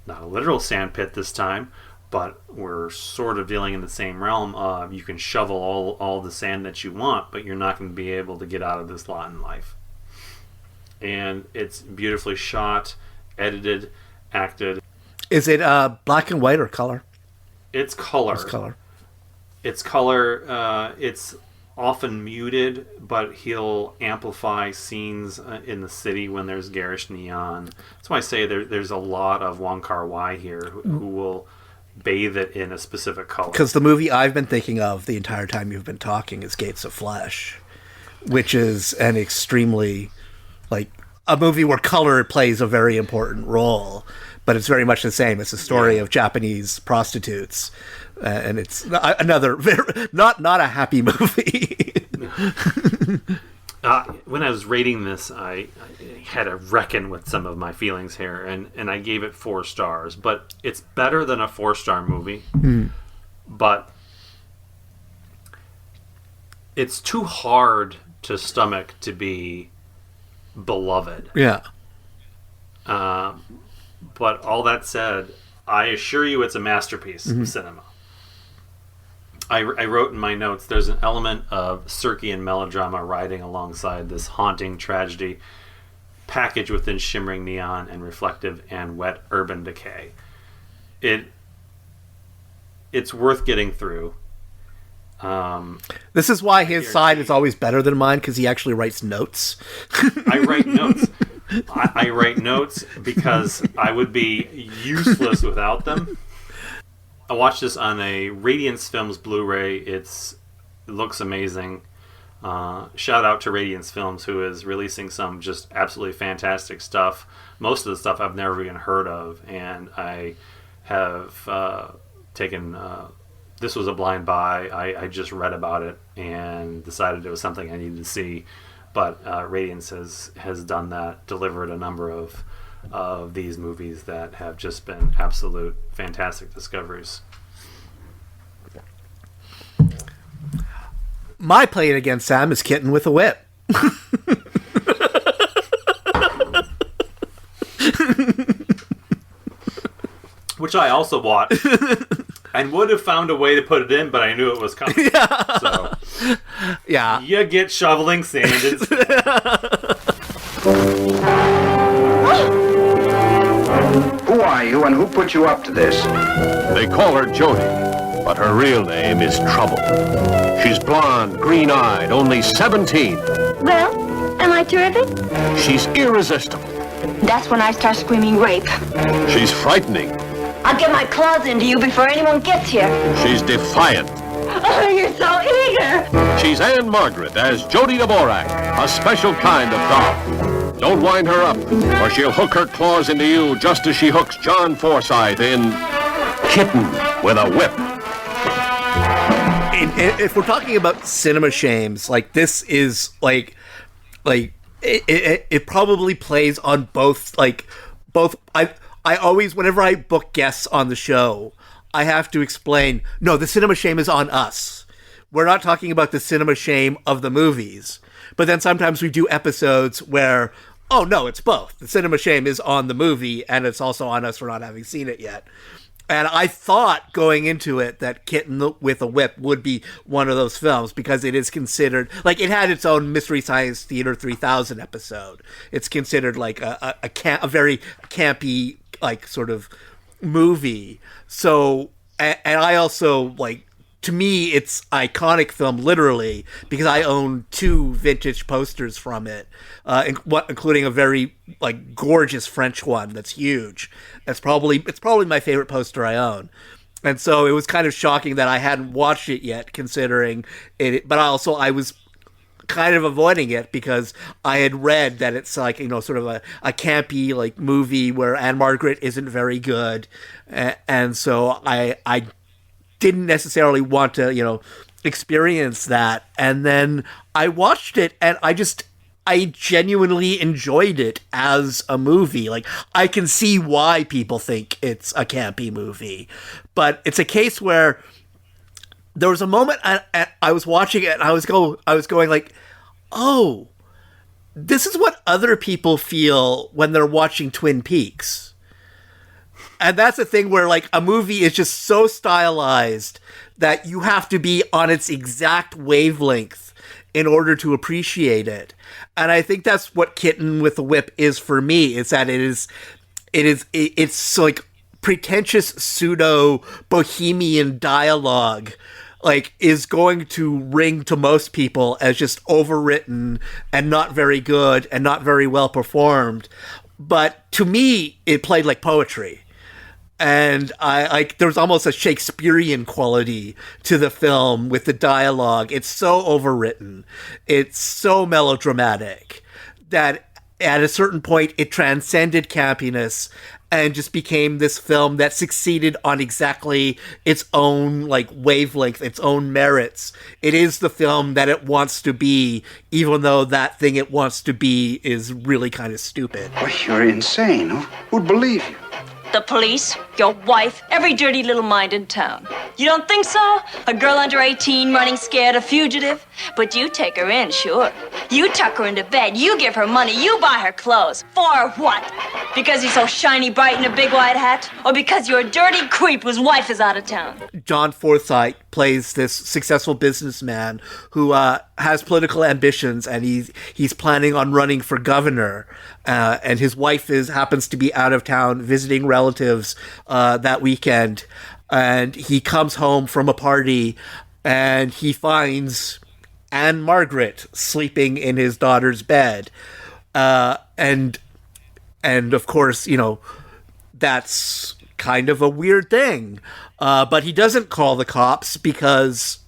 Not a literal sand pit this time, but we're sort of dealing in the same realm of you can shovel all the sand that you want, but you're not going to be able to get out of this lot in life. And it's beautifully shot, edited, acted. Is it black and white or color? It's color. It's color. It's color. It's often muted, but he'll amplify scenes in the city when there's garish neon. That's why I say there's a lot of Wong Kar-wai here who will bathe it in a specific color. Because the movie I've been thinking of the entire time you've been talking is Gates of Flesh, which is an extremely, like, a movie where color plays a very important role, but it's very much the same. It's a story of Japanese prostitutes, and it's another not a happy movie. When I was rating this, I had to reckon with some of my feelings here, and I gave it 4 stars. But it's better than a 4-star movie. But it's too hard to stomach to be beloved. Yeah. But all that said, I assure you it's a masterpiece of cinema. I wrote in my notes, there's an element of Circean melodrama riding alongside this haunting tragedy, packaged within shimmering neon and reflective and wet urban decay. It's worth getting through. This is why his side is always better than mine, because he actually writes notes. I write notes. I write notes because I would be useless without them. I watched this on a Radiance Films Blu-ray. It looks amazing. Shout out to Radiance Films, who is releasing some just absolutely fantastic stuff. Most of the stuff I've never even heard of, and I have taken... this was a blind buy. I just read about it and decided it was something I needed to see. But Radiance has done that, delivered a number of these movies that have just been absolute fantastic discoveries. My play it against Sam is Kitten with a Whip. Which I also watched. And would have found a way to put it in, but I knew it was coming. Yeah. So, yeah. You get shoveling sand instead. Who are you and who put you up to this? They call her Jody, but her real name is Trouble. She's blonde, green-eyed, only 17. Well, am I terrific? She's irresistible. That's when I start screaming rape. She's frightening. I'll get my claws into you before anyone gets here. She's defiant. Oh, you're so eager. She's Ann-Margret as Jody Dvorak, a special kind of doll. Don't wind her up, or she'll hook her claws into you just as she hooks John Forsythe in Kitten with a Whip. If we're talking about cinema shames, like, this is like it probably plays on both. I always, whenever I book guests on the show, I have to explain, no, the cinema shame is on us. We're not talking about the cinema shame of the movies. But then sometimes we do episodes where, oh no, it's both. The cinema shame is on the movie, and it's also on us for not having seen it yet. And I thought going into it that Kitten with a Whip would be one of those films, because it is considered, like, it had its own Mystery Science Theater 3000 episode. It's considered like a very campy, like, sort of movie. So, and I also, like, to me, it's iconic film, literally, because I own 2 vintage posters from it, including a very like gorgeous French one that's huge. It's probably my favorite poster I own. And so it was kind of shocking that I hadn't watched it yet, considering it. But also, I was kind of avoiding it because I had read that it's like, sort of a campy like movie where Ann-Margret isn't very good, and so I didn't necessarily want to experience that. And then I watched it, and I genuinely enjoyed it as a movie. Like, I can see why people think it's a campy movie, but it's a case where there was a moment I was watching it and I was going like, oh, this is what other people feel when they're watching Twin Peaks. And that's the thing where, like, a movie is just so stylized that you have to be on its exact wavelength in order to appreciate it. And I think that's what Kitten with a Whip is for me. It's that it's like pretentious pseudo bohemian dialogue, like, is going to ring to most people as just overwritten and not very good and not very well performed. But to me, it played like poetry. And there was almost a Shakespearean quality to the film with the dialogue. It's so overwritten. It's so melodramatic that at a certain point it transcended campiness and just became this film that succeeded on exactly its own like wavelength, its own merits. It is the film that it wants to be, even though that thing it wants to be is really kind of stupid. Well, you're insane. Who'd believe you? The police, your wife, every dirty little mind in town. You don't think so? A girl under 18 running scared, a fugitive? But you take her in, sure. You tuck her into bed, you give her money, you buy her clothes. For what? Because he's so shiny bright in a big white hat? Or because you're a dirty creep whose wife is out of town? John Forsythe plays this successful businessman who has political ambitions, and he's planning on running for governor. And his wife happens to be out of town visiting relatives that weekend. And he comes home from a party and he finds Ann-Margret sleeping in his daughter's bed. And of course, that's kind of a weird thing. But he doesn't call the cops because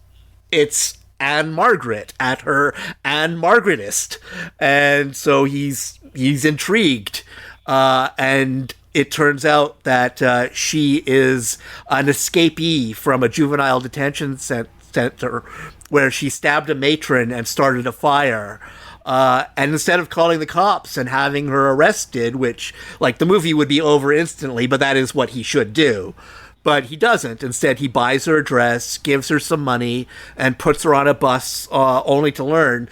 it's Ann-Margret at her Ann-Margretist. And so he's intrigued. And it turns out that she is an escapee from a juvenile detention center where she stabbed a matron and started a fire. And instead of calling the cops and having her arrested, which, like, the movie would be over instantly, but that is what he should do. But he doesn't. Instead, he buys her a dress, gives her some money, and puts her on a bus, only to learn,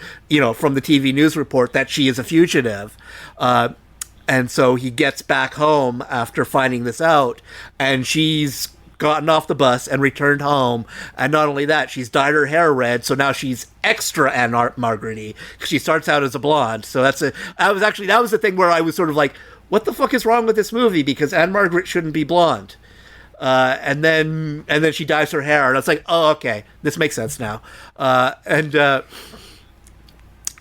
from the TV news report that she is a fugitive. And so he gets back home after finding this out, and she's gotten off the bus and returned home. And not only that, she's dyed her hair red, so now she's extra Ann-Margret-y, because she starts out as a blonde. So that was the thing where I was sort of like, what the fuck is wrong with this movie? Because Ann-Margret shouldn't be blonde. And then she dyes her hair, and I was like, oh, okay, this makes sense now. And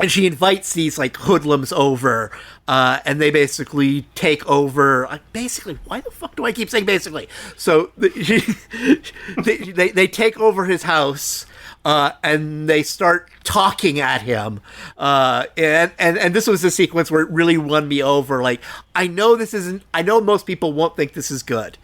she invites these like hoodlums over, and they basically take over. Basically, why the fuck do I keep saying basically? So they take over his house, and they start talking at him. And this was the sequence where it really won me over. Like, I know most people won't think this is good,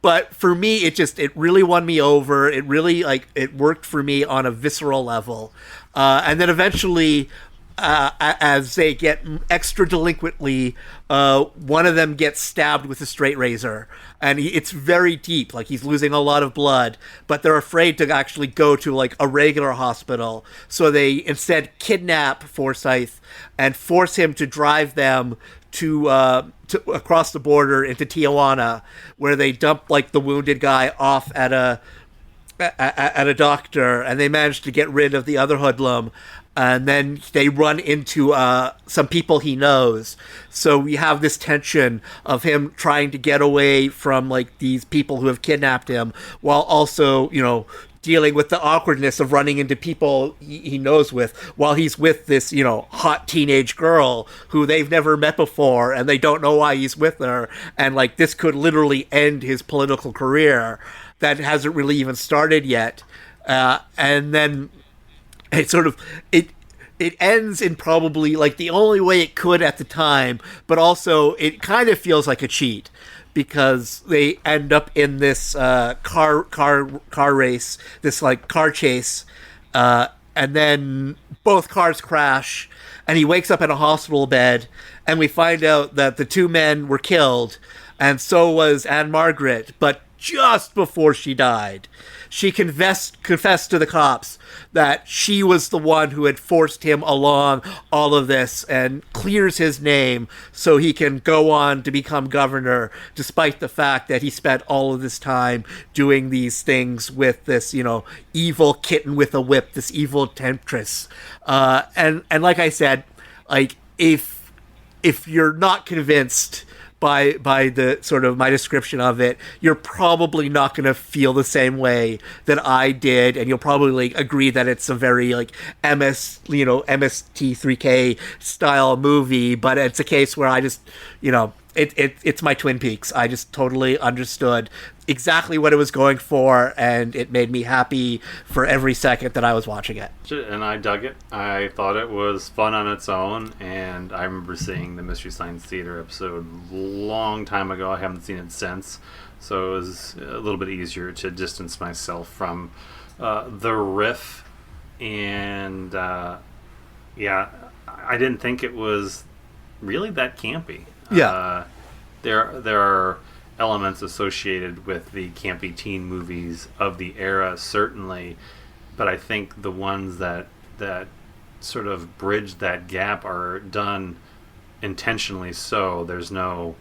but for me, it really won me over. It really, it worked for me on a visceral level. And then eventually, as they get extra delinquently, one of them gets stabbed with a straight razor, and it's very deep, like he's losing a lot of blood, but they're afraid to actually go to like a regular hospital, so they instead kidnap Forsythe and force him to drive them to across the border into Tijuana, where they dump like the wounded guy off at a doctor, and they manage to get rid of the other hoodlum. And then they run into some people he knows. So we have this tension of him trying to get away from like these people who have kidnapped him, while also, dealing with the awkwardness of running into people he knows with while he's with this, hot teenage girl who they've never met before and they don't know why he's with her. And like, this could literally end his political career that hasn't really even started yet. And then it ends in probably like the only way it could at the time, but also it kind of feels like a cheat because they end up in this car race, this like car chase, and then both cars crash, and he wakes up in a hospital bed, and we find out that the two men were killed, and so was Ann-Margret, but just before she died. She confessed to the cops that she was the one who had forced him along all of this and clears his name so he can go on to become governor, despite the fact that he spent all of this time doing these things with this, evil kitten with a whip, this evil temptress. And like I said, like if you're not convinced by the sort of my description of it, you're probably not going to feel the same way that I did, and you'll probably agree that it's a very like MST3K style movie, but it's a case where I just, it's my Twin Peaks. I just totally understood exactly what it was going for, and it made me happy for every second that I was watching it. And I dug it. I thought it was fun on its own, and I remember seeing the Mystery Science Theater episode a long time ago. I haven't seen it since, so it was a little bit easier to distance myself from the riff, and I didn't think it was really that campy. Yeah. There are elements associated with the campy teen movies of the era, certainly, but I think the ones that sort of bridge that gap are done intentionally. So there's no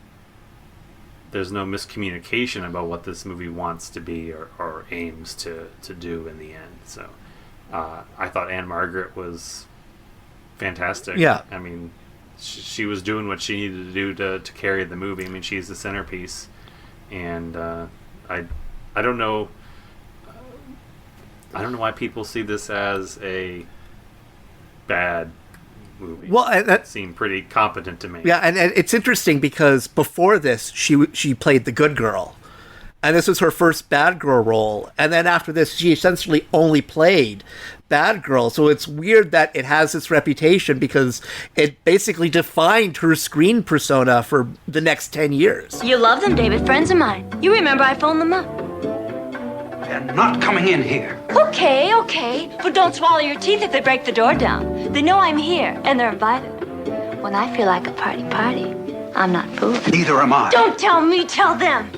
miscommunication about what this movie wants to be or aims to do in the end. So I thought Ann-Margret was fantastic. Yeah. I mean, she was doing what she needed to do to carry the movie. I mean, she's the centerpiece. And I don't know why people see this as a bad movie. Well, that seemed pretty competent to me. Yeah, and it's interesting because before this, she played the good girl, and this was her first bad girl role. And then after this, she essentially only played bad girl. So it's weird that it has this reputation because it basically defined her screen persona for the next 10 years. You love them, David. Friends of mine. You remember I phoned them up. They're not coming in here. Okay. But don't swallow your teeth if they break the door down. They know I'm here, and they're invited. When I feel like a party, I'm not fooling. Neither am I. Don't tell me, tell them.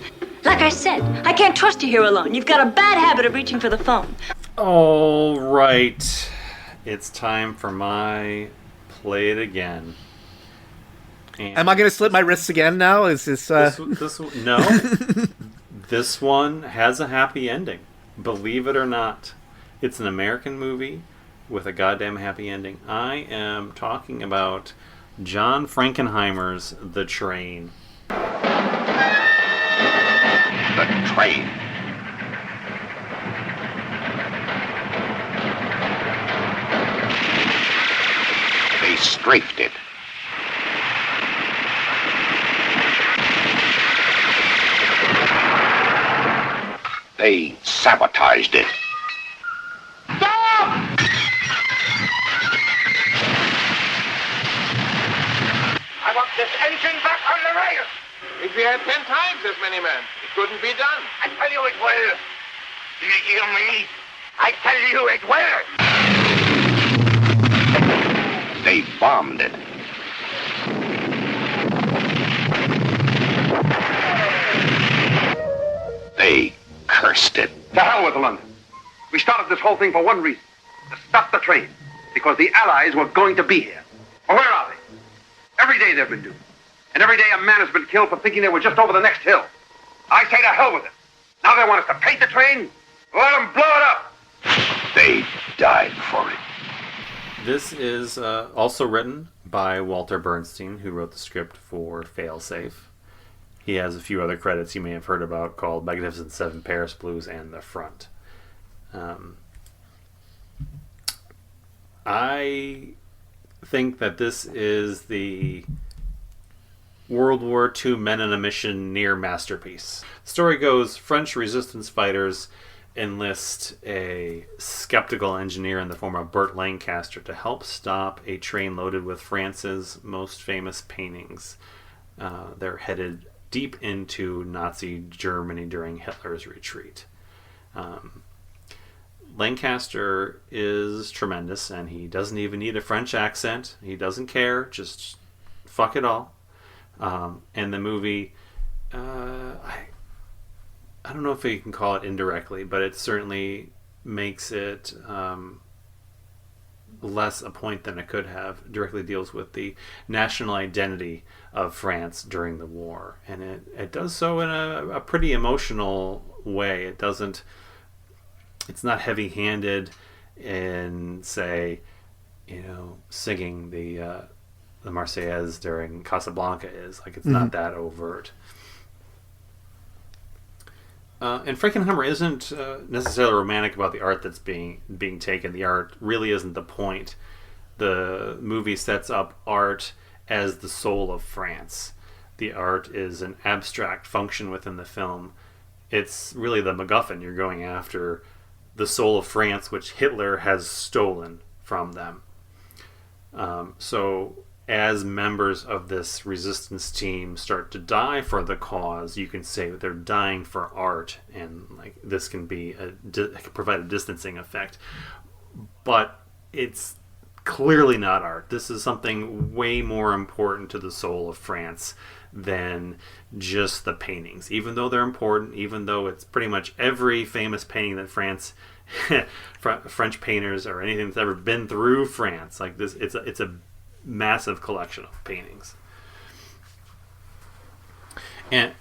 Like I said, I can't trust you here alone. You've got a bad habit of reaching for the phone. All right. It's time for my play it again. And am I going to slit my wrists again now? Is this... No. This one has a happy ending. Believe it or not. It's an American movie with a goddamn happy ending. I am talking about John Frankenheimer's The Train. The Train. They strafed it. They sabotaged it. Stop! I want this engine back on the rails. If we had 10 times as many men, it couldn't be done. I tell you it will. Do you hear me? I tell you it will. They bombed it. They cursed it. To hell with London. We started this whole thing for one reason. To stop the train. Because the Allies were going to be here. Well, where are they? Every day they've been doomed. And every day a man has been killed for thinking they were just over the next hill. I say to hell with it. Now they want us to paint the train? Let them blow it up. They died for it. This is also written by Walter Bernstein, who wrote the script for Failsafe. He has a few other credits you may have heard about called Magnificent Seven, Paris Blues, and The Front. I think that this is the World War II Men on a Mission near masterpiece. The story goes, French resistance fighters enlist a skeptical engineer in the form of Burt Lancaster to help stop a train loaded with France's most famous paintings. They're headed deep into Nazi Germany during Hitler's retreat. Lancaster is tremendous, and he doesn't even need a French accent. He doesn't care. Just fuck it all. And the movie, I don't know if you can call it indirectly, but it certainly makes it less a point than it could have. Directly deals with the national identity of France during the war, and it does so in a pretty emotional way. It's not heavy-handed in, say, singing the Marseillaise during Casablanca is. Like, it's not that overt. And Frankenheimer isn't necessarily romantic about the art that's being taken. The art really isn't the point. The movie sets up art as the soul of France. The art is an abstract function within the film. It's really the MacGuffin. You're going after the soul of France, which Hitler has stolen from them. So as members of this resistance team start to die for the cause, you can say that they're dying for art, and like this can be provide a distancing effect. But it's clearly not art. This is something way more important to the soul of France than just the paintings. Even though they're important, even though it's pretty much every famous painting that French painters or anything that's ever been through France, like this, it's a massive collection of paintings. And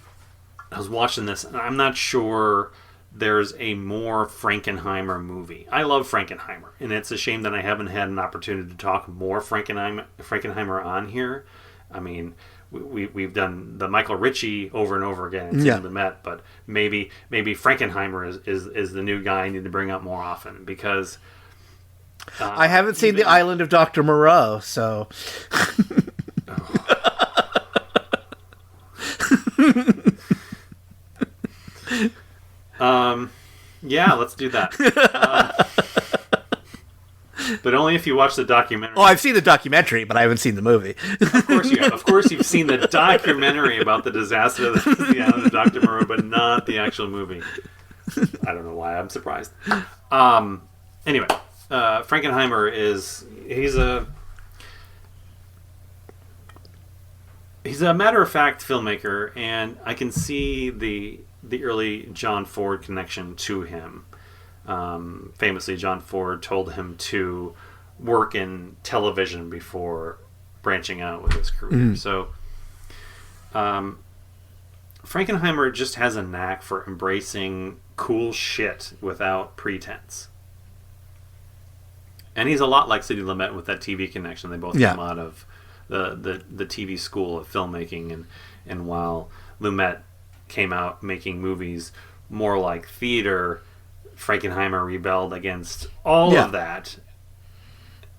I was watching this, and I'm not sure there's a more Frankenheimer movie. I love Frankenheimer, and it's a shame that I haven't had an opportunity to talk more Frankenheimer on here. I mean, we've done the Michael Ritchie over and over again in Lumet, but maybe Frankenheimer is the new guy I need to bring up more often, because I haven't seen The Island of Dr. Moreau, so yeah, let's do that. But only if you watch the documentary. Oh, I've seen the documentary, but I haven't seen the movie. Of course you have. Of course you've seen the documentary about the disaster of the Island of Dr. Moreau, but not the actual movie. I don't know why I'm surprised. Anyway, Frankenheimer he's a matter-of-fact filmmaker, and I can see the early John Ford connection to him. Famously, John Ford told him to work in television before branching out with his career. So Frankenheimer just has a knack for embracing cool shit without pretense. And he's a lot like Sidney Lumet with that TV connection. They both come out of the TV school of filmmaking, and while Lumet came out making movies more like theater, Frankenheimer rebelled against all of that,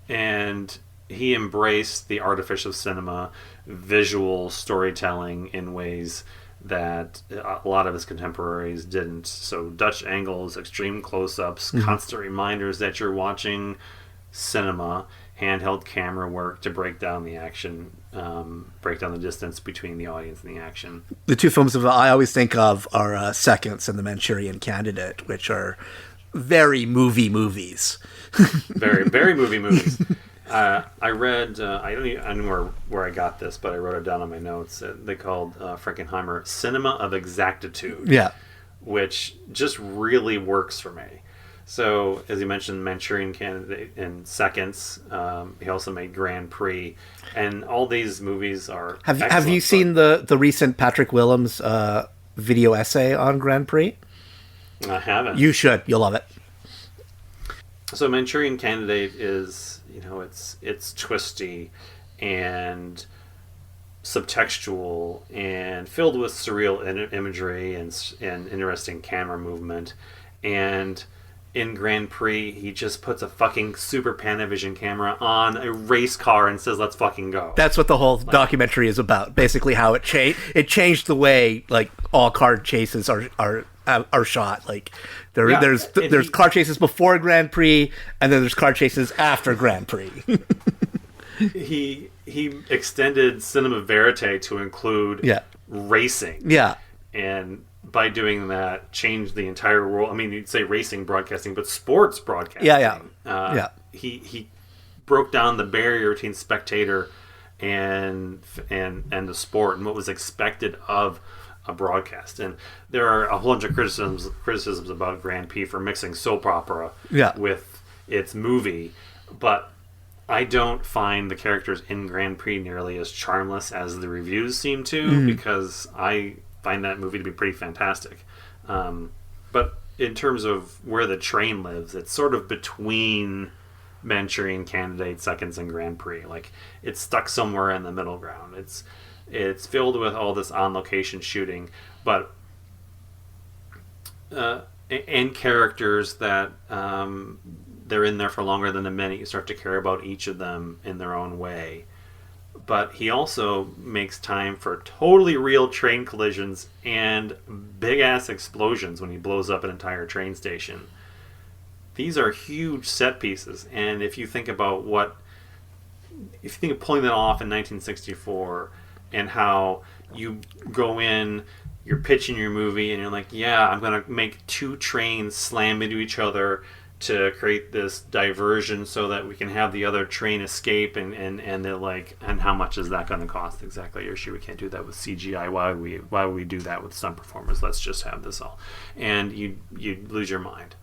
and he embraced the artificial cinema, visual storytelling in ways that a lot of his contemporaries didn't. So Dutch angles, extreme close-ups, constant reminders that you're watching cinema, handheld camera work to break down the action, break down the distance between the audience and the action. The two films that I always think of are Seconds and The Manchurian Candidate, which are very movie movies. Very, very movie movies. I read, I don't know where I got this, but I wrote it down on my notes. They called Frankenheimer Cinema of Exactitude. Yeah. Which just really works for me. So, as you mentioned, Manchurian Candidate in Seconds. He also made Grand Prix, and all these movies are. Have you seen the recent Patrick Willems video essay on Grand Prix? I haven't. You should. You'll love it. So, Manchurian Candidate is, it's twisty and subtextual and filled with surreal imagery and interesting camera movement, and in Grand Prix, he just puts a fucking super Panavision camera on a race car and says, "Let's fucking go." That's what the whole documentary is about. Basically, how it changed the way like all car chases are shot. Like there's car chases before Grand Prix, and then there's car chases after Grand Prix. He extended cinema verite to include racing. Yeah, and by doing that, changed the entire world. I mean, you'd say racing broadcasting, but sports broadcasting. Yeah. He broke down the barrier between spectator and the sport and what was expected of a broadcast. And there are a whole bunch of criticisms about Grand Prix for mixing soap opera with its movie, but I don't find the characters in Grand Prix nearly as charmless as the reviews seem to, because I find that movie to be pretty fantastic. But in terms of where the train lives, it's sort of between Manchurian Candidate, Seconds, and Grand Prix. Like, it's stuck somewhere in the middle ground. It's filled with all this on-location shooting, but and characters that they're in there for longer than a minute. You start to care about each of them in their own way. But he also makes time for totally real train collisions and big-ass explosions when he blows up an entire train station. These are huge set pieces, and if you think of pulling that off in 1964 and how you go in, you're pitching your movie, and you're like, yeah, I'm going to make two trains slam into each other to create this diversion so that we can have the other train escape, and they're like, and how much is that going to cost exactly? You're sure we can't do that with CGI. Why would we do that with stunt performers? Let's just have this all. And you lose your mind.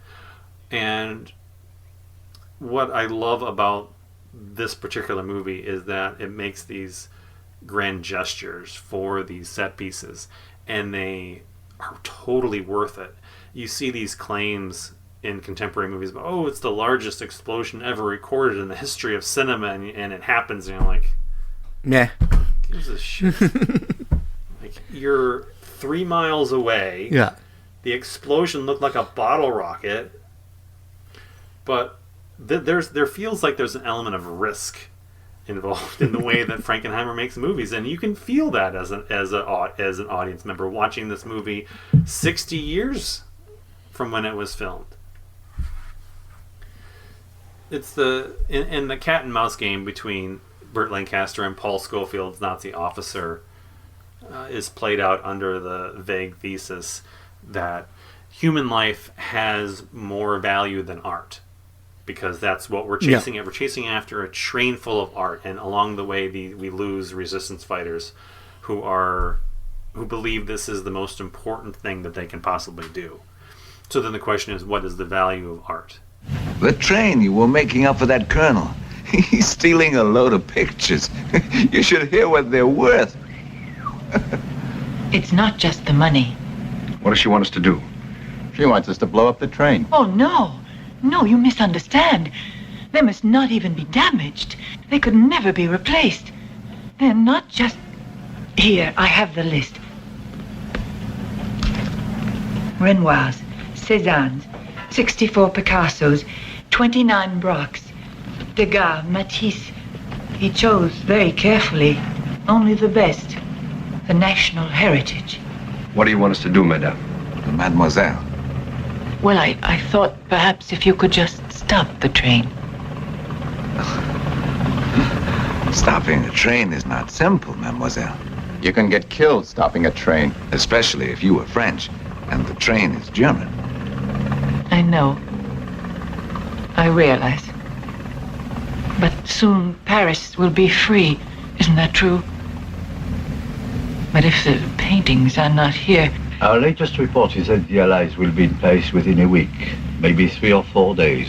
And what I love about this particular movie is that it makes these grand gestures for these set pieces, and they are totally worth it. You see these claims in contemporary movies about, oh, it's the largest explosion ever recorded in the history of cinema, and it happens, and you're like, nah, gives a shit. Like, you're 3 miles away. Yeah. The explosion looked like a bottle rocket, but there feels like there's an element of risk involved in the way that Frankenheimer makes movies, and you can feel that as an audience member watching this movie 60 years from when it was filmed. It's in the cat and mouse game between Burt Lancaster and Paul Schofield's Nazi officer is played out under the vague thesis that human life has more value than art, because that's what we're chasing. We're chasing after a train full of art, and along the way we lose resistance fighters who believe this is the most important thing that they can possibly do. So then the question is, what is the value of art? The train you were making up for that colonel. He's stealing a load of pictures. You should hear what they're worth. It's not just the money. What does she want us to do? She wants us to blow up the train. Oh, no. No, you misunderstand. They must not even be damaged. They could never be replaced. They're not just... Here, I have the list. Renoirs, Cézannes, 64 Picassos, 29 Brocks, Degas, Matisse. He chose very carefully only the best, the national heritage. What do you want us to do, madame? Mademoiselle. Well, I thought perhaps if you could just stop the train. Stopping a train is not simple, mademoiselle. You can get killed stopping a train. Especially if you were French and the train is German. I know. I realize. But soon Paris will be free. Isn't that true? But if the paintings are not here... Our latest report is that the Allies will be in Paris within a week, maybe 3 or 4 days.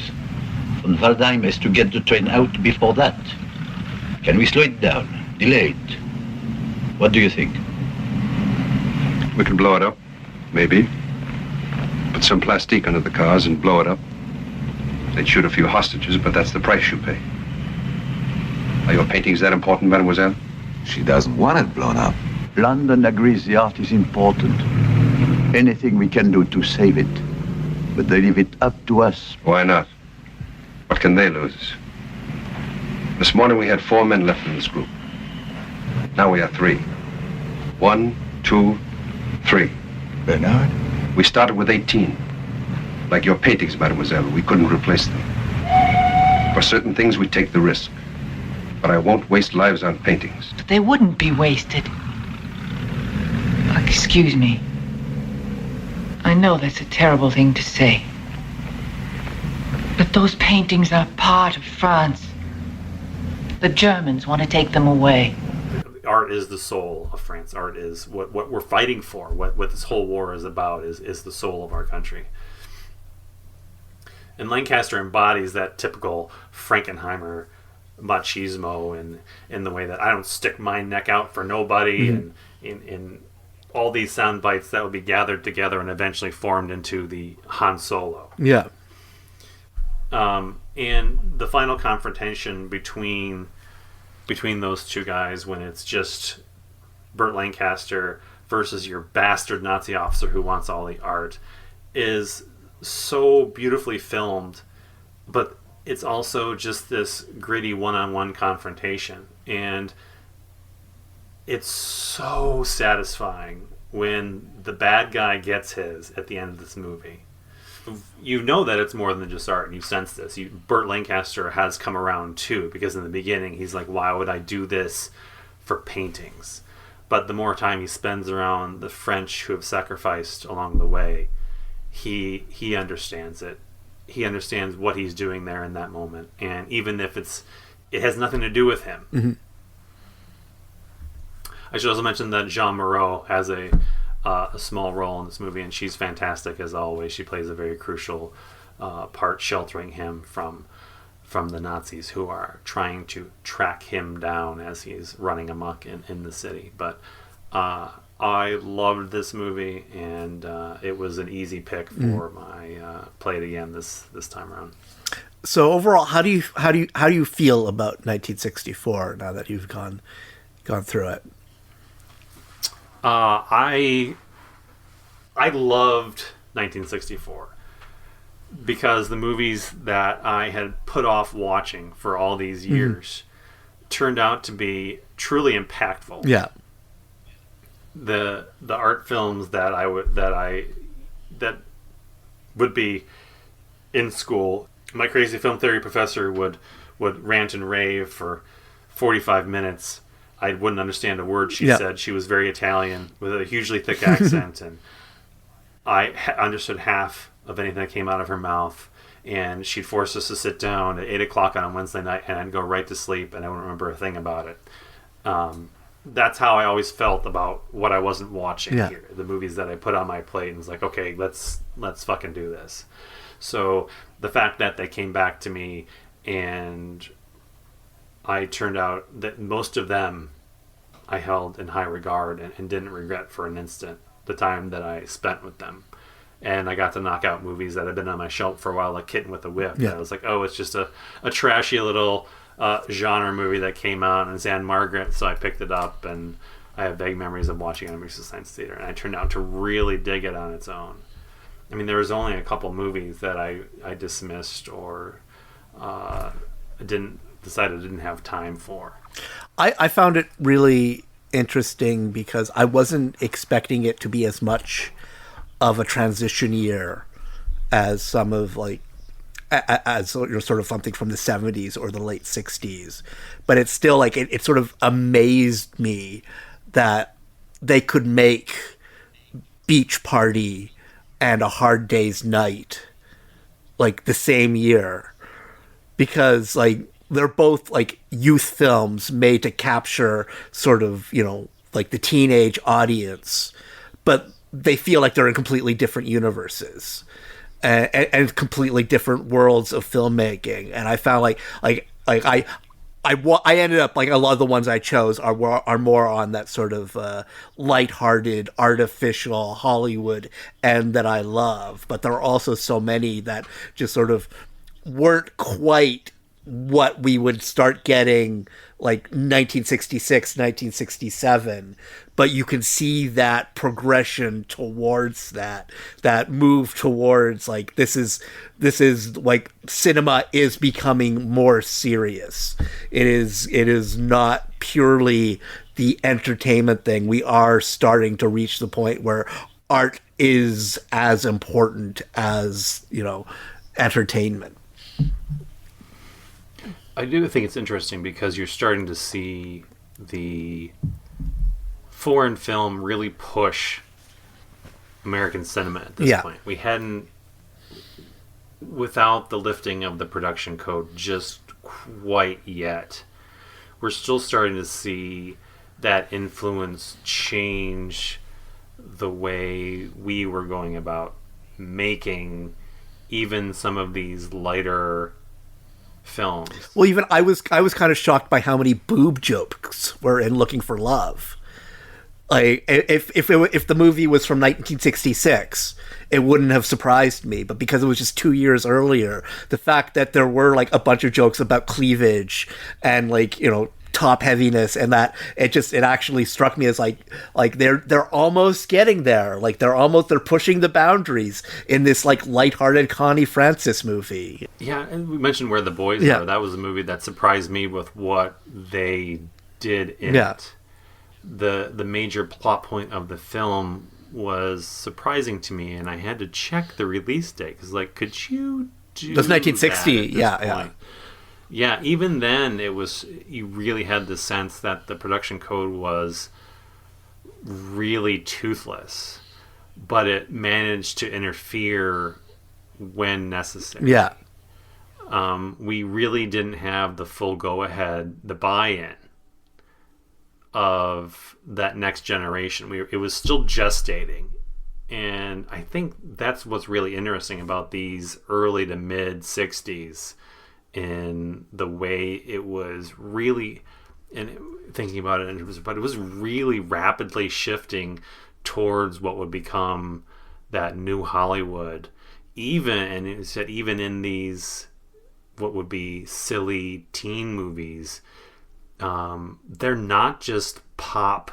Von Waldheim has to get the train out before that. Can we slow it down, delay it? What do you think? We can blow it up, maybe. Put some plastique under the cars and blow it up. They'd shoot a few hostages, but that's the price you pay. Are your paintings that important, mademoiselle? She doesn't want it blown up. London agrees the art is important. Anything we can do to save it. But they leave it up to us. Why not? What can they lose? This morning we had 4 men left in this group. Now we have 3. 1, 2, 3. Bernard? We started with 18. Like your paintings, mademoiselle, we couldn't replace them. For certain things, we take the risk. But I won't waste lives on paintings. But they wouldn't be wasted. Excuse me. I know that's a terrible thing to say. But those paintings are part of France. The Germans want to take them away. Art is the soul of France. Art is what we're fighting for. What this whole war is about is the soul of our country. And Lancaster embodies that typical Frankenheimer machismo in the way that I don't stick my neck out for nobody, and in all these sound bites that would be gathered together and eventually formed into the Han Solo. Yeah. And the final confrontation between those two guys, when it's just Burt Lancaster versus your bastard Nazi officer who wants all the art, is so beautifully filmed, but it's also just this gritty one-on-one confrontation, and it's so satisfying when the bad guy gets his at the end of this movie. You know that it's more than just art, and you sense this. Burt Lancaster has come around too, because in the beginning he's like, why would I do this for paintings? But the more time he spends around the French who have sacrificed along the way, he understands it. He understands what he's doing there in that moment, and even if it has nothing to do with him. Mm-hmm. I should also mention that Jean Moreau has a small role in this movie, and she's fantastic as always. She plays a very crucial part, sheltering him from the Nazis who are trying to track him down as he's running amok in the city. But I loved this movie, and it was an easy pick for my play it again this time around. So overall, how do you feel about 1964 now that you've gone through it? I loved 1964 because the movies that I had put off watching for all these years turned out to be truly impactful. Yeah. The art films that would be in school, my crazy film theory professor would rant and rave for 45 minutes. I wouldn't understand a word she said. She was very Italian with a hugely thick accent, and I understood half of anything that came out of her mouth. And she'd force us to sit down at 8 o'clock on a Wednesday night, and I'd go right to sleep, and I wouldn't remember a thing about it. That's how I always felt about what I wasn't watching here. The movies that I put on my plate, and was like, okay, let's fucking do this. So the fact that they came back to me, and I turned out that most of them I held in high regard and didn't regret for an instant the time that I spent with them. And I got to knock out movies that had been on my shelf for a while, like Kitten with a Whip. Yeah. I was like, oh, it's just a trashy little genre movie that came out, and it's Ann-Margret, so I picked it up, and I have vague memories of watching it at Musical Science Theater, and I turned out to really dig it on its own. I mean, there was only a couple movies that I dismissed or decided I didn't have time for. I found it really interesting because I wasn't expecting it to be as much of a transition year as some of as sort of something from the 70s or the late 60s, but it's still like it sort of amazed me that they could make Beach Party and A Hard Day's Night like the same year, because like they're both like youth films made to capture sort of, like the teenage audience, but they feel like they're in completely different universes and completely different worlds of filmmaking. And I found I ended up like a lot of the ones I chose are more on that sort of lighthearted, artificial Hollywood end that I love. But there are also so many that just sort of weren't quite what we would start getting like 1966, 1967, but you can see that progression towards that move towards like this is like cinema is becoming more serious. It is not purely the entertainment thing. We are starting to reach the point where art is as important as, entertainment. I do think it's interesting because you're starting to see the foreign film really push American cinema at this point. We hadn't, without the lifting of the production code, just quite yet. We're still starting to see that influence change the way we were going about making even some of these lighter films. Well, even I was kind of shocked by how many boob jokes were in Looking for Love. Like if the movie was from 1966, it wouldn't have surprised me. But because it was just 2 years earlier, the fact that there were like a bunch of jokes about cleavage and like top heaviness and that it actually struck me as like they're almost getting there. Like they're pushing the boundaries in this like lighthearted Connie Francis movie. Yeah, and we mentioned Where the Boys Are. That was a movie that surprised me with what they did in it. The major plot point of the film was surprising to me, and I had to check the release date because like, could you do? That's 1960. Yeah, even then, you really had the sense that the production code was really toothless, but it managed to interfere when necessary. Yeah. We really didn't have the full go-ahead, the buy-in of that next generation. It was still gestating. And I think that's what's really interesting about these early to mid-60s, in the way it was really, and thinking about it, but it was really rapidly shifting towards what would become that new Hollywood. Even in these what would be silly teen movies, they're not just pop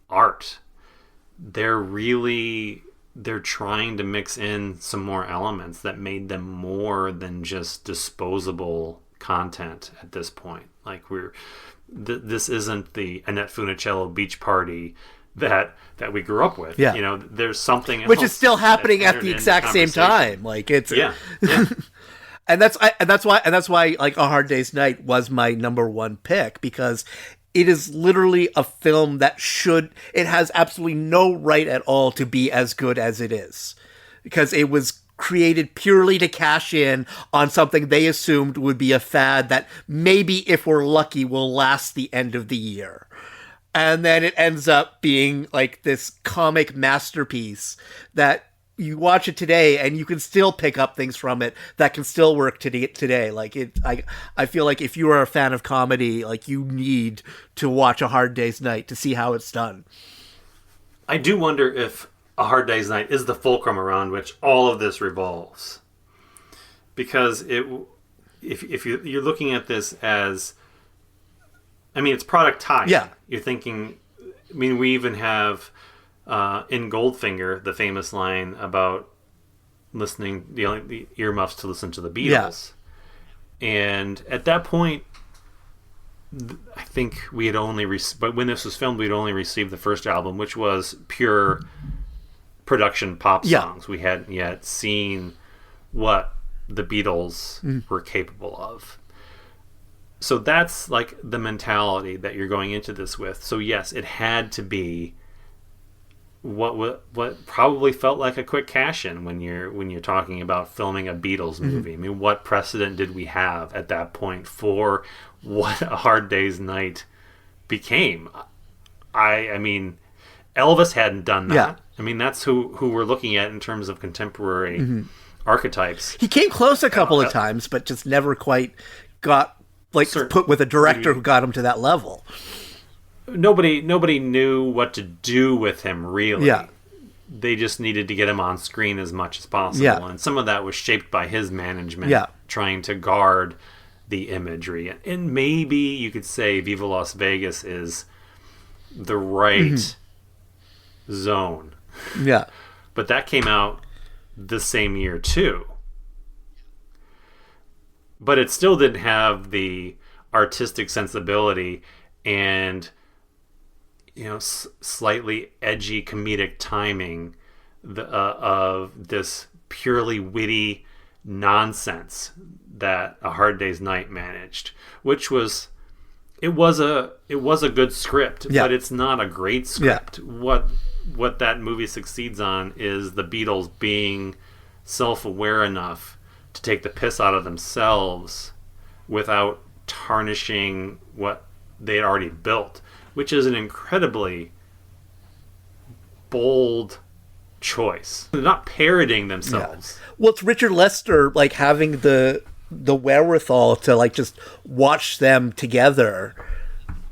art. They're trying to mix in some more elements that made them more than just disposable content at this point. Like this isn't the Annette Funicello beach party that we grew up with. Yeah. There's something else which is still happening at the exact same time. Like it's and that's why like A Hard Day's Night was my number one pick, because it is literally a film that it has absolutely no right at all to be as good as it is, because it was created purely to cash in on something they assumed would be a fad that maybe, if we're lucky, will last the end of the year. And then it ends up being like this comic masterpiece that you watch it today and you can still pick up things from it that can still work today. Like I feel like if you are a fan of comedy, like you need to watch A Hard Day's Night to see how it's done. I do wonder if A Hard Day's Night is the fulcrum around which all of this revolves, because if you're looking at this as, it's product tie. Yeah, you're thinking. We even have. In Goldfinger, the famous line about listening, the earmuffs to listen to the Beatles. Yeah. And at that point, I think we had only but when this was filmed, we'd only received the first album, which was pure production pop songs. We hadn't yet seen what the Beatles were capable of. So that's like the mentality that you're going into this with. So yes, it had to be what probably felt like a quick cash-in when you're talking about filming a Beatles movie. What precedent did we have at that point for what A Hard Day's Night became? Elvis hadn't done that. Yeah. That's who we're looking at in terms of contemporary archetypes. He came close a couple of times, but just never quite got put with a director who got him to that level. Nobody knew what to do with him, really. Yeah. They just needed to get him on screen as much as possible. Yeah. And some of that was shaped by his management trying to guard the imagery. And maybe you could say Viva Las Vegas is the right zone. Yeah. But that came out the same year too. But it still didn't have the artistic sensibility and, you know, slightly edgy comedic timing of this purely witty nonsense that A Hard Day's Night managed, which was it was a good script, but it's not a great script. What that movie succeeds on is the Beatles being self-aware enough to take the piss out of themselves without tarnishing what they had already built, which is an incredibly bold choice. They're not parroting themselves. Yeah. Well, it's Richard Lester like having the wherewithal to like just watch them together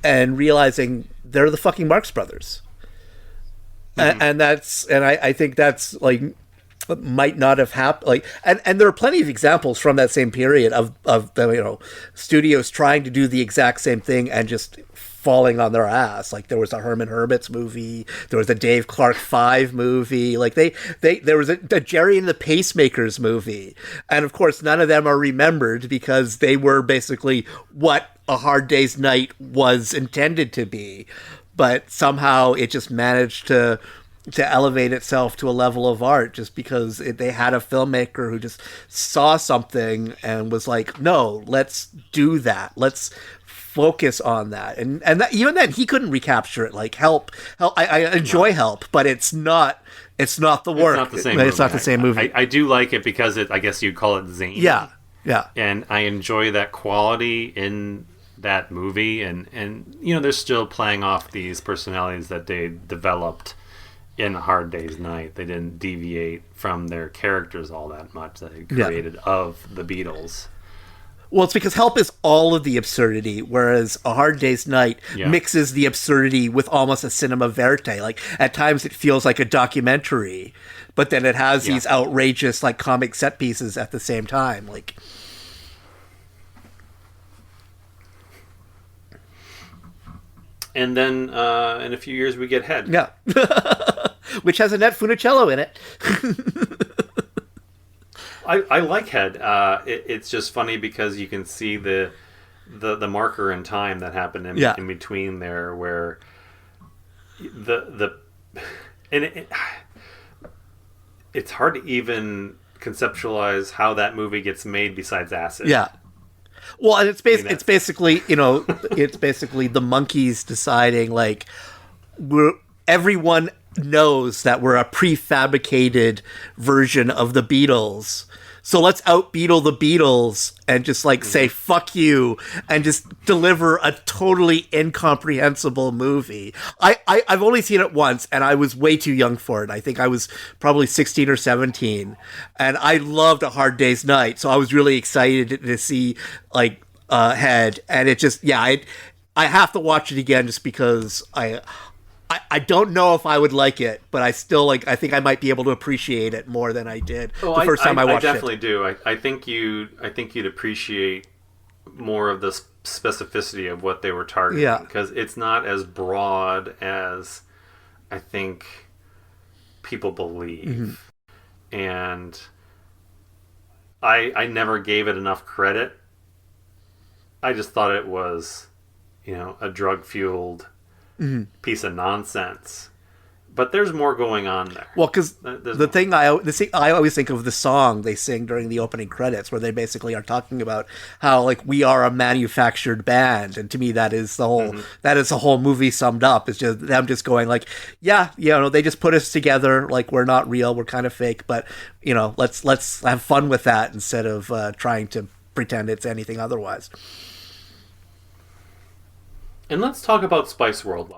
and realizing they're the fucking Marx Brothers. And I think that's like might not have happened. Like, and there are plenty of examples from that same period of the, you know, studios trying to do the exact same thing and just falling on their ass. Like there was a Herman Hermits movie, there was a Dave Clark 5 movie, like there was a Jerry and the Pacemakers movie, and of course none of them are remembered because they were basically what A Hard Day's Night was intended to be, but somehow it just managed to elevate itself to a level of art just because they had a filmmaker who just saw something and was like, no, let's do that, let's focus on that. And that, even then he couldn't recapture it. Like Help I enjoy Help, but it's not the work. It's not the same movie. I do like it because I guess you'd call it zany. Yeah And I enjoy that quality in that movie, and you know, they're still playing off these personalities that they developed in A Hard Day's Night. They didn't deviate from their characters all that much that they created of the Beatles. Well, it's because Help is all of the absurdity, whereas A Hard Day's Night mixes the absurdity with almost a cinema verite. Like, at times it feels like a documentary, but then it has these outrageous, like, comic set pieces at the same time. Like, and then in a few years we get Head. Yeah. Which has Annette Funicello in it. I like Head. It's just funny because you can see the marker in time that happened in between there, where it's hard to even conceptualize how that movie gets made besides acid. Yeah. Well, and it's basically, you know, it's basically the monkeys deciding, like, everyone knows that we're a prefabricated version of the Beatles, so let's out-Beatle the Beatles and just like say fuck you and just deliver a totally incomprehensible movie. I've only seen it once and I was way too young for it. I think I was probably 16 or 17, and I loved A Hard Day's Night, so I was really excited to see like Head, and it just I have to watch it again just because I don't know if I would like it, but I still I think I might be able to appreciate it more than I did the first time I watched it. I definitely do. I think you'd appreciate more of the specificity of what they were targeting, because it's not as broad as I think people believe. And I never gave it enough credit. I just thought it was, you know, a drug-fueled piece of nonsense, but there's more going on there. Well, because the thing I always think of the song they sing during the opening credits, where they basically are talking about how like we are a manufactured band, and to me that is the whole movie summed up. It's just them just going like, yeah, you know, they just put us together, like we're not real, we're kind of fake, but you know, let's have fun with that instead of trying to pretend it's anything otherwise. And let's talk about Spice World,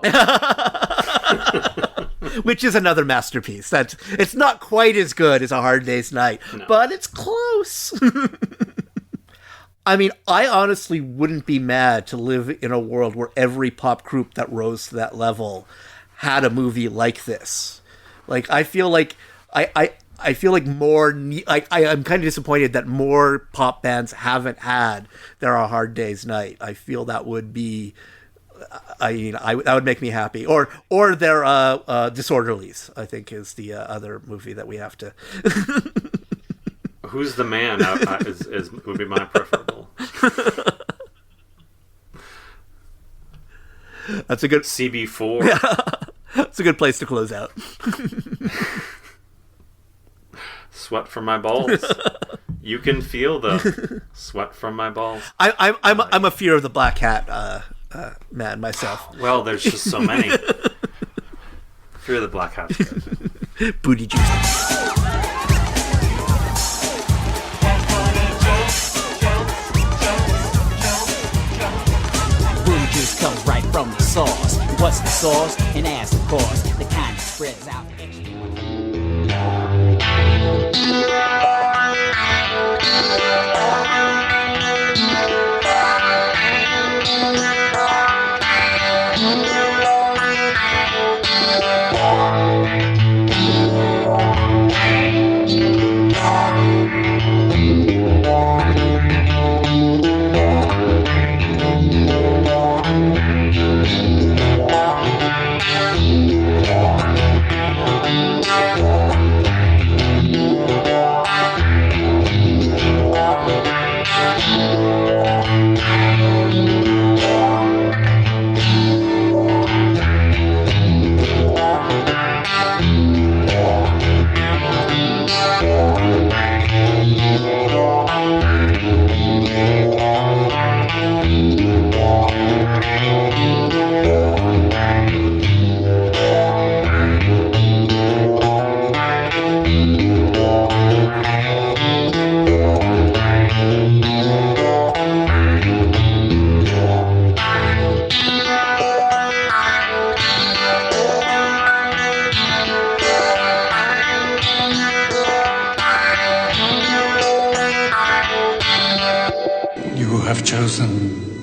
which is another masterpiece. It's not quite as good as A Hard Day's Night, but it's close. I mean, I honestly wouldn't be mad to live in a world where every pop group that rose to that level had a movie like this. Like, I feel like I feel like more. I'm kind of disappointed that more pop bands haven't had "There Are Hard Days" night. I feel that would be. That would make me happy. Or their Disorderlies, I think, is the other movie that we have to. Who's the Man would be my preferable. That's a good CB4. Yeah. That's a good place to close out. Sweat from my balls. You can feel the sweat from my balls. I'm a Fear of the Black Hat man myself. Well, there's just so many. Fear of the Black Hat. Booty juice. Juice comes right from the source. What's the source? An ass, of course. The kind that spreads out have chosen